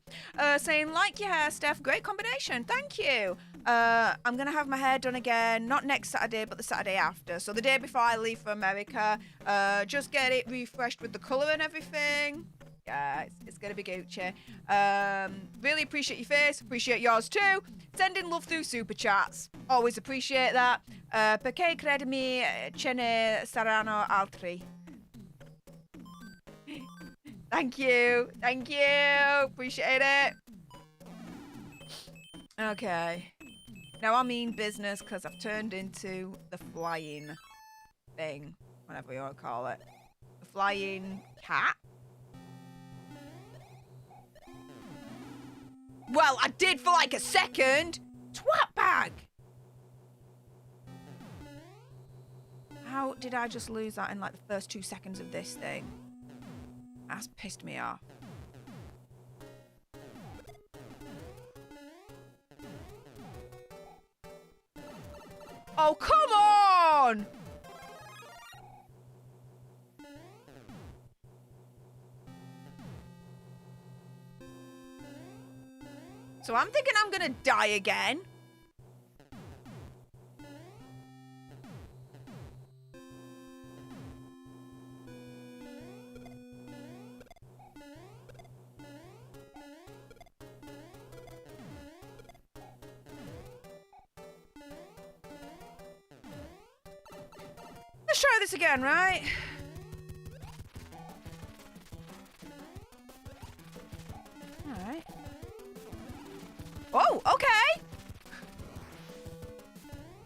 Saying, like your hair, Steph. Great combination. Thank you. I'm going to have my hair done again. Not next Saturday, but the Saturday after. So the day before I leave for America. Just get it refreshed with the colour and everything. Yeah, it's going to be Gucci. Really appreciate your face. Appreciate yours too. Sending love through super chats. Always appreciate that. Perché credimi ce ne saranno altri. Thank you. Thank you. Appreciate it. Okay. Now I mean business because I've turned into the flying thing. Whatever you want to call it. The flying cat? Well, I did for like a second. Twat bag. How did I just lose that in like the first 2 seconds of this thing? That's pissed me off. Oh, come on! So I'm thinking I'm going to die again. Let's try this again, right? Alright. Oh, okay.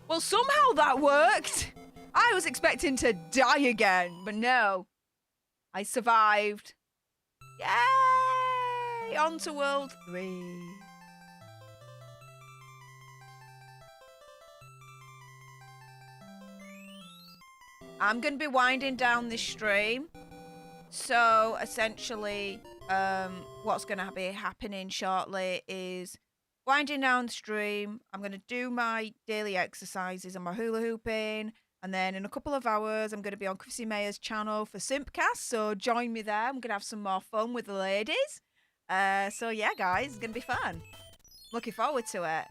Well, somehow that worked. I was expecting to die again, but no. I survived. Yay! On to World 3. I'm going to be winding down this stream. So, essentially, what's going to be happening shortly is winding down the stream. I'm going to do my daily exercises and my hula hooping. And then in a couple of hours, I'm going to be on Chrissy Mayer's channel for Simpcast. So, join me there. I'm going to have some more fun with the ladies. So, yeah, guys, it's going to be fun. Looking forward to it.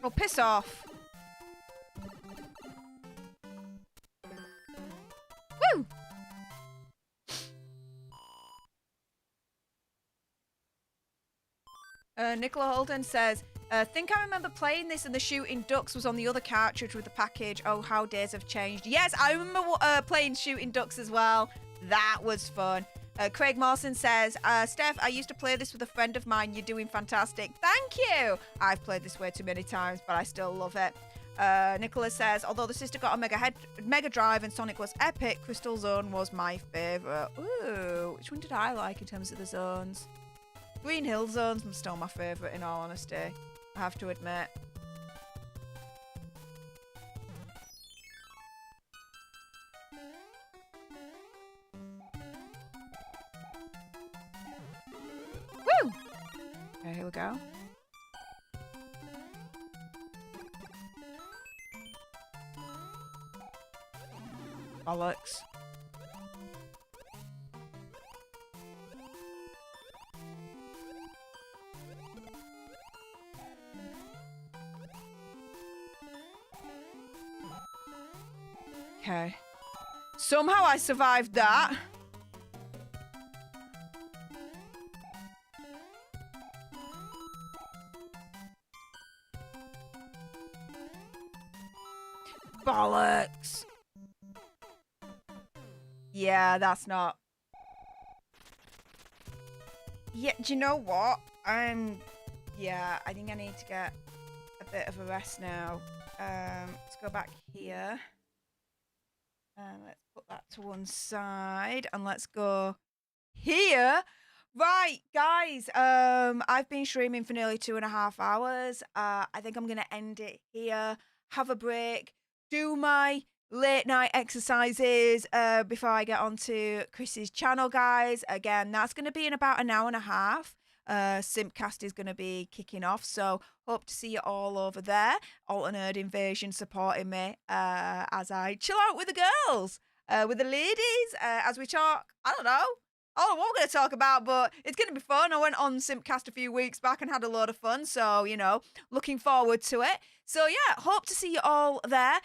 Oh, piss off. Woo! Nicola Holden says, think I remember playing this and the shooting ducks was on the other cartridge with the package. Oh, how days have changed. Yes, I remember playing shooting ducks as well. That was fun. Craig Mawson says, Steph, I used to play this with a friend of mine. You're doing fantastic. Thank you. I've played this way too many times, but I still love it. Nicholas says, although the sister got a Mega Drive and Sonic was epic, Crystal Zone was my favourite. Ooh, which one did I like in terms of the zones? Green Hill Zones was still my favourite, in all honesty. I have to admit. Woo! Okay, here we go. Bollocks. Okay. Somehow I survived that. Bollocks. Yeah, that's not. Yeah, do you know what? Yeah, I think I need to get a bit of a rest now. Let's go back here. And let's put that to one side. And let's go here. Right, guys. I've been streaming for nearly 2.5 hours. I think I'm going to end it here. Have a break. Do my late night exercises before I get onto Chris's channel, guys. Again, that's going to be in about an hour and a half. Simpcast is going to be kicking off, so hope to see you all over there. Alternate Invasion supporting me as I chill out with the girls, with the ladies, as we talk. I don't know. I don't know what we're going to talk about, but it's going to be fun. I went on Simpcast a few weeks back and had a lot of fun, so, you know, looking forward to it. So yeah, hope to see you all there.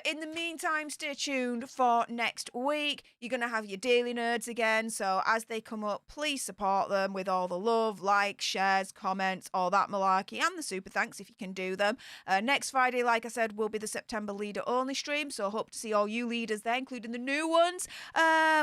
In the meantime, stay tuned for next week. You're going to have your daily nerds again. So as they come up, please support them with all the love, likes, shares, comments, all that malarkey, and the super thanks if you can do them. Next Friday, like I said, will be the September leader only stream. So hope to see all you leaders there, including the new ones,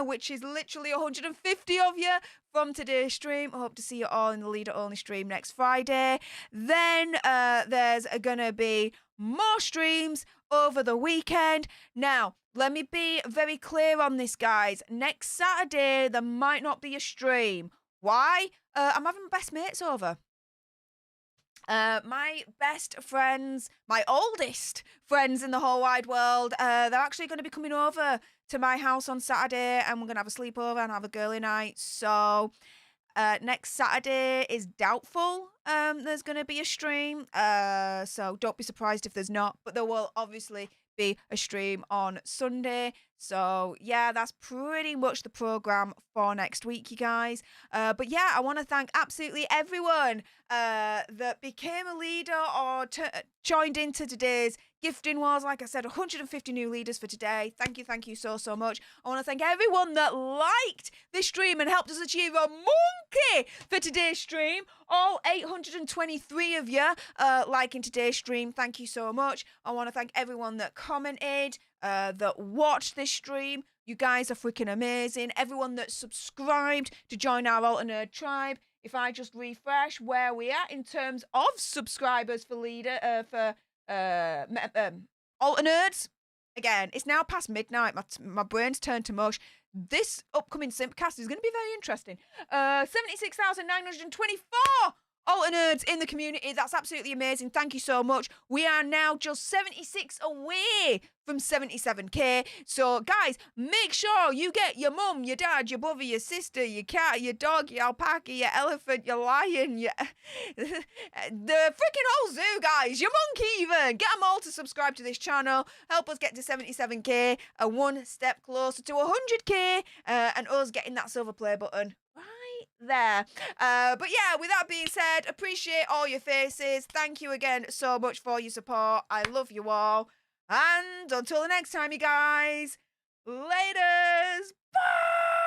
which is literally 150 of you from today's stream. I hope to see you all in the leader only stream next Friday. Then there's gonna be more streams over the weekend. Now, let me be very clear on this, guys. Next Saturday, there might not be a stream. Why? I'm having my best mates over. My best friends, my oldest friends in the whole wide world, they're actually going to be coming over to my house on Saturday, and we're going to have a sleepover and have a girly night. So next Saturday is doubtful there's going to be a stream. So don't be surprised if there's not, but there will obviously be a stream on Sunday. So yeah, that's pretty much the program for next week, you guys. But yeah, I want to thank absolutely everyone that became a leader or joined into today's gifting wars. Like I said, 150 new leaders for today. Thank you so much. I want to thank everyone that liked this stream and helped us achieve a monkey for today's stream. All 823 of you liking today's stream. Thank you so much. I want to thank everyone that commented, that watched this stream. You guys are freaking amazing. Everyone that subscribed to join our alternate tribe. If I just refresh where we at in terms of subscribers for leader for alternerds. Again, it's now past midnight. My brain's turned to mush. This upcoming Simpcast is going to be very interesting. 76,924 alternerds in the community. That's absolutely amazing. Thank you so much. We are now just 76 away from 77k. So guys, make sure you get your mum, your dad, your brother, your sister, your cat, your dog, your alpaca, your elephant, your lion, the freaking whole zoo, guys, your monkey even. Get them all to subscribe to this channel. Help us get to 77k, one step closer to 100k, and us getting that silver play button there. But yeah, with that being said, appreciate all your faces. Thank you again so much for your support. I love you all. And until the next time, you guys, laters. Bye.